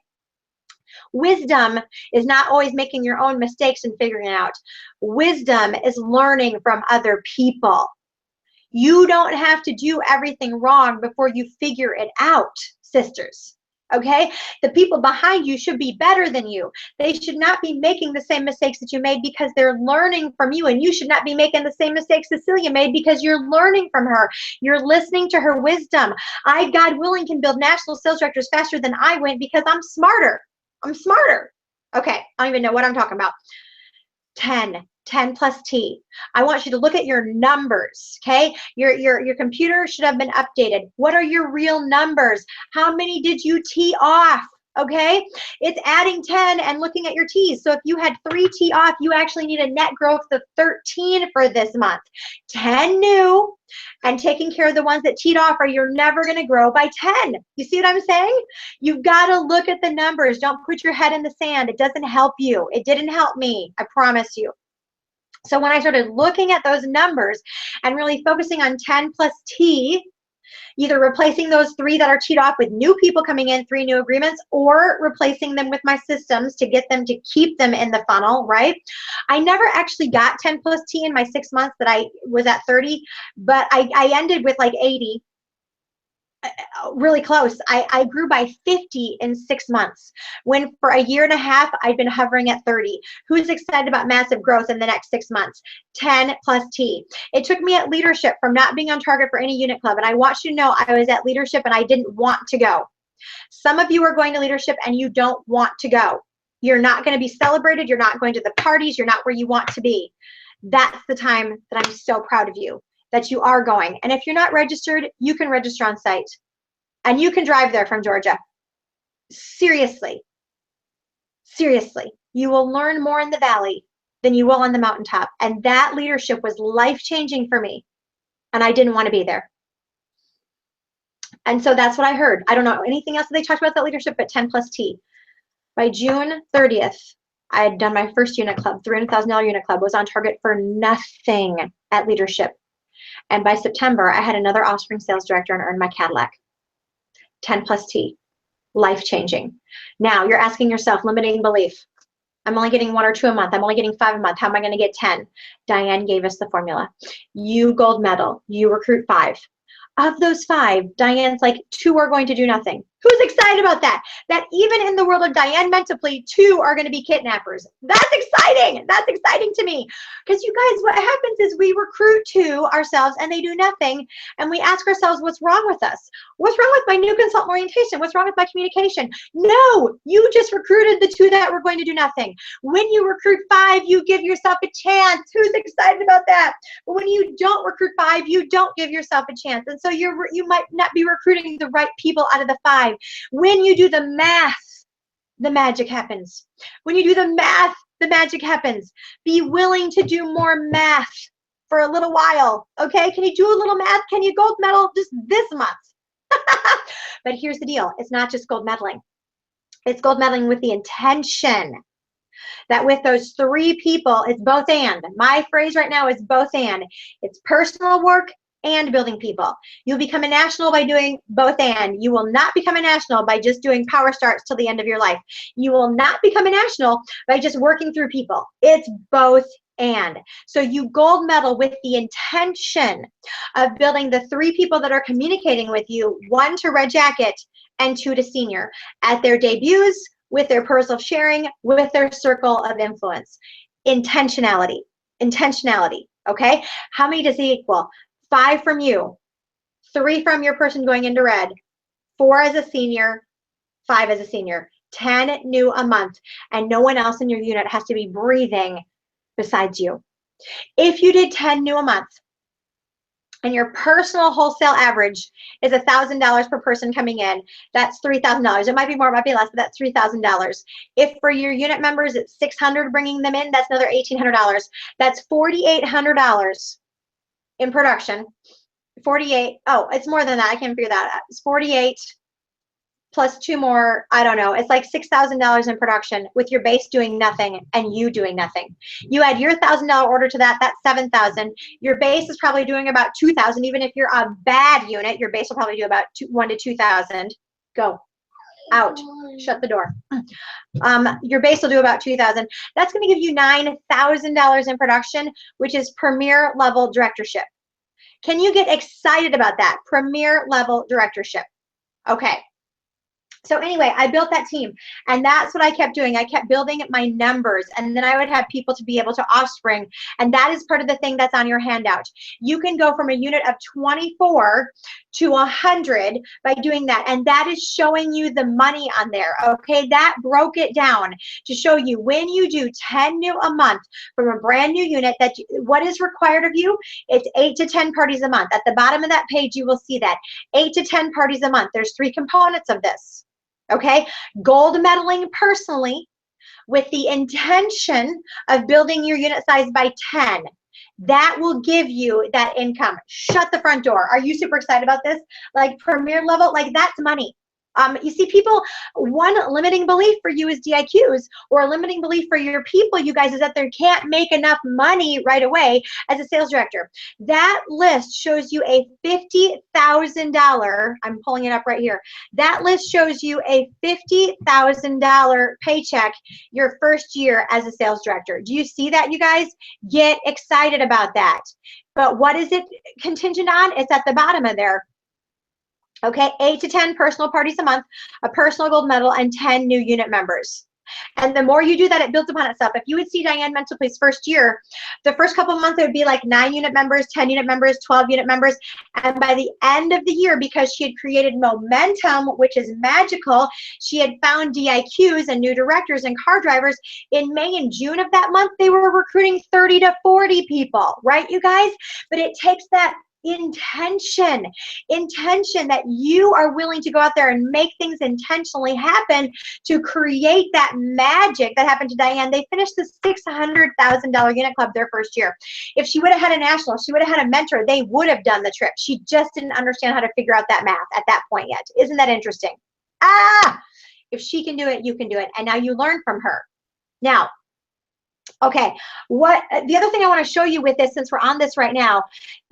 Wisdom is not always making your own mistakes and figuring it out. Wisdom is learning from other people. You don't have to do everything wrong before you figure it out, sisters. Okay? The people behind you should be better than you. They should not be making the same mistakes that you made because they're learning from you, and you should not be making the same mistakes Cecilia made because you're learning from her. You're listening to her wisdom. I, God willing, can build national sales directors faster than I went because I'm smarter. I'm smarter. Okay, I don't even know what I'm talking about. 10 plus T. I want you to look at your numbers, okay? Your computer should have been updated. What are your real numbers? How many did you tee off? Okay, it's adding 10 and looking at your T's. So if you had 3 tee off, you actually need a net growth of 13 for this month. 10 new, and taking care of the ones that teed off, or you're never going to grow by 10. You see what I'm saying? You've got to look at the numbers. Don't put your head in the sand. It doesn't help you. It didn't help me, I promise you. So when I started looking at those numbers and really focusing on 10 plus T, either replacing those 3 that are teed off with new people coming in, 3 new agreements, or replacing them with my systems to get them to keep them in the funnel, right? I never actually got 10 plus T in my 6 months that I was at 30, but I ended with like 80. Really close. I grew by 50 in 6 months, when for a year and a half I'd been hovering at 30. Who's excited about massive growth in the next 6 months? 10 plus T. It took me at leadership from not being on target for any unit club, and I want you to know I was at leadership and I didn't want to go. Some of you are going to leadership and you don't want to go. You're not going to be celebrated. You're not going to the parties. You're not where you want to be. That's the time that I'm so proud of you, that you are going. And if you're not registered, you can register on site. And you can drive there from Georgia. Seriously. Seriously. You will learn more in the valley than you will on the mountaintop. And that leadership was life-changing for me. And I didn't want to be there. And so that's what I heard. I don't know anything else that they talked about that leadership, but 10 plus T. By June 30th, I had done my first unit club, $300,000 unit club, was on target for nothing at leadership. And by September, I had another offspring sales director and earned my Cadillac. 10 plus T, life-changing. Now you're asking yourself, limiting belief. I'm only getting 1 or 2 a month. I'm only getting 5 a month. How am I going to get 10? Diane gave us the formula. You gold medal, you recruit 5. Of those 5, Diane's like, 2 are going to do nothing. Who's excited about that? That even in the world of Diane Mentally, 2 are going to be kidnappers. That's exciting. That's exciting to me. Because you guys, what happens is we recruit 2 ourselves and they do nothing. And we ask ourselves, what's wrong with us? What's wrong with my new consultant orientation? What's wrong with my communication? No, you just recruited the 2 that were going to do nothing. When you recruit 5, you give yourself a chance. Who's excited about that? But when you don't recruit 5, you don't give yourself a chance. And so you might not be recruiting the right people out of the 5. When you do the math, the magic happens. When you do the math, the magic happens. Be willing to do more math for a little while, okay? Can you do a little math? Can you gold medal just this month? But here's the deal. It's not just gold medaling. It's gold medaling with the intention that with those 3 people, it's both and. My phrase right now is both and. It's personal work and building people. You'll become a national by doing both and. You will not become a national by just doing power starts till the end of your life. You will not become a national by just working through people. It's both and. So you gold medal with the intention of building the 3 people that are communicating with you, 1 to red jacket and 2 to senior, at their debuts, with their personal sharing, with their circle of influence. Intentionality. Intentionality. Okay? How many does it equal? 5 from you, 3 from your person going into red, 4 as a senior, 5 as a senior. 10 new a month, and no one else in your unit has to be breathing besides you. If you did 10 new a month, and your personal wholesale average is $1,000 per person coming in, that's $3,000. It might be more, it might be less, but that's $3,000. If for your unit members it's $600 bringing them in, that's another $1,800. That's $4,800 in production. 48, oh, it's more than that. I can't figure that out. It's 48 plus 2 more, I don't know. It's like $6,000 in production with your base doing nothing and you doing nothing. You add your $1,000 order to that, that's $7,000. Your base is probably doing about $2,000. Even if you're a bad unit, your base will probably do about $1,000 to $2,000. Go. Out. Shut the door. Your base will do about $2,000. That's going to give you $9,000 in production, which is premier level directorship. Can you get excited about that? Premier level directorship. Okay. So anyway, I built that team, and that's what I kept doing. I kept building my numbers, and then I would have people to be able to offspring, and that is part of the thing that's on your handout. You can go from a unit of 24 to 100 by doing that, and that is showing you the money on there, okay? That broke it down to show you when you do 10 new a month from a brand new unit, what is required of you? It's 8 to 10 parties a month. At the bottom of that page, you will see that. 8 to 10 parties a month. There's 3 components of this. Okay, gold medaling personally with the intention of building your unit size by 10. That will give you that income. Shut the front door. Are you super excited about this? Like premier level, like that's money. You see, people, one limiting belief for you is DIQs, or a limiting belief for your people, you guys, is that they can't make enough money right away as a sales director. That list shows you a $50,000, I'm pulling it up right here. That list shows you a $50,000 paycheck your first year as a sales director. Do you see that, you guys? Get excited about that. But what is it contingent on? It's at the bottom of there. Okay, 8 to 10 personal parties a month, a personal gold medal, and 10 new unit members. And the more you do that, it builds upon itself. If you would see Diane Mental Place first year, the first couple of months, it would be like 9 unit members, 10 unit members, 12 unit members. And by the end of the year, because she had created momentum, which is magical, she had found DIQs and new directors and car drivers. In May and June of that month, they were recruiting 30 to 40 people, right, you guys? But it takes that intention that you are willing to go out there and make things intentionally happen to create that magic that happened to Diane. They finished the $600,000 unit club their first year. If she would have had a national, she would have had a mentor, they would have done the trip. She just didn't understand how to figure out that math at that point yet. Isn't that interesting? If she can do it, you can do it. And now you learn from her. Now, okay, what the other thing I want to show you with this, since we're on this right now,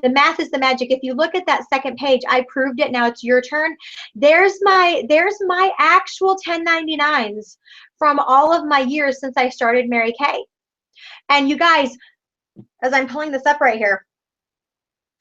the math is the magic. If you look at that second page, I proved it. Now it's your turn. There's my actual 1099s from all of my years since I started Mary Kay. And you guys, as I'm pulling this up right here,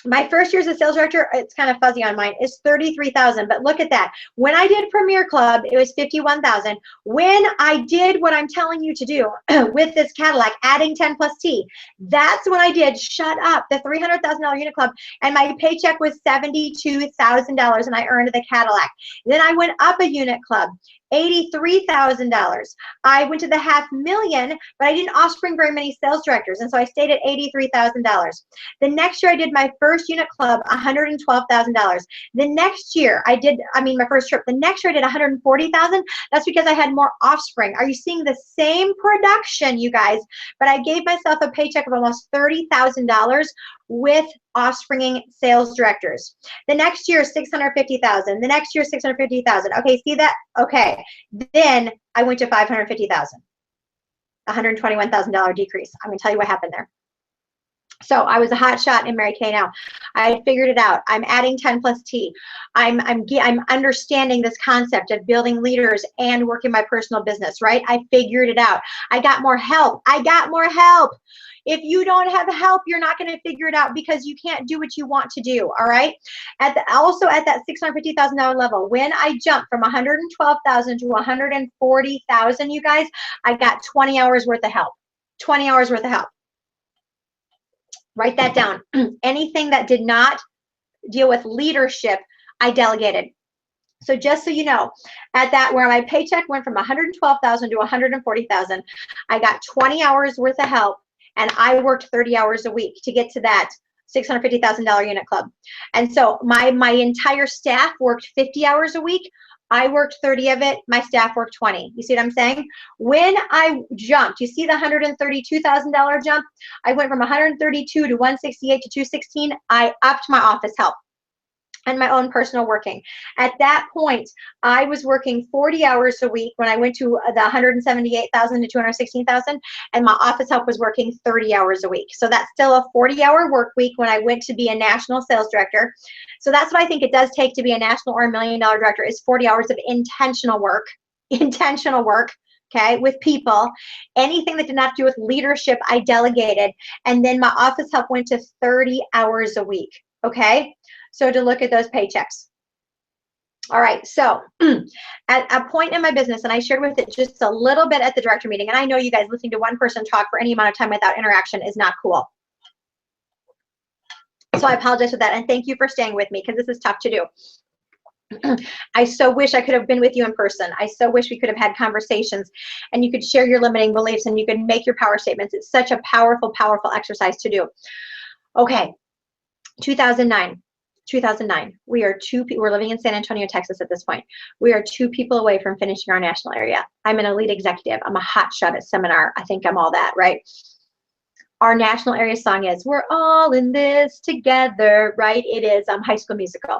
my first year as a sales director, it's kind of fuzzy on mine, is 33,000. But look at that. When I did Premier Club, it was 51,000. When I did what I'm telling you to do with this Cadillac, adding 10 plus T, that's when I did Shut Up, the $300,000 unit club, and my paycheck was $72,000, and I earned the Cadillac. Then I went up a unit club, $83,000. I went to the $500,000, but I didn't offspring very many sales directors, and so I stayed at $83,000. The next year I did my first unit club, $112,000. The next year my first trip, the next year I did $140,000. That's because I had more offspring. Are you seeing the same production, you guys? But I gave myself a paycheck of almost $30,000 with offspringing sales directors. The next year, $650,000. The next year, $650,000. Okay, see that? Okay. Then I went to $550,000. $121,000 decrease. I'm going to tell you what happened there. So I was a hot shot in Mary Kay now. I figured it out. I'm adding 10 plus T. I'm understanding this concept of building leaders and working my personal business, right? I figured it out. I got more help. If you don't have help, you're not going to figure it out because you can't do what you want to do, all right? Also at that $650,000 level, when I jumped from $112,000 to $140,000, you guys, I got 20 hours worth of help. 20 hours worth of help. Write that down. Anything that did not deal with leadership, I delegated. So just so you know, at that where my paycheck went from $112,000 to $140,000, I got 20 hours worth of help, and I worked 30 hours a week to get to that $650,000 unit club. And so my entire staff worked 50 hours a week. I worked 30 of it. My staff worked 20. You see what I'm saying? When I jumped, you see the $132,000 jump? I went from 132 to 168 to 216. I upped my office help and my own personal working. At that point, I was working 40 hours a week when I went to the 178,000 to 216,000, and my office help was working 30 hours a week. So that's still a 40-hour work week when I went to be a national sales director. So that's what I think it does take to be a national or $1 million director, is 40 hours of intentional work, okay, with people. Anything that did not do with leadership, I delegated. And then my office help went to 30 hours a week, okay? So to look at those paychecks. All right, so at a point in my business, and I shared with it just a little bit at the director meeting, and I know you guys listening to one person talk for any amount of time without interaction is not cool. So I apologize for that, and thank you for staying with me, because this is tough to do. I so wish I could have been with you in person. I so wish we could have had conversations and you could share your limiting beliefs and you could make your power statements. It's such a powerful, powerful exercise to do. Okay, 2009. We're living in San Antonio, Texas at this point. We are 2 people away from finishing our national area. I'm an elite executive. I'm a hot shot at seminar. I think I'm all that, right? Our national area song is "We're All in This Together," right? It is High School Musical.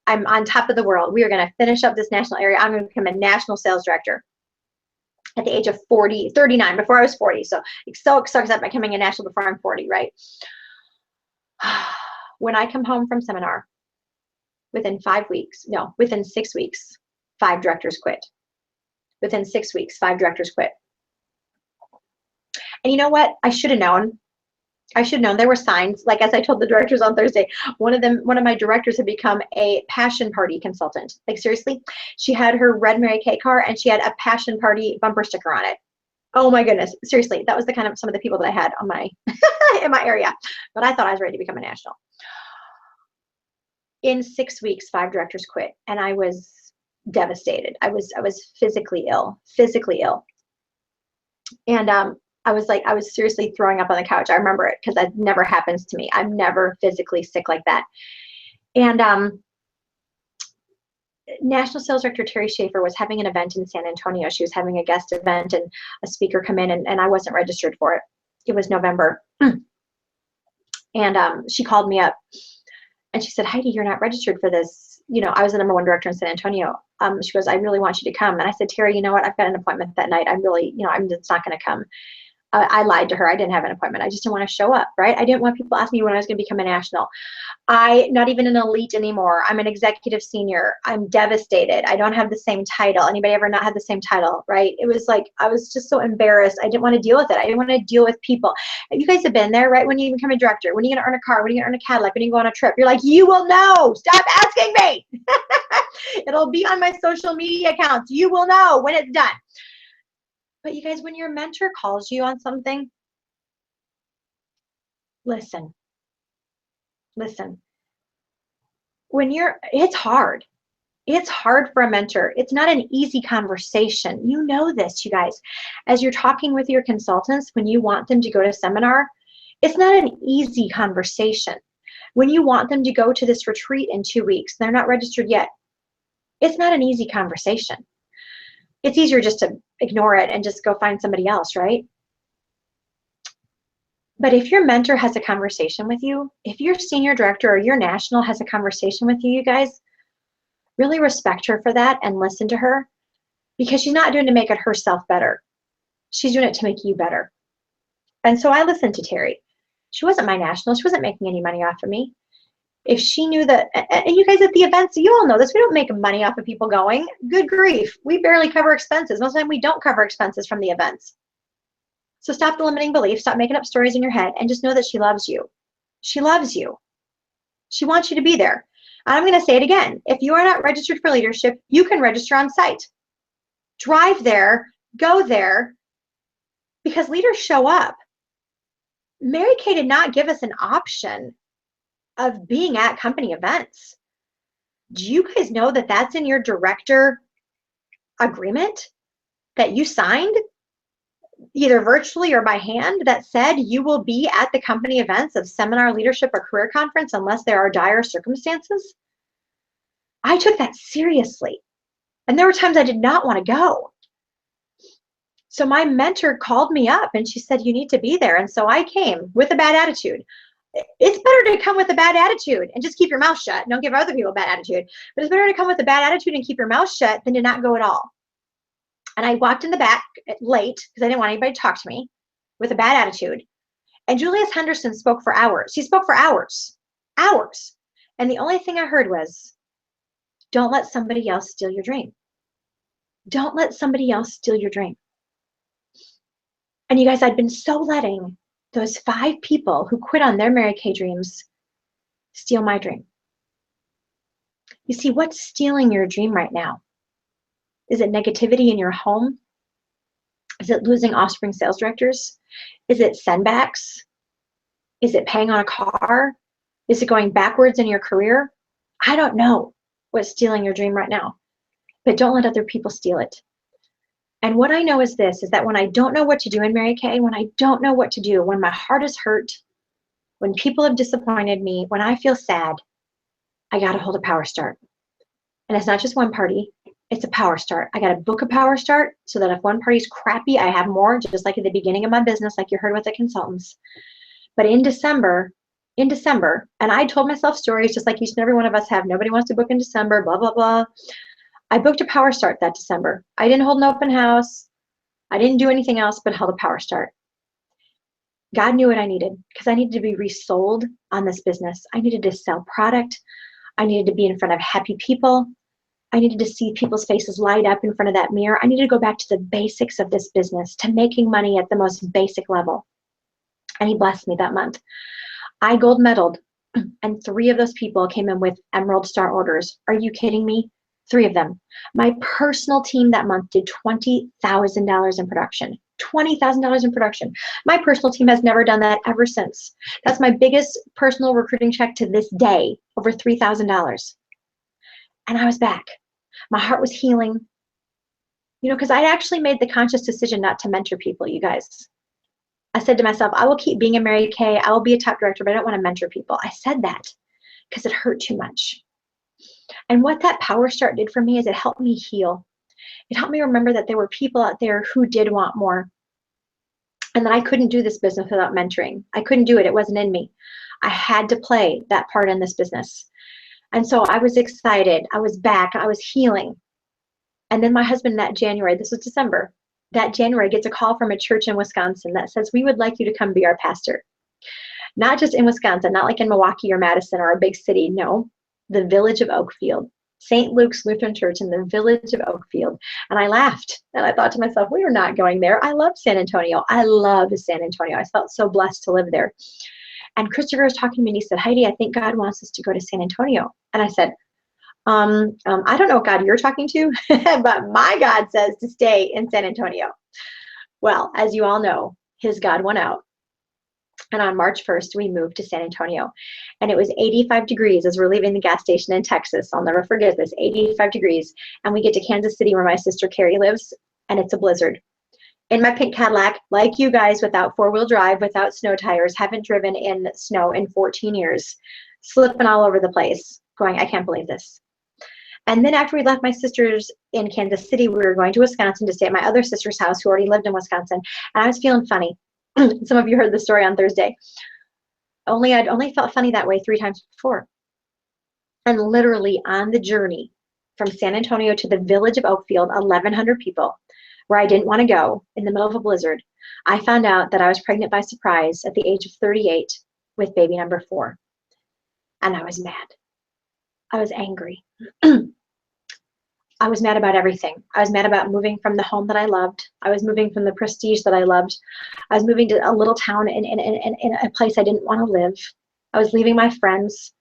I'm on top of the world. We are going to finish up this national area. I'm going to become a national sales director at the age of 39, before I was 40. So excited about becoming a national before I'm 40, right? When I come home from seminar, within 6 weeks, 5 directors quit. Within 6 weeks, 5 directors quit. And you know what? I should have known. There were signs. Like, as I told the directors on Thursday, one of my directors had become a passion party consultant. Like, seriously, she had her red Mary Kay car and she had a passion party bumper sticker on it. Oh my goodness. Seriously, that was some of the people that I had on my in my area. But I thought I was ready to become a national. In 6 weeks, 5 directors quit, and I was devastated. I was physically ill. And I was seriously throwing up on the couch. I remember it because that never happens to me. I'm never physically sick like that. And National Sales Director Terry Schaefer was having an event in San Antonio. She was having a guest event and a speaker come in, and I wasn't registered for it. It was November. And she called me up and she said, Heidi, you're not registered for this. You know, I was the #1 director in San Antonio. She goes, I really want you to come. And I said, Terry, you know what? I've got an appointment that night. I'm just not going to come. I lied to her. I didn't have an appointment. I just didn't want to show up, right? I didn't want people asking me when I was going to become a national. Not even an elite anymore. I'm an executive senior. I'm devastated. I don't have the same title. Anybody ever not had the same title, right? It was like, I was just so embarrassed. I didn't want to deal with it. I didn't want to deal with people. And you guys have been there, right? When you become a director, when are you going to earn a car? When are you going to earn a Cadillac? When are you going on a trip? You're like, you will know. Stop asking me. It'll be on my social media accounts. You will know when it's done. But you guys, when your mentor calls you on something, listen. It's hard. It's hard for a mentor. It's not an easy conversation. You know this, you guys. As you're talking with your consultants, when you want them to go to seminar, it's not an easy conversation. When you want them to go to this retreat in 2 weeks, they're not registered yet. It's not an easy conversation. It's easier just to ignore it and just go find somebody else, right? But if your mentor has a conversation with you, if your senior director or your national has a conversation with you, you guys, really respect her for that and listen to her, because she's not doing it to make it herself better. She's doing it to make you better. And so I listened to Terry. She wasn't my national. She wasn't making any money off of me. If she knew that, and you guys at the events, you all know this, we don't make money off of people going. Good grief. We barely cover expenses. Most of the time we don't cover expenses from the events. So stop the limiting beliefs, stop making up stories in your head, and just know that she loves you. She loves you. She wants you to be there. And I'm going to say it again. If you are not registered for leadership, you can register on site. Drive there, go there, because leaders show up. Mary Kay did not give us an option of being at company events. Do you guys know that that's in your director agreement that you signed, either virtually or by hand, that said you will be at the company events of seminar, leadership, or career conference unless there are dire circumstances? I took that seriously. And there were times I did not want to go. So my mentor called me up and she said, you need to be there. And so I came with a bad attitude. It's better to come with a bad attitude and just keep your mouth shut. Don't give other people a bad attitude. But it's better to come with a bad attitude and keep your mouth shut than to not go at all. And I walked in the back late because I didn't want anybody to talk to me with a bad attitude. And Julius Henderson spoke for hours. He spoke for hours. And the only thing I heard was, don't let somebody else steal your dream. Don't let somebody else steal your dream. And you guys, I'd been so letting those 5 people who quit on their Mary Kay dreams steal my dream. You see, what's stealing your dream right now? Is it negativity in your home? Is it losing offspring sales directors? Is it sendbacks? Is it paying on a car? Is it going backwards in your career? I don't know what's stealing your dream right now, but don't let other people steal it. And what I know is this, is that when I don't know what to do in Mary Kay, when I don't know what to do, when my heart is hurt, when people have disappointed me, when I feel sad, I got to hold a power start. And it's not just one party, it's a power start. I got to book a power start so that if one party's crappy, I have more, just like at the beginning of my business, like you heard with the consultants. But in December, in December, and I told myself stories just like each and every one of us have. Nobody wants to book in December, blah, blah, blah. I booked a power start that December. I didn't hold an open house. I didn't do anything else but held a power start. God knew what I needed because I needed to be resold on this business. I needed to sell product. I needed to be in front of happy people. I needed to see people's faces light up in front of that mirror. I needed to go back to the basics of this business, to making money at the most basic level. And he blessed me that month. I gold medaled, and 3 of those people came in with Emerald Star orders. Are you kidding me? 3 of them. My personal team that month did $20,000 in production. $20,000 in production. My personal team has never done that ever since. That's my biggest personal recruiting check to this day, over $3,000. And I was back. My heart was healing. You know, because I actually made the conscious decision not to mentor people, you guys. I said to myself, I will keep being a Mary Kay. I will be a top director, but I don't want to mentor people. I said that because it hurt too much. And what that power start did for me is it helped me heal. It helped me remember that there were people out there who did want more, and that I couldn't do this business without mentoring. I couldn't do it. It wasn't in me. I had to play that part in this business. And so I was excited. I was back. I was healing. And then my husband that January, this was December, that January gets a call from a church in Wisconsin that says, we would like you to come be our pastor. Not just in Wisconsin, not like in Milwaukee or Madison or a big city. No, the village of Oakfield, St. Luke's Lutheran Church in the village of Oakfield. And I laughed and I thought to myself, we are not going there. I love San Antonio. I love San Antonio. I felt so blessed to live there. And Christopher was talking to me and he said, Heidi, I think God wants us to go to San Antonio. And I said, I don't know what God you're talking to, but my God says to stay in San Antonio. Well, as you all know, his God went out. And on March 1st, we moved to San Antonio. And it was 85 degrees as we're leaving the gas station in Texas. I'll never forget this, 85 degrees. And we get to Kansas City where my sister Carrie lives, and it's a blizzard. In my pink Cadillac, like you guys, without 4-wheel drive, without snow tires, haven't driven in snow in 14 years, slipping all over the place, going, I can't believe this. And then after we left my sister's in Kansas City, we were going to Wisconsin to stay at my other sister's house who already lived in Wisconsin. And I was feeling funny. Some of you heard the story on Thursday. I'd only felt funny that way 3 times before. And literally on the journey from San Antonio to the village of Oakfield, 1,100 people, where I didn't want to go in the middle of a blizzard, I found out that I was pregnant by surprise at the age of 38 with baby number 4. And I was mad. I was angry. I was mad about everything. I was mad about moving from the home that I loved. I was moving from the prestige that I loved. I was moving to a little town in a place I didn't want to live. I was leaving my friends,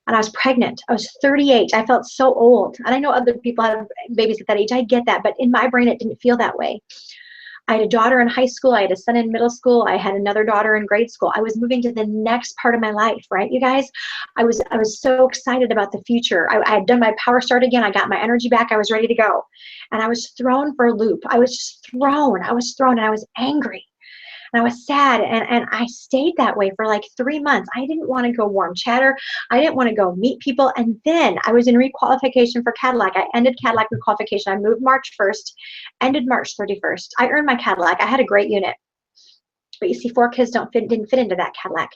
and I was pregnant. I was 38. I felt so old. And I know other people have babies at that age. I get that, but in my brain, it didn't feel that way. I had a daughter in high school. I had a son in middle school. I had another daughter in grade school. I was moving to the next part of my life, right, you guys? I was so excited about the future. I had done my power start again. I got my energy back. I was ready to go. And I was thrown for a loop. I was just thrown. I was thrown, and I was angry. And I was sad, and I stayed that way for like 3 months. I didn't want to go warm chatter. I didn't want to go meet people. And then I was in requalification for Cadillac. I ended Cadillac requalification. I moved March 1st, ended March 31st. I earned my Cadillac. I had a great unit. But you see, 4 kids didn't fit into that Cadillac.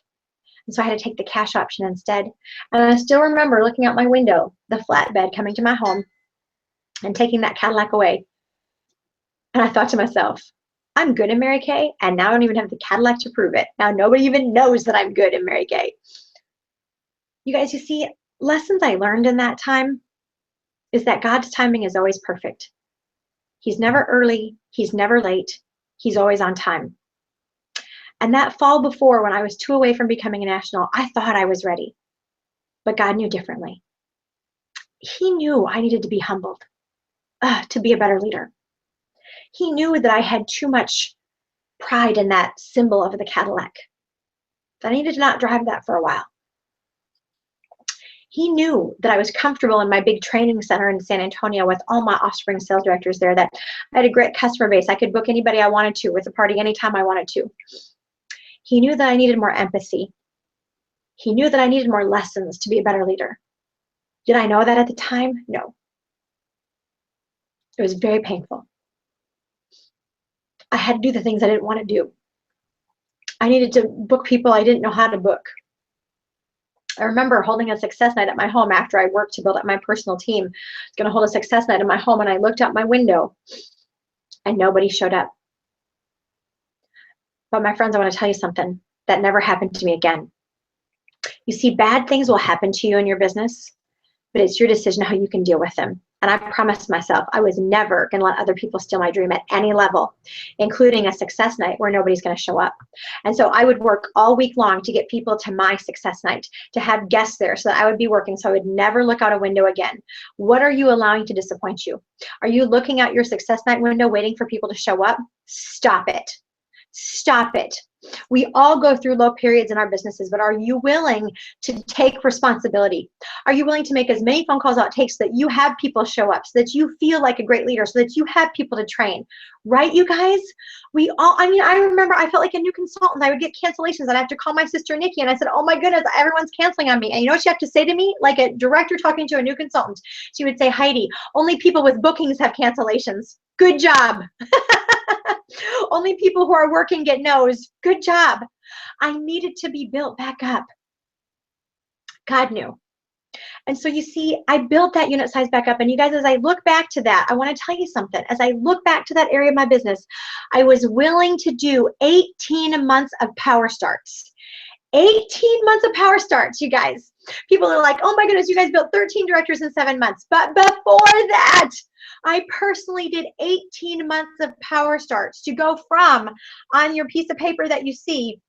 And so I had to take the cash option instead. And I still remember looking out my window, the flatbed coming to my home and taking that Cadillac away. And I thought to myself, I'm good in Mary Kay, and now I don't even have the Cadillac to prove it. Now nobody even knows that I'm good in Mary Kay. You guys, you see, lessons I learned in that time is that God's timing is always perfect. He's never early. He's never late. He's always on time. And that fall before, when I was 2 away from becoming a national, I thought I was ready. But God knew differently. He knew I needed to be humbled, to be a better leader. He knew that I had too much pride in that symbol of the Cadillac, that I needed to not drive that for a while. He knew that I was comfortable in my big training center in San Antonio with all my offspring sales directors there, that I had a great customer base. I could book anybody I wanted to with a party anytime I wanted to. He knew that I needed more empathy. He knew that I needed more lessons to be a better leader. Did I know that at the time? No. It was very painful. I had to do the things I didn't want to do. I needed to book people I didn't know how to book. I remember holding a success night at my home after I worked to build up my personal team. I was going to hold a success night in my home, and I looked out my window and nobody showed up. But my friends, I want to tell you something that never happened to me again. You see, bad things will happen to you in your business, but it's your decision how you can deal with them. And I promised myself I was never going to let other people steal my dream at any level, including a success night where nobody's going to show up. And so I would work all week long to get people to my success night, to have guests there so that I would be working so I would never look out a window again. What are you allowing to disappoint you? Are you looking out your success night window waiting for people to show up? Stop it. Stop it. We all go through low periods in our businesses, but are you willing to take responsibility? Are you willing to make as many phone calls as it takes so that you have people show up, so that you feel like a great leader, so that you have people to train? Right, you guys? We all, I mean, I remember I felt like a new consultant. I would get cancellations. I'd have to call my sister Nikki, and I said, oh my goodness, everyone's canceling on me. And you know what she had to say to me? Like a director talking to a new consultant. She would say, Heidi, only people with bookings have cancellations. Good job. Only people who are working get no's. Good job. I needed to be built back up. God knew. And so you see, I built that unit size back up. And you guys, as I look back to that, I want to tell you something. As I look back to that area of my business, I was willing to do 18 months of power starts. 18 months of power starts, you guys. People are like, oh my goodness, you guys built 13 directors in 7 months. But before that, I personally did 18 months of power starts to go from, on your piece of paper that you see,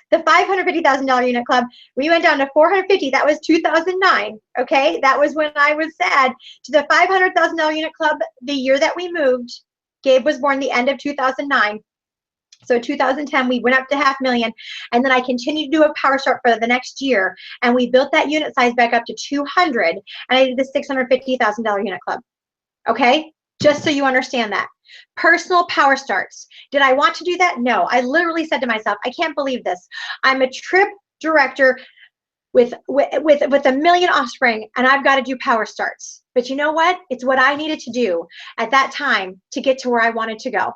the $550,000 unit club, we went down to 450. That was 2009. Okay, that was when I was sad. To the $500,000 unit club, the year that we moved, Gabe was born the end of 2009. So 2010, we went up to $500,000, and then I continued to do a power start for the next year, and we built that unit size back up to 200, and I did the $650,000 unit club. Okay, just so you understand that. Personal power starts. Did I want to do that? No. I literally said to myself, I can't believe this. I'm a trip director with a million offspring, and I've got to do power starts. But you know what? It's what I needed to do at that time to get to where I wanted to go.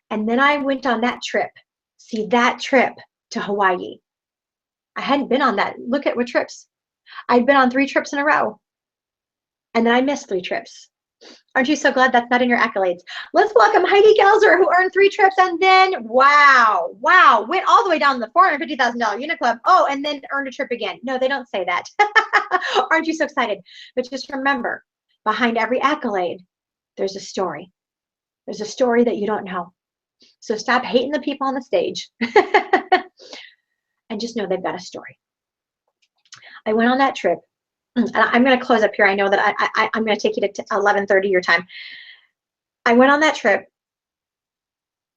And then I went on that trip. See, that trip to Hawaii. I hadn't been on that. Look at what trips. I'd been on 3 trips in a row. And then I missed 3 trips. Aren't you so glad that's not in your accolades? Let's welcome Heidi Goelzer, who earned 3 trips and then, wow, went all the way down the $450,000 unit club. Oh, and then earned a trip again. No, they don't say that. Aren't you so excited? But just remember, behind every accolade, there's a story. There's a story that you don't know. So stop hating the people on the stage and just know they've got a story. I went on that trip. And I'm going to close up here. I know that I'm going to take you to 11:30 your time. I went on that trip,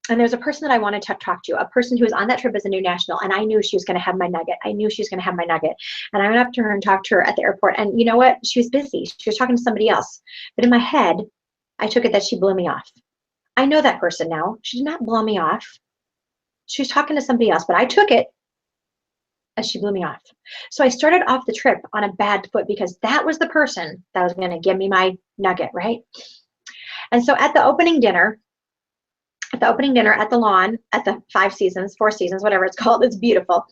and there's a person that I wanted to talk to, a person who was on that trip as a new national, and I knew she was going to have my nugget. I knew she was going to have my nugget. And I went up to her and talked to her at the airport, and you know what? She was busy. She was talking to somebody else. But in my head, I took it that she blew me off. I know that person now. She did not blow me off. She was talking to somebody else, but I took it as she blew me off. So I started off the trip on a bad foot because that was the person that was going to give me my nugget, right? And so at the opening dinner at the lawn, at the 4 seasons, whatever it's called, it's beautiful,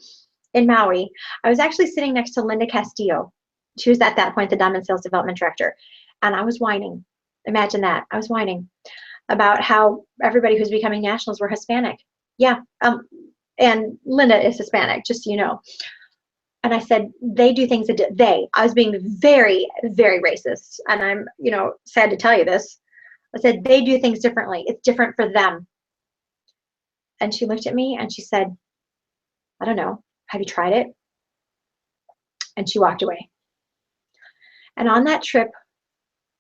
in Maui, I was actually sitting next to Linda Castillo. She was at that point the Diamond Sales Development Director. And I was whining. Imagine that. I was whining about how everybody who's becoming nationals were Hispanic. Yeah, and Linda is Hispanic, just so you know. And I said, they do things that I was being very, very racist. And I'm, sad to tell you this. I said, they do things differently. It's different for them. And she looked at me and she said, I don't know. Have you tried it? And she walked away. And on that trip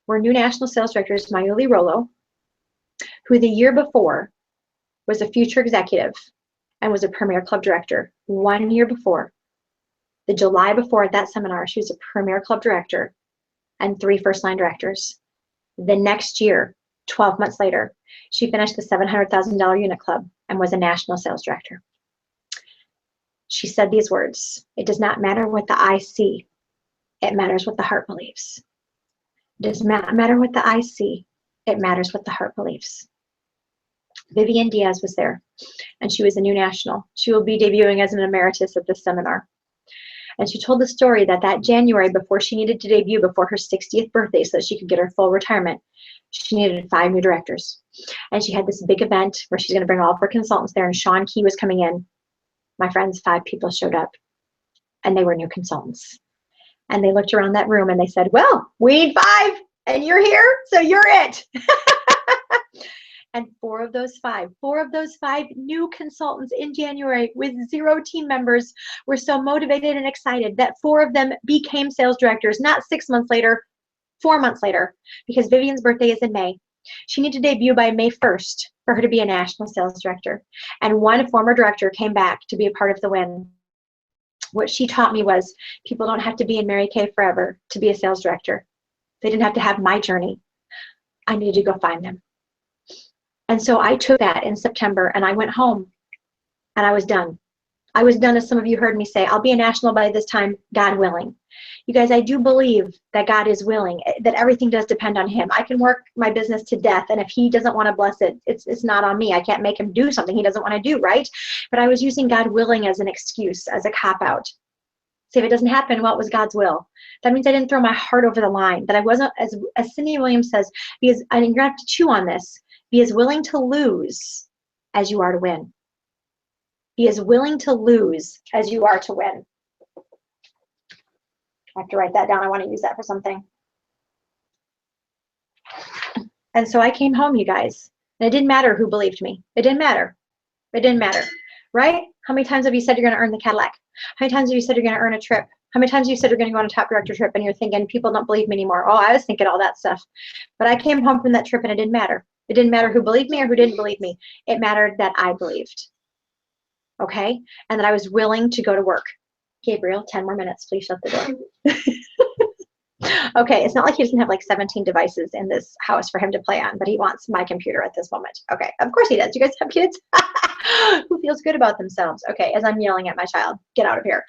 were new national sales directors, Mayuli Rollo, who the year before was a future executive and was a Premier Club director. 1 year before, the July before that seminar, she was a Premier Club director and 3 first-line directors. The next year, 12 months later, she finished the $700,000 unit club and was a national sales director. She said these words, "It does not matter what the eye see, it matters what the heart believes. It does not matter what the eye see, it matters what the heart believes." Vivian Diaz was there, and she was a new national. She will be debuting as an emeritus at this seminar. And she told the story that that January, before she needed to debut, before her 60th birthday, so that she could get her full retirement, she needed 5 new directors. And she had this big event where she's going to bring all of her consultants there, and Sean Key was coming in. My friends, 5 people showed up, and they were new consultants. And they looked around that room and they said, well, we need 5, and you're here, so you're it. And 4 of those 5 new consultants in January with 0 team members were so motivated and excited that 4 of them became sales directors, not 6 months later, 4 months later, because Vivian's birthday is in May. She needed to debut by May 1st for her to be a national sales director. And 1 former director came back to be a part of the win. What she taught me was people don't have to be in Mary Kay forever to be a sales director. They didn't have to have my journey. I needed to go find them. And so I took that in September and I went home and I was done. I was done, as some of you heard me say. I'll be a national by this time, God willing. You guys, I do believe that God is willing, that everything does depend on him. I can work my business to death, and if he doesn't want to bless it, it's not on me. I can't make him do something he doesn't want to do, right? But I was using God willing as an excuse, as a cop-out. See, if it doesn't happen, well, it was God's will. That means I didn't throw my heart over the line, that I wasn't, as Cindy Williams says, because I'm going to have to chew on this, be as willing to lose as you are to win. Be as willing to lose as you are to win. I have to write that down. I want to use that for something. And so I came home, you guys, and it didn't matter who believed me. It didn't matter. It didn't matter, right? How many times have you said you're going to earn the Cadillac? How many times have you said you're going to earn a trip? How many times have you said you're going to go on a top director trip and you're thinking, people don't believe me anymore? Oh, I was thinking all that stuff. But I came home from that trip and it didn't matter. It didn't matter who believed me or who didn't believe me. It mattered that I believed. Okay? And that I was willing to go to work. Gabriel, 10 more minutes. Please shut the door. Okay, it's not like he doesn't have like 17 devices in this house for him to play on, but he wants my computer at this moment. Okay, of course he does. You guys have kids? Who feels good about themselves? Okay, as I'm yelling at my child, get out of here.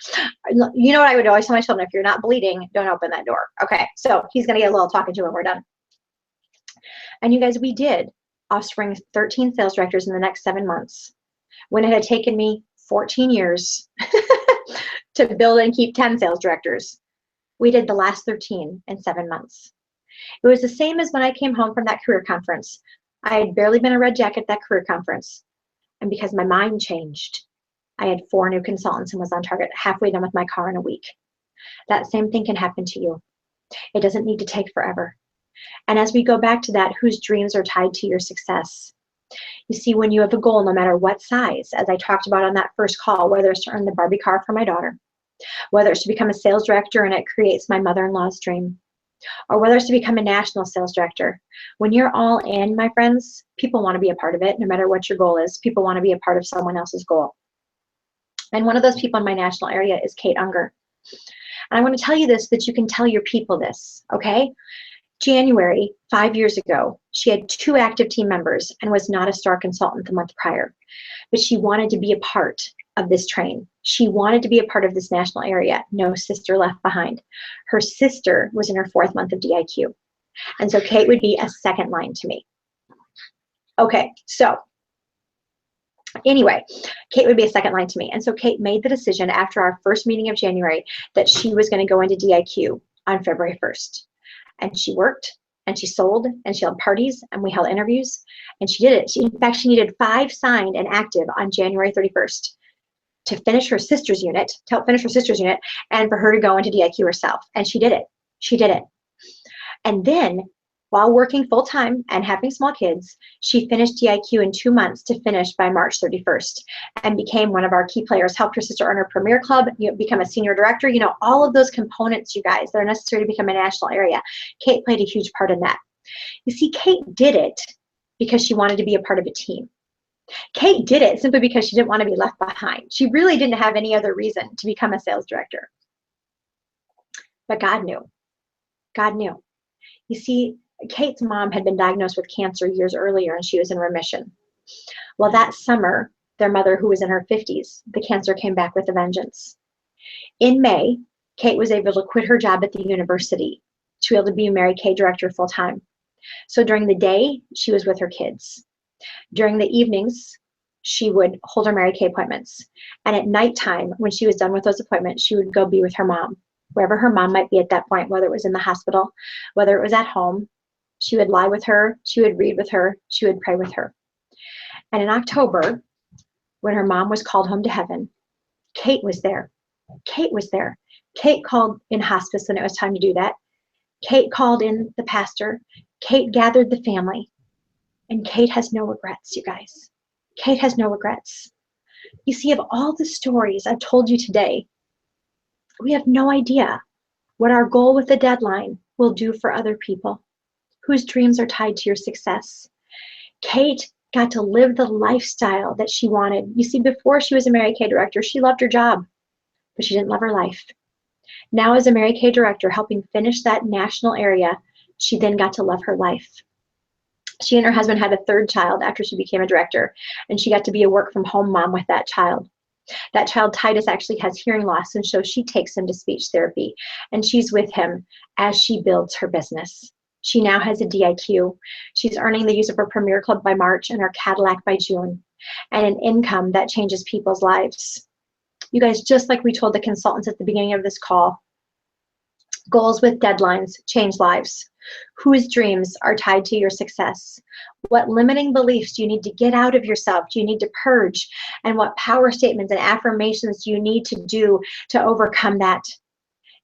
You know what I would always tell my children? If you're not bleeding, don't open that door. Okay, so he's going to get a little talking to when we're done. And you guys, we did offspring 13 sales directors in the next 7 months, when it had taken me 14 years to build and keep 10 sales directors. We did the last 13 in 7 months. It was the same as when I came home from that career conference. I had barely been a red jacket at that career conference. And because my mind changed, I had 4 new consultants and was on target, halfway done with my car in a week. That same thing can happen to you. It doesn't need to take forever. And as we go back to that, whose dreams are tied to your success? You see, when you have a goal, no matter what size, as I talked about on that first call, whether it's to earn the Barbie car for my daughter, whether it's to become a sales director and it creates my mother-in-law's dream, or whether it's to become a national sales director, when you're all in, my friends, people want to be a part of it. No matter what your goal is, people want to be a part of someone else's goal. And one of those people in my national area is Kate Unger. And I want to tell you this, that you can tell your people this, okay? January, 5 years ago, she had 2 active team members and was not a star consultant the month prior. But she wanted to be a part of this train. She wanted to be a part of this national area. No sister left behind. Her sister was in her 4th month of DIQ. And so Kate would be a second line to me. Okay, so anyway, Kate would be a second line to me. And so Kate made the decision after our first meeting of January that she was going to go into DIQ on February 1st. And she worked, and she sold, and she held parties, and we held interviews, and she did it. In fact, she needed 5 signed and active on January 31st to finish her sister's unit, to help finish her sister's unit, and for her to go into DIQ herself. And she did it. She did it. And then, while working full-time and having small kids, she finished DIQ in 2 months to finish by March 31st and became one of our key players, helped her sister earn her premier club, become a senior director, all of those components, you guys, that are necessary to become a national area. Kate played a huge part in that. You see, Kate did it because she wanted to be a part of a team. Kate did it simply because she didn't want to be left behind. She really didn't have any other reason to become a sales director. But God knew. God knew. You see, Kate's mom had been diagnosed with cancer years earlier and she was in remission. Well, that summer, their mother, who was in her 50s, the cancer came back with a vengeance. In May, Kate was able to quit her job at the university to be able to be a Mary Kay director full time. So during the day, she was with her kids. During the evenings, she would hold her Mary Kay appointments. And at nighttime, when she was done with those appointments, she would go be with her mom, wherever her mom might be at that point, whether it was in the hospital, whether it was at home. She would lie with her, she would read with her, she would pray with her. And in October, when her mom was called home to heaven, Kate was there. Kate was there. Kate called in hospice when it was time to do that. Kate called in the pastor. Kate gathered the family. And Kate has no regrets, you guys. Kate has no regrets. You see, of all the stories I've told you today, we have no idea what our goal with the deadline will do for other people whose dreams are tied to your success. Kate got to live the lifestyle that she wanted. You see, before she was a Mary Kay director, she loved her job, but she didn't love her life. Now as a Mary Kay director, helping finish that national area, she then got to love her life. She and her husband had a third child after she became a director, and she got to be a work-from-home mom with that child. That child, Titus, actually has hearing loss, and so she takes him to speech therapy, and she's with him as she builds her business. She now has a DIQ. She's earning the use of her Premier Club by March and her Cadillac by June, and an income that changes people's lives. You guys, just like we told the consultants at the beginning of this call, goals with deadlines change lives. Whose dreams are tied to your success? What limiting beliefs do you need to get out of yourself? Do you need to purge? And what power statements and affirmations do you need to do to overcome that?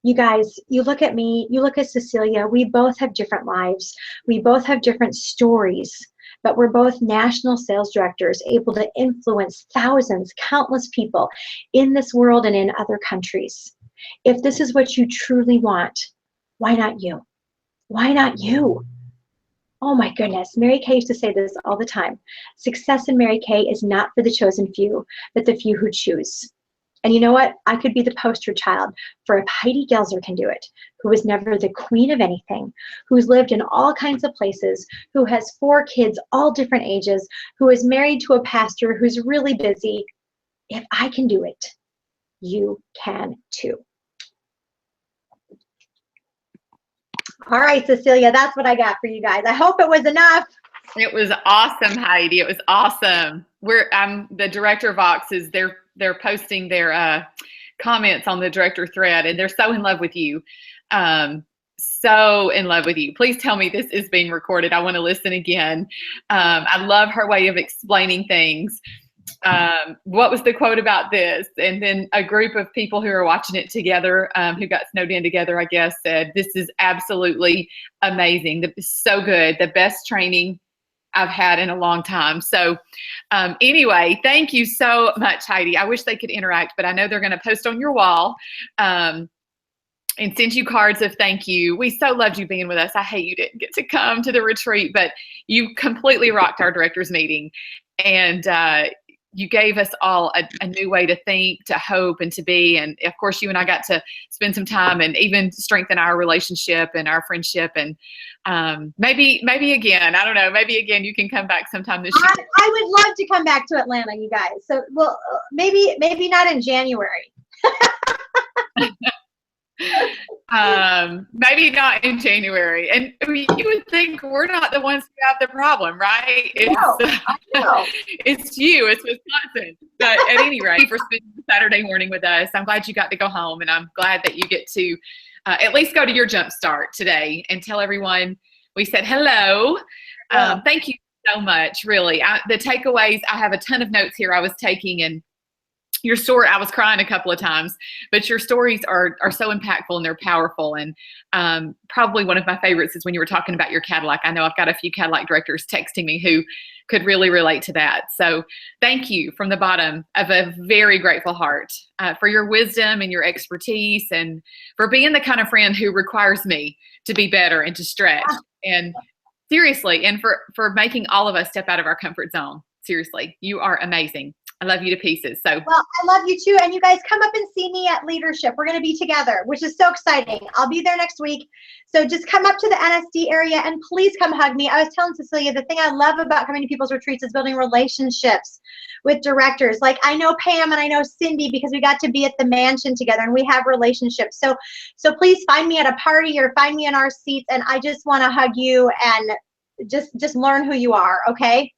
You guys, you look at me, you look at Cecilia, we both have different lives. We both have different stories, but we're both national sales directors able to influence thousands, countless people in this world and in other countries. If this is what you truly want, why not you? Why not you? Oh my goodness, Mary Kay used to say this all the time. Success in Mary Kay is not for the chosen few, but the few who choose. And you know what? I could be the poster child for if Heidi Goelzer can do it, who was never the queen of anything, who's lived in all kinds of places, who has 4 kids, all different ages, who is married to a pastor who's really busy. If I can do it, you can too. All right, Cecilia, that's what I got for you guys. I hope it was enough. It was awesome, Heidi. It was awesome. I'm the director of Voxes. They're posting their comments on the director thread, and they're so in love with you. So in love with you. Please tell me this is being recorded. I want to listen again. I love her way of explaining things. What was the quote about this? And then a group of people who are watching it together, who got snowed in together, I guess, said, this is absolutely amazing. So good. The best training I've had in a long time. So anyway, thank you so much, Heidi. I wish they could interact, but I know they're going to post on your wall and send you cards of thank you. We so loved you being with us. I hate you didn't get to come to the retreat, but you completely rocked our directors meeting. And you gave us all a new way to think, to hope, and to be. And of course, you and I got to spend some time and even strengthen our relationship and our friendship. And maybe again, I don't know, maybe again, you can come back sometime this year. I would love to come back to Atlanta, you guys. So, well, maybe not in January. Maybe not in January. And I mean, you would think we're not the ones who have the problem, right? It's you, it's Wisconsin. But at any rate, for spending Saturday morning with us, I'm glad you got to go home, and I'm glad that you get to at least go to your jump start today and tell everyone we said hello. Thank you so much, really. The takeaways, I have a ton of notes here I was taking, and your story, I was crying a couple of times, but your stories are so impactful and they're powerful. And probably one of my favorites is when you were talking about your Cadillac. I know I've got a few Cadillac directors texting me who could really relate to that. So thank you from the bottom of a very grateful heart for your wisdom and your expertise, and for being the kind of friend who requires me to be better and to stretch. And seriously, and for making all of us step out of our comfort zone. Seriously, you are amazing. I love you to pieces. So, well, I love you too. And you guys come up and see me at Leadership. We're going to be together, which is so exciting. I'll be there next week. So just come up to the NSD area and please come hug me. I was telling Cecilia, the thing I love about coming to people's retreats is building relationships with directors. Like, I know Pam and I know Cindy because we got to be at the mansion together and we have relationships. So please find me at a party or find me in our seats. And I just want to hug you and just learn who you are. Okay.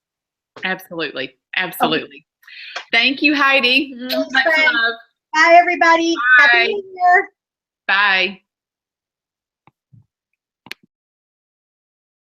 Absolutely. Absolutely. Thank you, Heidi. Thanks, Much friend. love. Bye, everybody. Bye. Happy New Year. Bye.